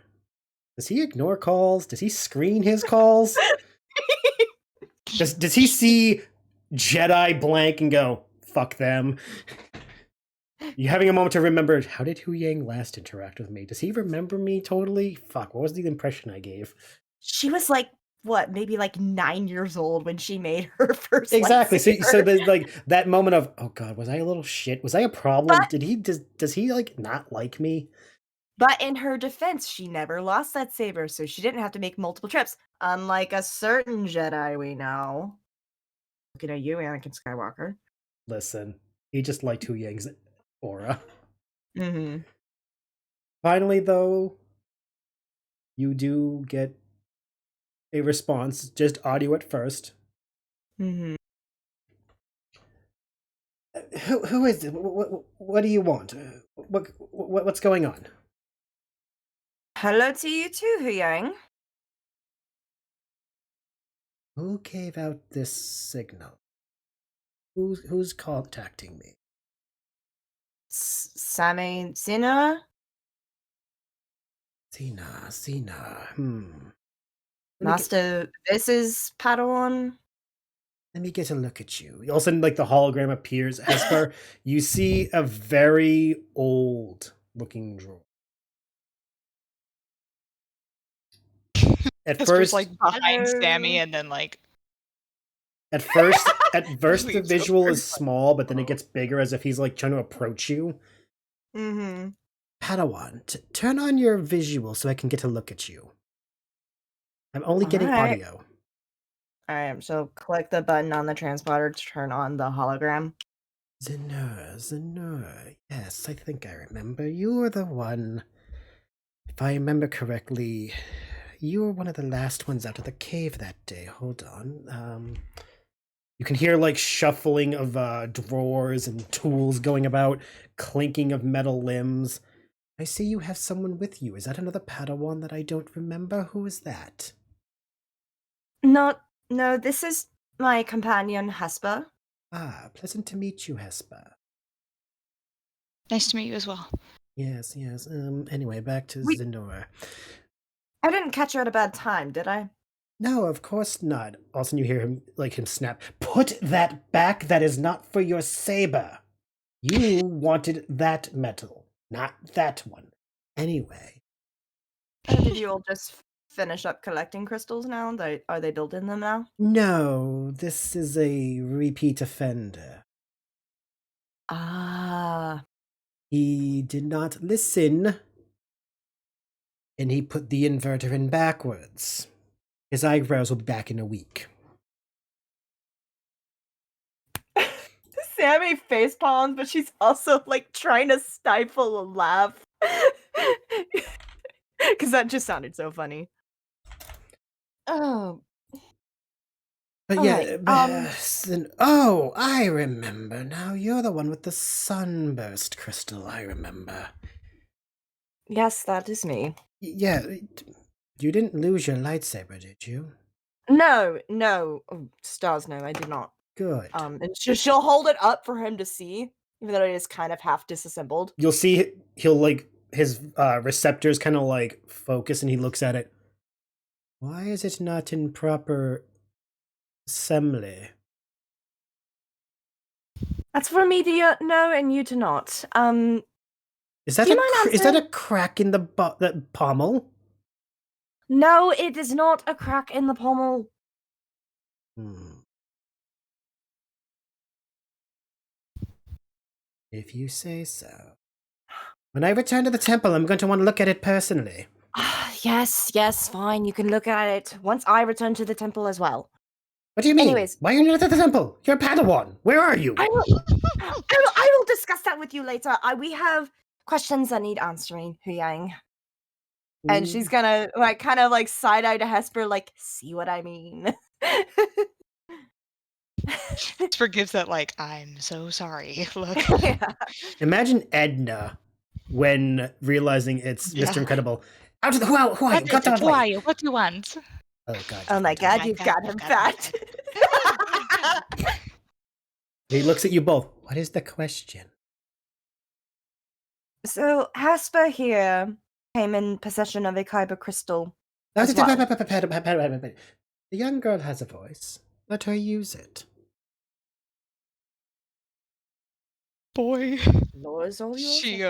Does he ignore calls? Does he screen his calls? Does he see Jedi blank and go, fuck them? You having a moment to remember, how did Hu Yang last interact with me? Does he remember me totally? Fuck, what was the impression I gave? She was like, what, maybe like 9 years old when she made her first Exactly. So lightsaber. there's like that moment of, oh god, was I a little shit? Was I a problem? But- Does he like not like me? But in her defense, she never lost that saber, so she didn't have to make multiple trips. Unlike a certain Jedi we know. Looking at you, Anakin Skywalker. Listen, he just liked Hu Yang's aura. Mm-hmm. Finally, though, you do get a response, just audio at first. Mm-hmm. Who is it? What do you want? What's going on? Hello to you too, Hu Yang. Who gave out this signal? Who's contacting me? Sami Zi'Nur? Zi'Nur. Master, this is Padawan. Let me get a look at you. All of a sudden, like the hologram appears. Hesper, you see a very old-looking droid. At Hesper's first, like behind Hello. Sami, and then like at first, the Leaves visual over. is small, but then it gets bigger as if he's like trying to approach you. Mm-hmm. Padawan, turn on your visual so I can get a look at you. I'm only getting Alright. audio. Alright, so click the button on the transponder to turn on the hologram. Zi'Nur. Yes, I think I remember. You were the one. If I remember correctly, you were one of the last ones out of the cave that day. Hold on. You can hear like shuffling of drawers and tools going about, clinking of metal limbs. I see you have someone with you. Is that another Padawan that I don't remember? Who is that? No, this is my companion, Hesper. Ah, pleasant to meet you, Hesper. nice to meet you as well. Yes. Anyway, back to Wait. Zi'Nur. I didn't catch you at a bad time, did I? No, of course not. All of a sudden you hear him snap. Put that back. That is not for your saber. You wanted that metal, not that one. Anyway. Did you all just finish up collecting crystals now? Are they building them now? No, this is a repeat offender. Ah. He did not listen, and he put the inverter in backwards. His eyebrows will be back in a week. Sami face palms, but she's also like trying to stifle a laugh. Because that just sounded so funny. Oh. But Alright, oh, I remember now. You're the one with the sunburst crystal, I remember. Yes, that is me. Yeah, you didn't lose your lightsaber, did you? No. Oh, stars, no, I did not. Good. And she'll hold it up for him to see, even though it is kind of half disassembled. You'll see he'll like his receptors kind of like focus, and he looks at it. Why is it not in proper assembly? That's for me to know and you to not. Is that Do you mind is that answering? a crack in the pommel? No, it is not a crack in the pommel. If you say so. When I return to the temple, I'm going to want to look at it personally. Yes, fine. You can look at it once I return to the temple as well. What do you mean? Anyways. Why are you not at the temple? You're a Padawan. Where are you? I will discuss that with you later. We have questions that need answering, Hu Yang. And she's gonna like kind of like side eye to Hesper, like, see what I mean. Hesper gives that like, I'm so sorry look. Yeah. Imagine Edna when realizing it's Yeah. Mr. Incredible. Out of the who are you? Got Who are you? What do you want? Oh god. Oh my god, you've got him fat. He looks at you both. What is the question? So Hesper here came in possession of a kyber crystal. The young girl has a voice. Let her use it. Boy. Laws all yours. She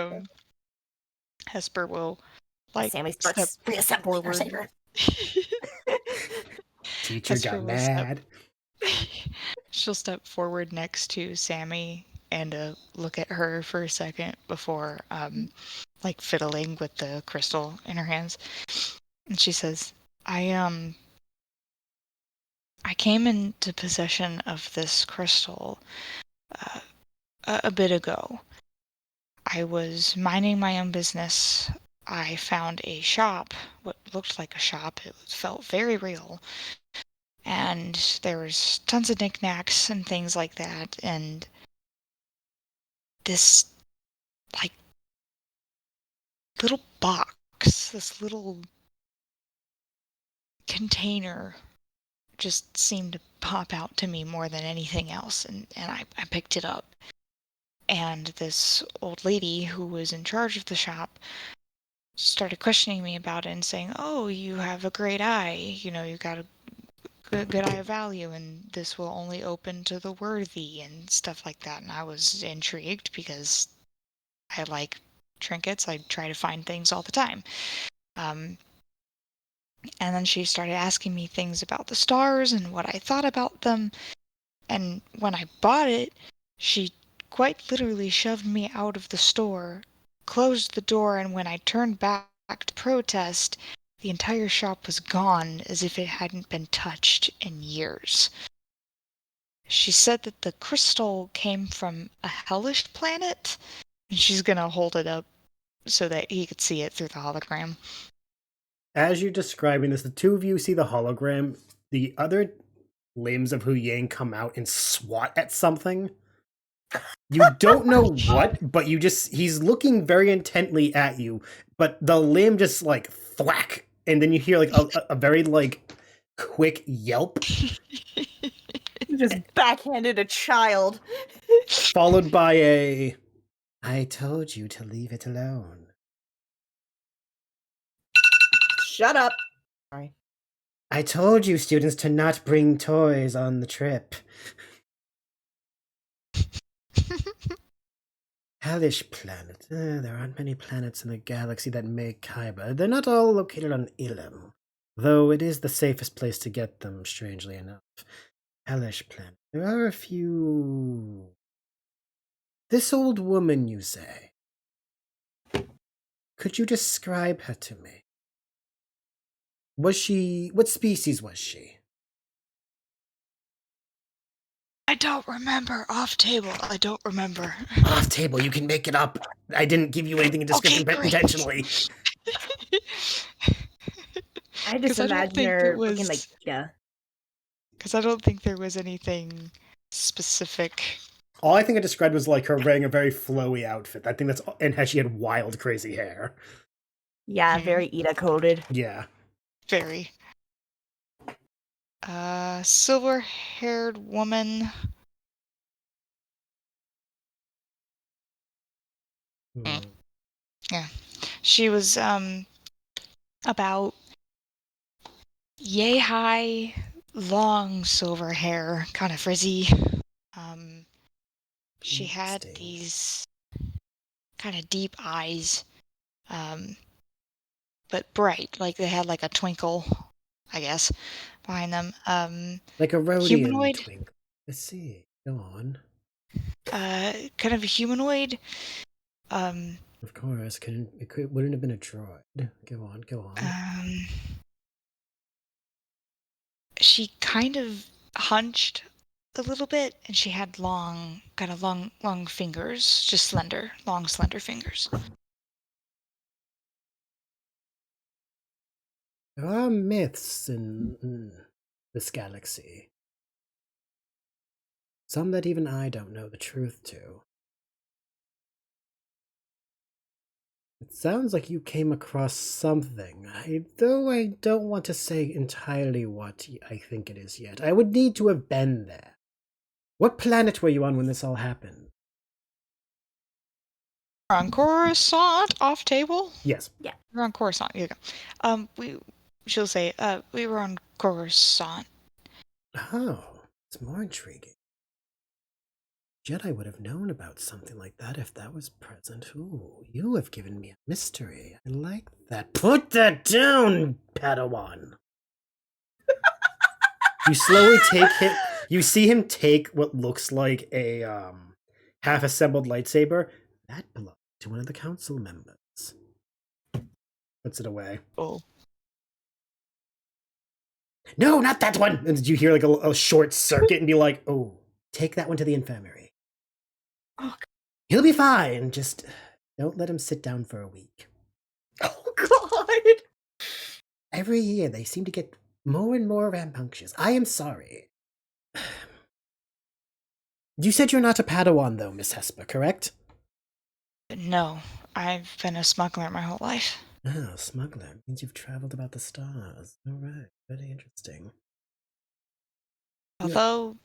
Hesper will like Sammy step starts reassembling her forward. saber. Teacher Hesper got will step- mad. She'll step forward next to Sami and look at her for a second before like fiddling with the crystal in her hands. And she says, I came into possession of this crystal a bit ago. I was minding my own business. I found a shop, what looked like a shop. It felt very real. And there was tons of knickknacks and things like that. And this, like, little box, this little container just seemed to pop out to me more than anything else. And I picked it up. And this old lady who was in charge of the shop started questioning me about it and saying, oh, you have a great eye. You know, you got a good eye of value, and this will only open to the worthy and stuff like that. And I was intrigued because I like trinkets. I try to find things all the time. And then she started asking me things about the stars and what I thought about them. And when I bought it, she quite literally shoved me out of the store, closed the door, and when I turned back to protest, the entire shop was gone as if it hadn't been touched in years. She said that the crystal came from a hellish planet, and she's gonna hold it up so that he could see it through the hologram. As you're describing this, the two of you see the hologram. The other limbs of Hu Yang come out and swat at something. You don't know what, but he's looking very intently at you, but the limb just like thwack, and then you hear like a very like quick yelp. Just backhanded a child. Followed by a, I told you to leave it alone. Shut up. Sorry. I told you, students, to not bring toys on the trip. Hellish planet. There aren't many planets in the galaxy that make kyber. They're not all located on Ilum, though it is the safest place to get them, strangely enough. Hellish planet. There are a few... This old woman, you say? Could you describe her to me? What species was she? I don't remember. Off table. I don't remember. Off table, you can make it up. I didn't give you anything in description intentionally. I just imagine her looking like Peeta. Because I don't think there was anything specific. All I think I described was like her wearing a very flowy outfit. I think that's, and she had wild, crazy hair. Yeah, very Ida coded. Yeah. Very. Silver-haired woman. Yeah. She was, about yay high, long silver hair, kind of frizzy. She had these kind of deep eyes, but bright, like they had like a twinkle, I guess, behind them. Like a Rhodian humanoid twinkle. Let's see. Go on. Kind of a humanoid. Of course, wouldn't have been a droid. Go on. She kind of hunched a little bit, and she had long fingers, just long slender fingers. There are myths in this galaxy. Some that even I don't know the truth to. It sounds like you came across something, though I don't want to say entirely what I think it is yet. I would need to have been there. What planet were you on when this all happened? on Coruscant off table? Yes. We're on Coruscant. Here you go. She'll say, we were on Coruscant. Oh, it's more intriguing. Jedi would have known about something like that if that was present. Ooh, you have given me a mystery. I like that. Put that down, Padawan. You slowly take him. You see him take what looks like a half-assembled lightsaber. That belonged to one of the council members. Puts it away. Oh. No, not that one! And you hear like a short circuit and be like, oh, take that one to the infirmary. Oh, he'll be fine. Just don't let him sit down for a week. Oh, God! Every year they seem to get more and more rambunctious. I am sorry. You said you're not a Padawan, though, Miss Hesper, correct? No, I've been a smuggler my whole life. Oh, smuggler. Means you've traveled about the stars. All right, very interesting. Although,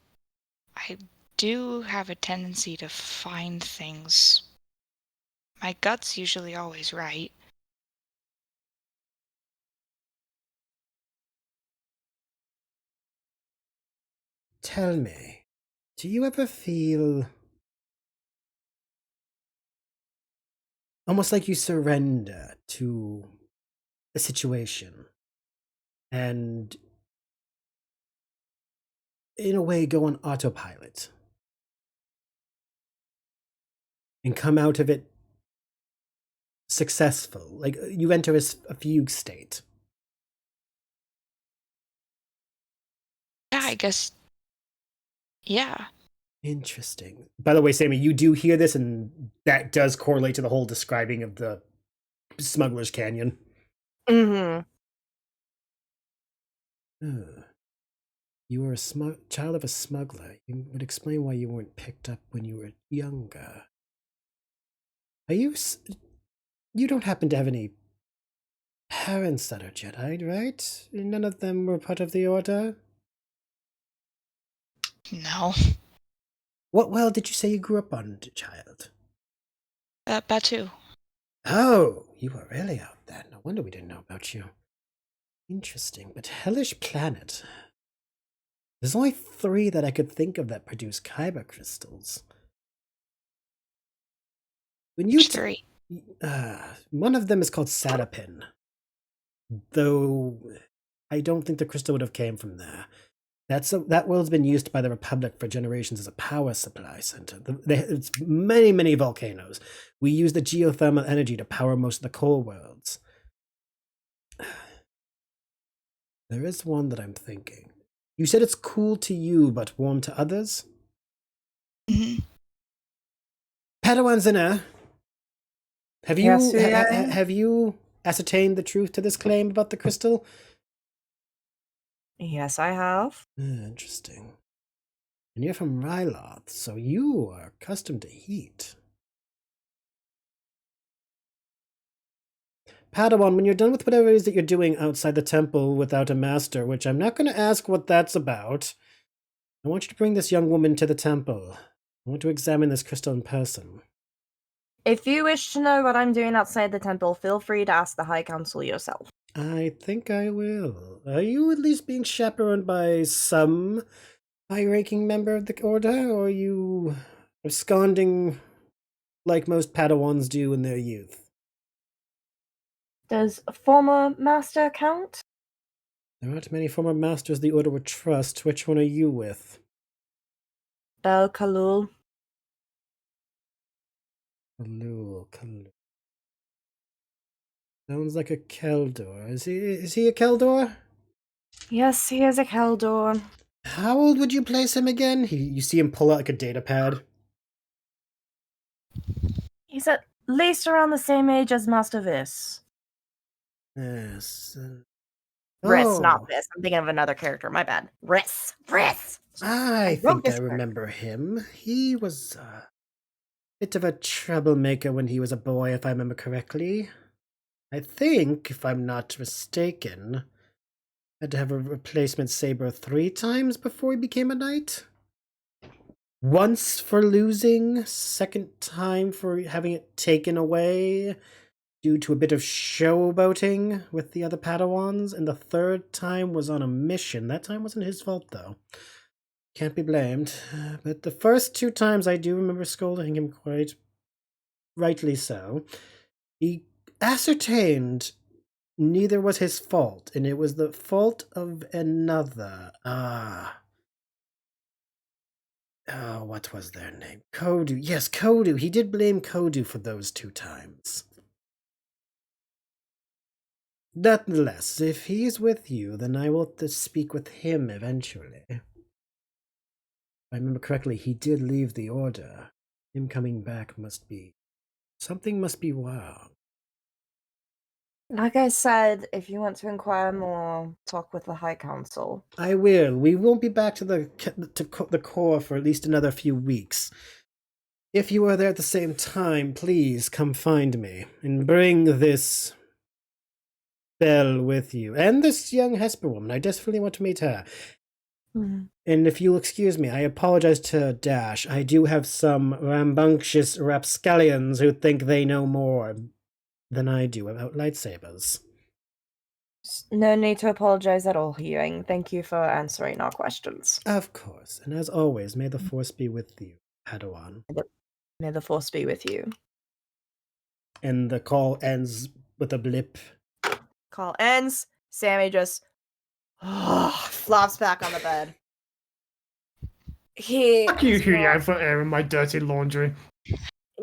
I do have a tendency to find things. My gut's usually always right. Tell me, do you ever feel almost like you surrender to a situation and in a way go on autopilot and come out of it successful? Like you enter a fugue state. Yeah, I guess. Yeah. Interesting. By the way, Sami, you do hear this, and that does correlate to the whole describing of the Smuggler's Canyon. Mm-hmm. You were a child of a smuggler. You would explain why you weren't picked up when you were younger. Are you... You don't happen to have any parents that are Jedi, right? None of them were part of the Order? No. What world did you say you grew up on, child? Batu. Oh, you were really out there. No wonder we didn't know about you. Interesting, but hellish planet. There's only 3 that I could think of that produce kyber crystals. When you Which 3? One of them is called Satapin, though I don't think the crystal would have came from there. That world's been used by the Republic for generations as a power supply center. It's many, many volcanoes. We use the geothermal energy to power most of the core worlds. There is one that I'm thinking. You said it's cool to you, but warm to others? Mm-hmm. Padawan Zi'Nur, have you ascertained the truth to this claim about the crystal? Yes, I have. Interesting. And you're from Ryloth, so you are accustomed to heat. Padawan, when you're done with whatever it is that you're doing outside the temple without a master, which I'm not going to ask what that's about, I want you to bring this young woman to the temple. I want to examine this crystal in person. If you wish to know what I'm doing outside the temple, feel free to ask the High Council yourself. I think I will. Are you at least being chaperoned by some high-ranking member of the Order, or are you absconding like most Padawans do in their youth? Does former master count? There aren't many former masters the Order would trust. Which one are you with? Bel Kaluul. Kaluul. Sounds like a Keldor. Is he a Keldor? Yes, he is a Keldor. How old would you place him again? You see him pull out like a data pad. He's at least around the same age as Master Viss. Yes. Riss, not Viss. I'm thinking of another character. My bad. Riss. I think I remember him. He was a bit of a troublemaker when he was a boy, if I remember correctly. I think, if I'm not mistaken, had to have a replacement saber 3 times before he became a knight. Once for losing, second time for having it taken away due to a bit of showboating with the other Padawans, and the third time was on a mission. That time wasn't his fault, though. Can't be blamed. But the first 2 times I do remember scolding him quite rightly so. He ascertained neither was his fault, and it was the fault of another. Oh, what was their name? Kodu. Yes, Kodu. He did blame Kodu for those 2 times. Nonetheless, if he's with you, then I will speak with him eventually. If I remember correctly, he did leave the order. Him coming back must be... something must be wrong. Like I said, if you want to inquire more, talk with the High Council. I will. We won't be back to the core for at least another few weeks. If you are there at the same time, please come find me and bring this Bel with you. And this young Hesper woman. I desperately want to meet her. Mm-hmm. And if you'll excuse me, I apologize to Dash. I do have some rambunctious rapscallions who think they know more than I do about lightsabers. No need to apologize at all, Hewing. Thank you for answering our questions. Of course. And as always, may the Force be with you, Padawan. May the Force be with you. And the call ends with a blip. Call ends. Sami just flops back on the bed. Fuck you, Huya, for airing my dirty laundry.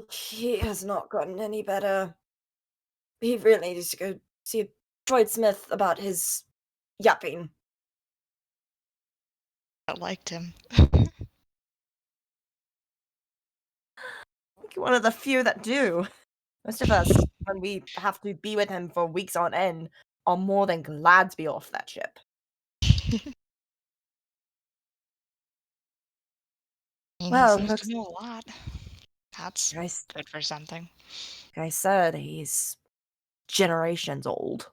He has not gotten any better. He really needs to go see a droid smith about his yapping. I liked him. One of the few that do. Most of us, when we have to be with him for weeks on end, are more than glad to be off that ship. Well, he seems to know a lot. That's good for something. Like I said, he's generations old.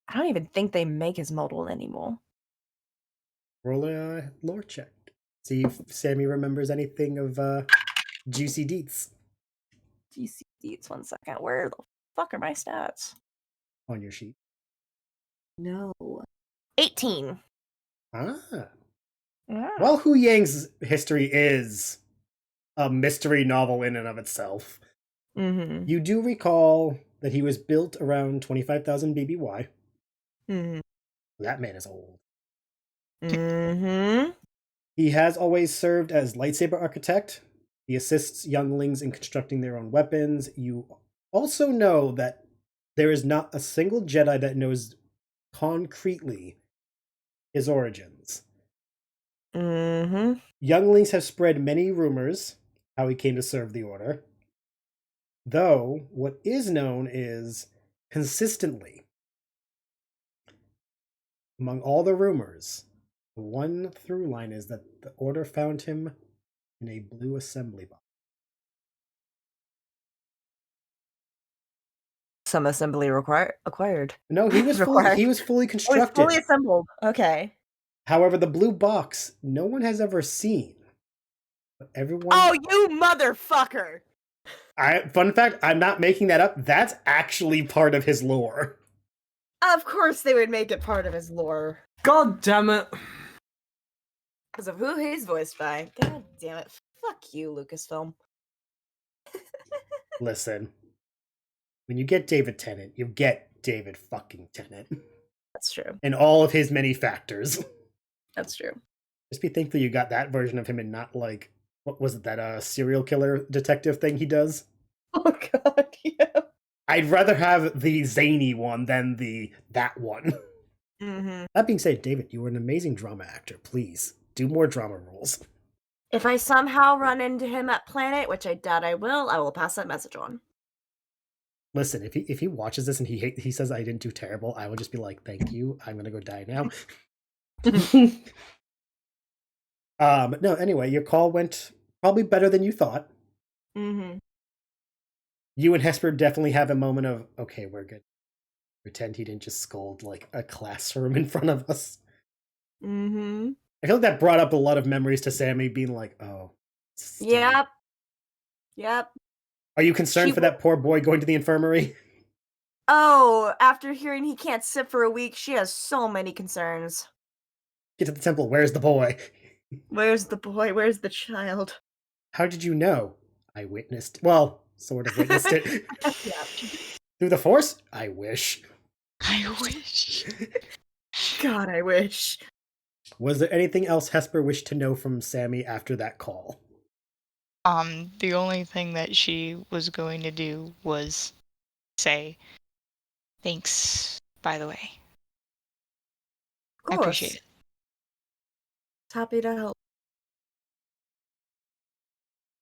I don't even think they make his model anymore. Roll a lore check. See if Sami remembers anything of Juicy Deets. Juicy Deets, 1 second. Where the fuck are my stats? On your sheet. No. 18. Ah. Yeah. Well, Hu Yang's history is a mystery novel in and of itself. Mm-hmm. You do recall that he was built around 25,000 BBY. Mm-hmm. That man is old. Mm-hmm. He has always served as lightsaber architect. He assists younglings in constructing their own weapons. You also know that there is not a single Jedi that knows concretely his origins. Mm-hmm. Younglings have spread many rumors how he came to serve the Order. Though, what is known is, consistently, among all the rumors, the one through line is that the Order found him in a blue assembly box. Some assembly acquired. No, he was fully constructed. Oh, fully assembled. Okay. However, the blue box, no one has ever seen. But everyone... Oh, you motherfucker! Fun fact, I'm not making that up. That's actually part of his lore. Of course they would make it part of his lore. God damn it. Because of who he's voiced by. God damn it. Fuck you, Lucasfilm. Listen. When you get David Tennant, you get David fucking Tennant. That's true. And all of his many factors. That's true. Just be thankful you got that version of him and not like, what was it, that serial killer detective thing he does? Oh god, yeah. I'd rather have the zany one than that one. Mm-hmm. That being said, David, you were an amazing drama actor. Please, do more drama roles. If I somehow run into him at Planet, which I doubt I will pass that message on. Listen, if he watches this and he says I didn't do terrible, I will just be like, thank you, I'm gonna go die now. No, anyway, your call went probably better than you thought. Mm-hmm. You and Hesper definitely have a moment of, okay, we're good. Pretend he didn't just scold like a classroom in front of us. Mm-hmm. I feel like that brought up a lot of memories to Sami, being like, "Oh, still. Yep. Are you concerned for that poor boy going to the infirmary?" Oh, after hearing he can't sit for a week, she has so many concerns. Get to the temple. Where's the boy? Where's the boy? Where's the child? How did you know? I witnessed. Well, sort of witnessed it. Yeah. Through the Force? I wish. I wish. God, I wish. Was there anything else Hesper wished to know from Sami after that call? The only thing that she was going to do was say, thanks, by the way. Of course. I appreciate it. Happy to help.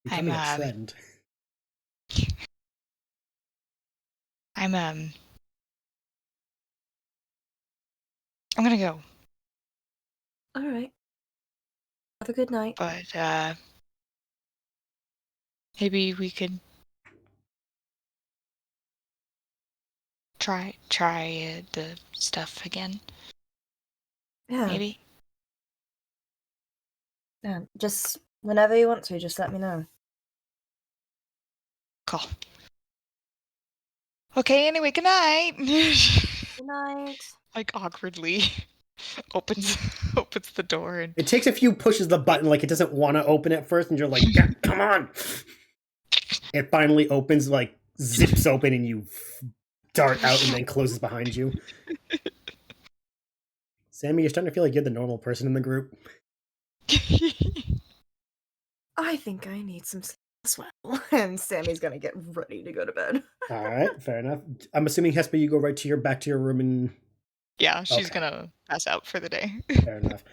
Becoming a trend. I'm gonna go. All right. Have a good night. But, maybe we could try the stuff again. Yeah. Maybe. Yeah. Just whenever you want to, just let me know. Cool. Okay, anyway, good night. Good night. Like, awkwardly opens the door and It takes a few pushes the button like it doesn't want to open at first, and you're like, "Yeah, come on!" It finally opens, like, zips open, and you dart out and then closes behind you. Sami, you're starting to feel like you're the normal person in the group. I think I need some sleep as well. And Sammy's gonna get ready to go to bed. Alright, fair enough. I'm assuming, Hesper, you go right to back to your room and... Yeah, she's Okay. gonna pass out for the day. Fair enough.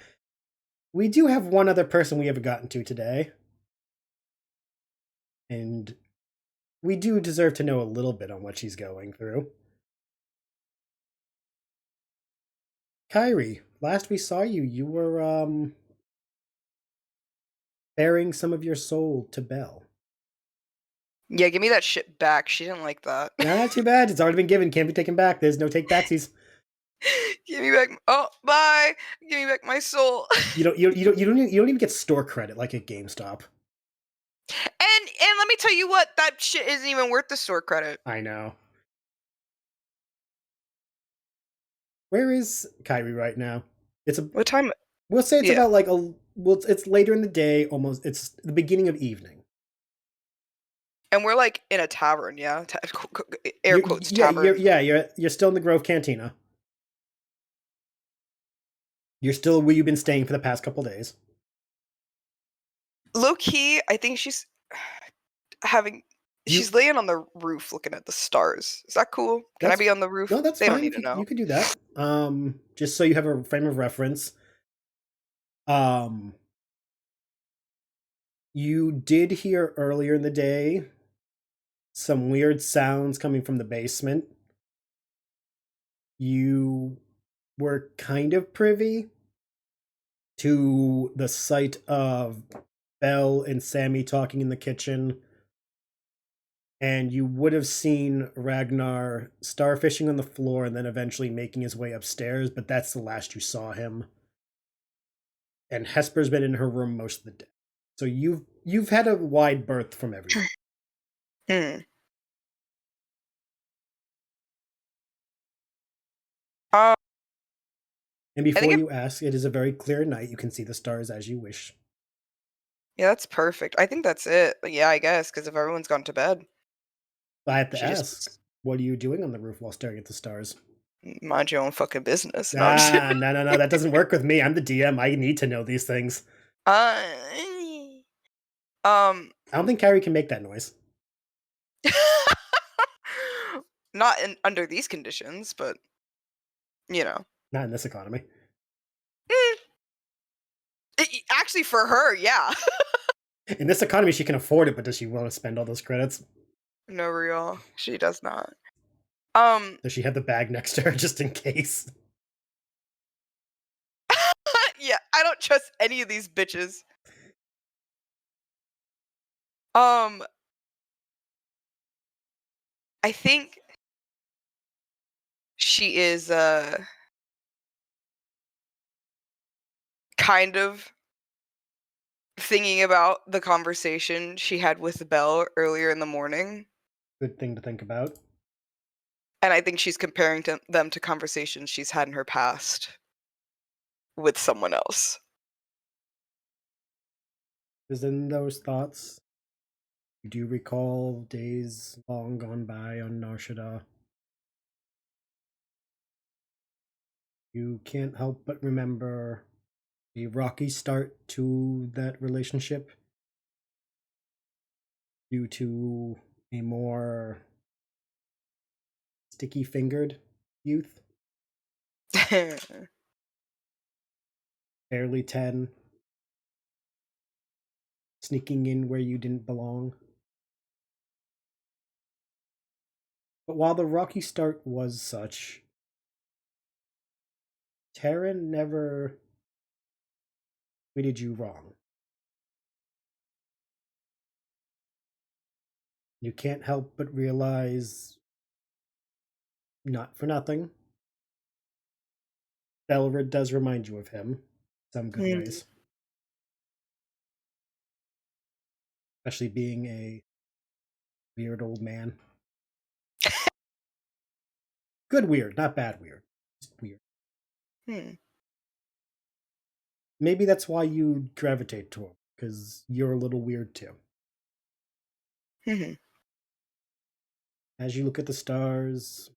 We do have one other person we haven't gotten to today. And we do deserve to know a little bit on what she's going through. Kyrie, last we saw you, you were, bearing some of your soul to Bel. Yeah, give me that shit back. She didn't like that. Not too bad. It's already been given. Can't be taken back. There's no take backsies. Give me back. Oh, bye. Give me back my soul. You don't even get store credit like at GameStop. And let me tell you what, that shit isn't even worth the store credit. I know. Where is Kyrie right now? What time? We'll say it's about like it's later in the day, almost. It's the beginning of evening. And we're like in a tavern, yeah. Air quotes tavern. You're still in the Grove Cantina. You're still where you've been staying for the past couple days. Low key, I think she's she's laying on the roof looking at the stars. Is that cool? Can I be on the roof? No, that's they fine. Don't need to know. You could do that. Just so you have a frame of reference. You did hear earlier in the day some weird sounds coming from the basement. You were kind of privy to the sight of Bel and Sami talking in the kitchen. And you would have seen Ragnar starfishing on the floor and then eventually making his way upstairs, but that's the last you saw him. And Hesper's been in her room most of the day. So you've had a wide berth from everyone. And before you ask, it is a very clear night. You can see the stars as you wish. Yeah, that's perfect. I think that's it. Yeah, I guess, because if everyone's gone to bed. I have to ask, what are you doing on the roof while staring at the stars? Mind your own fucking business. No, that doesn't work with me. I'm the DM. I need to know these things. I don't think Kyrie can make that noise. Not under these conditions, but you know. Not in this economy. Actually, for her, yeah. In this economy, she can afford it, but does she want to spend all those credits? No, real. She does not. Does she have the bag next to her just in case? Yeah, I don't trust any of these bitches. I think she is kind of thinking about the conversation she had with Bel earlier in the morning. Good thing to think about. And I think she's comparing them to conversations she's had in her past with someone else. Is in those thoughts, you do recall days long gone by on Nar Shaddaa. You can't help but remember a rocky start to that relationship due to a more sticky-fingered youth. Barely 10. Sneaking in where you didn't belong. But while the rocky start was such, Taryn never treated you wrong. You can't help but realize, not for nothing, Belrid does remind you of him, some good ways. Especially being a weird old man. Good weird, not bad weird. Just weird. Maybe that's why you gravitate to him, because you're a little weird too. As you look at the stars,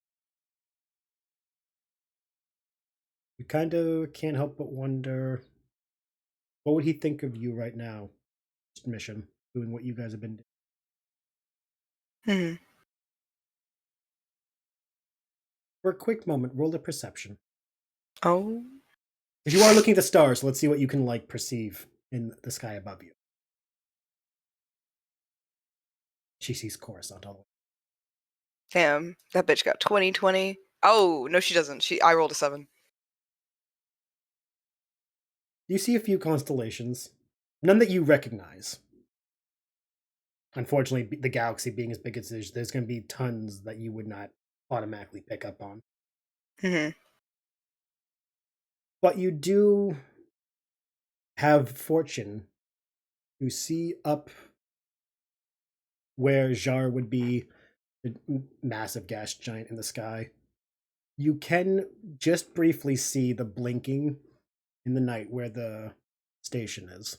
you kind of can't help but wonder, what would he think of you right now? Mission, doing what you guys have been doing. For a quick moment, roll a perception. Oh. If you are looking at the stars, let's see what you can perceive in the sky above you. She sees Coruscant all the way. Damn, that bitch got 20/20. Oh, no, she doesn't. I rolled a 7. You see a few constellations, none that you recognize. Unfortunately, the galaxy being as big as it is, there's going to be tons that you would not automatically pick up on. But you do have fortune to see up where Jar would be, a massive gas giant in the sky. You can just briefly see the blinking in the night where the station is.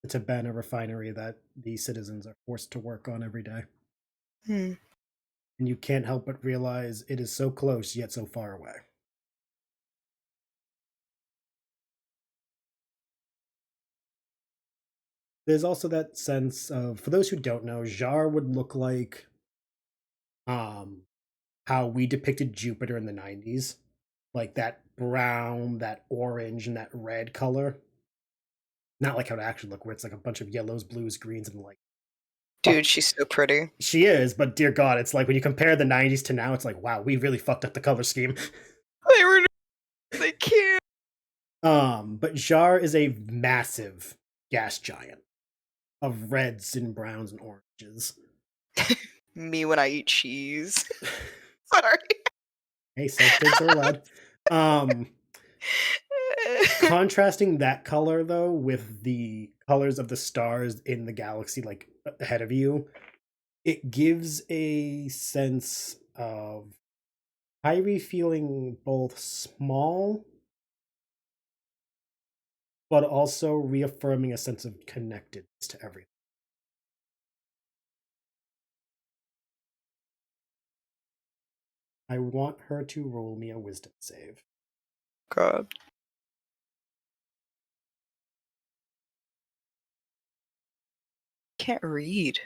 The Tabana refinery that the citizens are forced to work on every day. And you can't help but realize it is so close yet so far away. There's also that sense of, for those who don't know, Jar would look like how we depicted Jupiter in the 90s. Like that brown, that orange, and that red color. Not like how it actually look, where it's like a bunch of yellows, blues, greens, and like... Dude, she's so pretty. She is, but dear God, it's like when you compare the 90s to now, it's like, wow, we really fucked up the color scheme. They can't. But Jar is a massive gas giant of reds and browns and oranges. Me when I eat cheese. Sorry. Hey, self-takes are allowed. Contrasting that color, though, with the colors of the stars in the galaxy, like, ahead of you, it gives a sense of Kyrie feeling both small, but also reaffirming a sense of connectedness to everything. I want her to roll me a wisdom save. God. Can't read.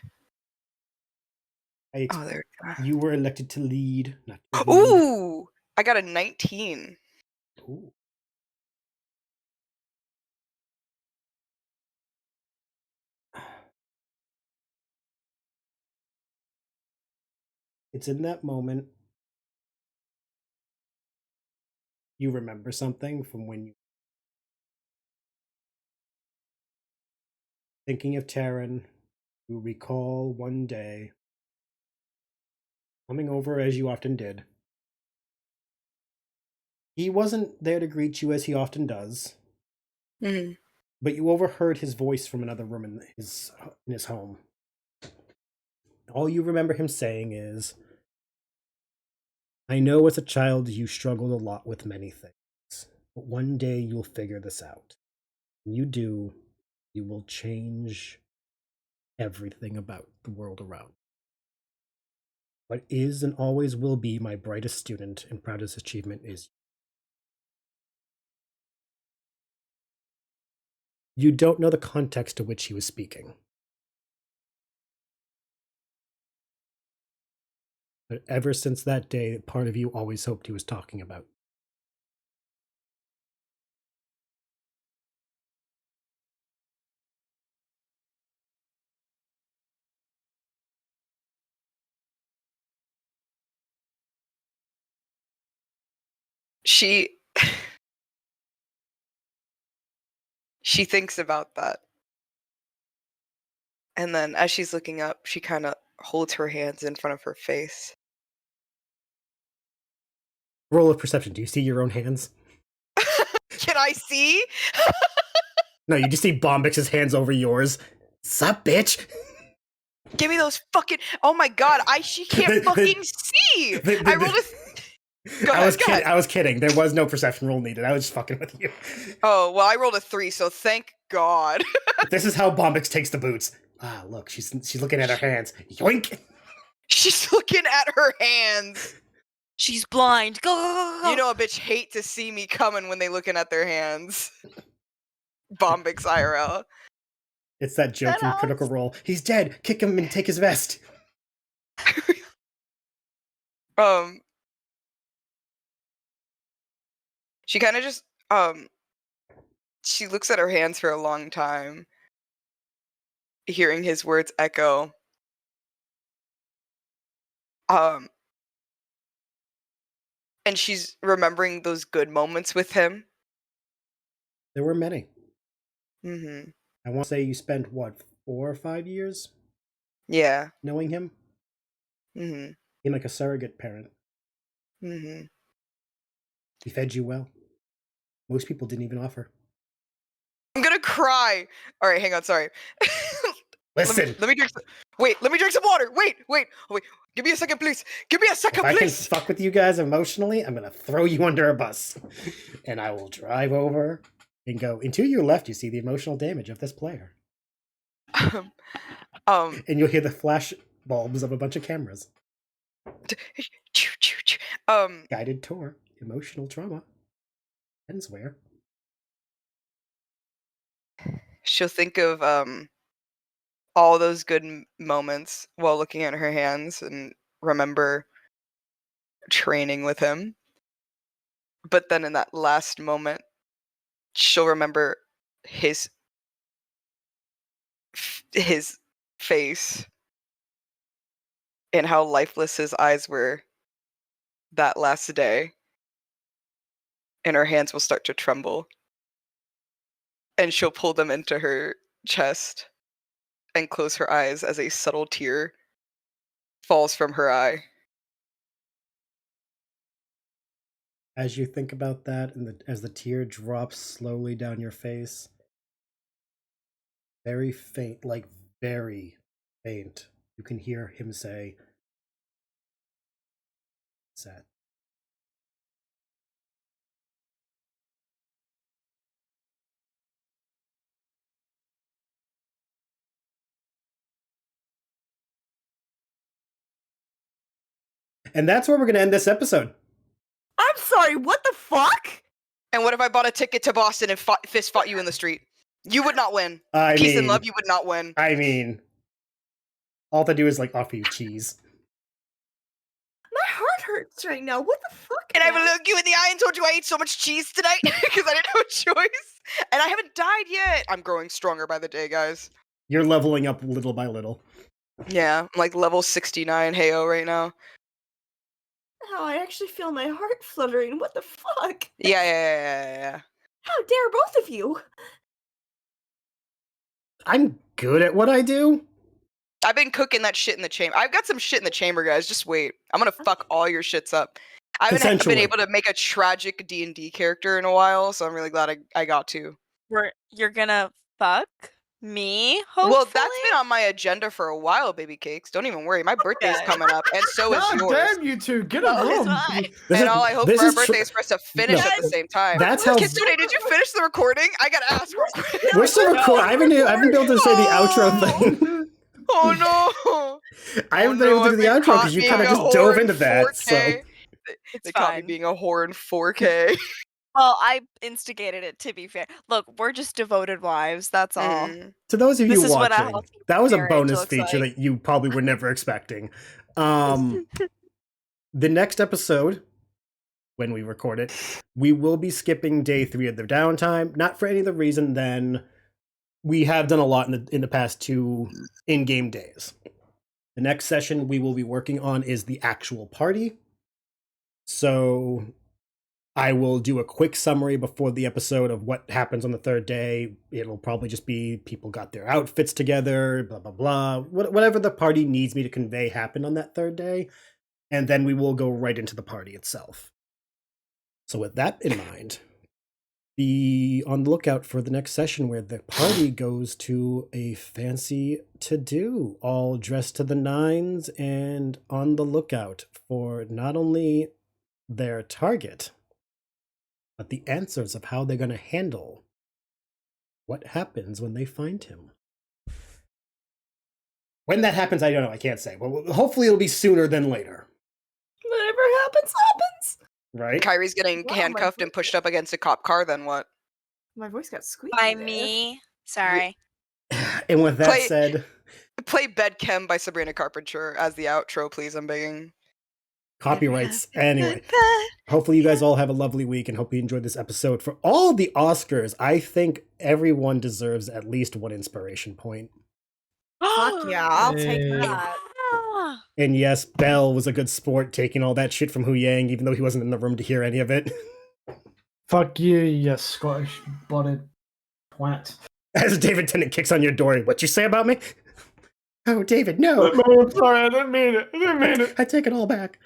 Oh, there we go. You were elected to lead. Not to lead. Ooh! I got a 19. Ooh. It's in that moment you remember something from when you... Thinking of Taryn, you recall one day coming over as you often did, He wasn't there to greet you as he often does, Mhm. but you overheard his voice from another room in his home. All you remember him saying is, "I know as a child you struggled a lot with many things, but one day you'll figure this out. When you do, you will change everything about the world around. What is and always will be my brightest student and proudest achievement is you." You don't know the context to which he was speaking. But ever since that day, part of you always hoped he was talking about. She thinks about that. And then as she's looking up, she kind of holds her hands in front of her face. Roll of perception. Do you see your own hands? Can I see? No, you just see Bombyx's hands over yours. Sup, bitch? Give me those fucking. Oh my god, she can't fucking see. I rolled a. Go ahead. I was kidding. There was no perception roll needed. I was just fucking with you. Oh, well, I rolled a 3, so thank God. This is how Bombyx takes the boots. Ah, look, she's looking at her hands. Yoink! She's looking at her hands. She's blind. Go. You know a bitch hate to see me coming when they looking at their hands. Bombyx IRL. It's that joke from Critical Role. He's dead. Kick him and take his vest. She kind of just she looks at her hands for a long time, hearing his words echo. And she's remembering those good moments with him. There were many. Mm-hmm. I want to say you spent, what, 4 or 5 years? Yeah. Knowing him? Mm-hmm. Being like a surrogate parent. Mm-hmm. He fed you well. Most people didn't even offer. I'm gonna cry. All right, hang on. Sorry. Listen. Let me drink. Let me drink some water. Wait. Give me a second, please. Give me a second, If please. I can fuck with you guys emotionally, I'm gonna throw you under a bus, and I will drive over and go. And to your left, you see the emotional damage of this player, and you'll hear the flash bulbs of a bunch of cameras. Guided tour, emotional trauma. Ends where? She'll think of all those good moments while looking at her hands and remember training with him. But then in that last moment, she'll remember his face and how lifeless his eyes were that last day. And her hands will start to tremble. And she'll pull them into her chest and close her eyes as a subtle tear falls from her eye. As you think about that, and as the tear drops slowly down your face, very faint, like very faint, you can hear him say, "Sad." And that's where we're going to end this episode. I'm sorry, what the fuck? And what if I bought a ticket to Boston and fist fought you in the street? You would not win. I Peace and mean- love, you would not win. I mean, all they do is like offer you cheese. My heart hurts right now. What the fuck? And I man? looked you in the eye and told you I ate so much cheese tonight because I didn't have a choice. And I haven't died yet. I'm growing stronger by the day, guys. You're leveling up little by little. Yeah, I'm like level 69 Heyo right now. Oh, I actually feel my heart fluttering. What the fuck? Yeah. How dare both of you? I'm good at what I do. I've been cooking that shit in the chamber. I've got some shit in the chamber, guys. Just wait. I'm gonna fuck all your shits up. I haven't been Consensually. able to make a tragic D&D character in a while, so I'm really glad I got to. You're gonna fuck me, hopefully? Well, that's been on my agenda for a while, baby cakes. Don't even worry. My birthday's Okay. coming up, and so is God yours. damn you two, get a Oh, it's room. fine. And all I hope for our birthday is for us to finish No. at the same time. That's how- Kitsune, did you finish the recording? I gotta ask real quick. We're still recording. I haven't been able to say the outro thing. Oh no! I haven't been able to do the outro because you kind of just dove into that. So It's They caught me fine. being a whore in 4K. Well, I instigated it, to be fair. Look, we're just devoted wives, that's all. Mm. to those of you This is what a watching, healthy that was a marriage bonus looks feature like. that you probably were never expecting. The next episode, when we record it, we will be skipping day 3 of the downtime. Not for any other reason than we have done a lot in the past 2 in-game days. The next session we will be working on is the actual party. So I will do a quick summary before the episode of what happens on the 3rd day. It'll probably just be people got their outfits together, blah, blah, blah. Whatever the party needs me to convey happened on that 3rd day. And then we will go right into the party itself. So with that in mind, be on the lookout for the next session where the party goes to a fancy to-do, all dressed to the nines and on the lookout for not only their target, but the answers of how they're going to handle what happens when they find him. When that happens, I don't know. I can't say. Well, hopefully it'll be sooner than later. Whatever happens, happens. Right? Kyrie's getting Wow, handcuffed and pushed up against a cop car, then what? My voice got squeaky. By there. me? Sorry. And with that Play- said, Play Bed Chem by Sabrina Carpenter as the outro, please. I'm begging. copyrights. Anyway, hopefully you guys all have a lovely week and hope you enjoyed this episode. For all the Oscars, I think everyone deserves at least one inspiration point. Fuck yeah, I'll take Hey. that. And yes, Bel was a good sport taking all that shit from Hu Yang, even though he wasn't in the room to hear any of it. Fuck you, you Scottish blooded twat. As David Tennant kicks on your door, what you say about me? Oh, David, no. I'm sorry, I didn't mean it. I take it all back.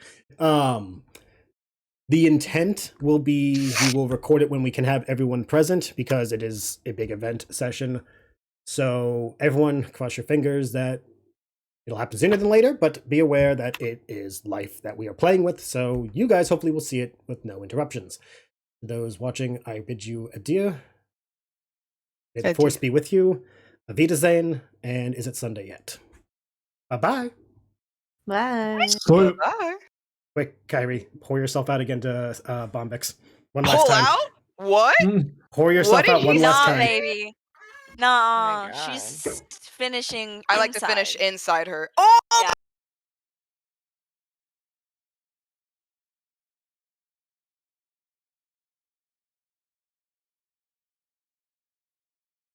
The intent will be we will record it when we can have everyone present because it is a big event session. So everyone cross your fingers that it'll happen sooner than later, but be aware that it is life that we are playing with. So you guys hopefully will see it with no interruptions. Those watching, I bid you adieu. May the Adieu. force be with you. Avita Zane, and is it Sunday yet? Bye-bye. Bye. So, Bye. Quick, Kyrie, pour yourself out again to Bombyx. One last Pull time. out? What? Pour yourself What did out one he last Nah, time. baby. Oh Nah, my she's finishing I like to finish inside. inside her. Oh!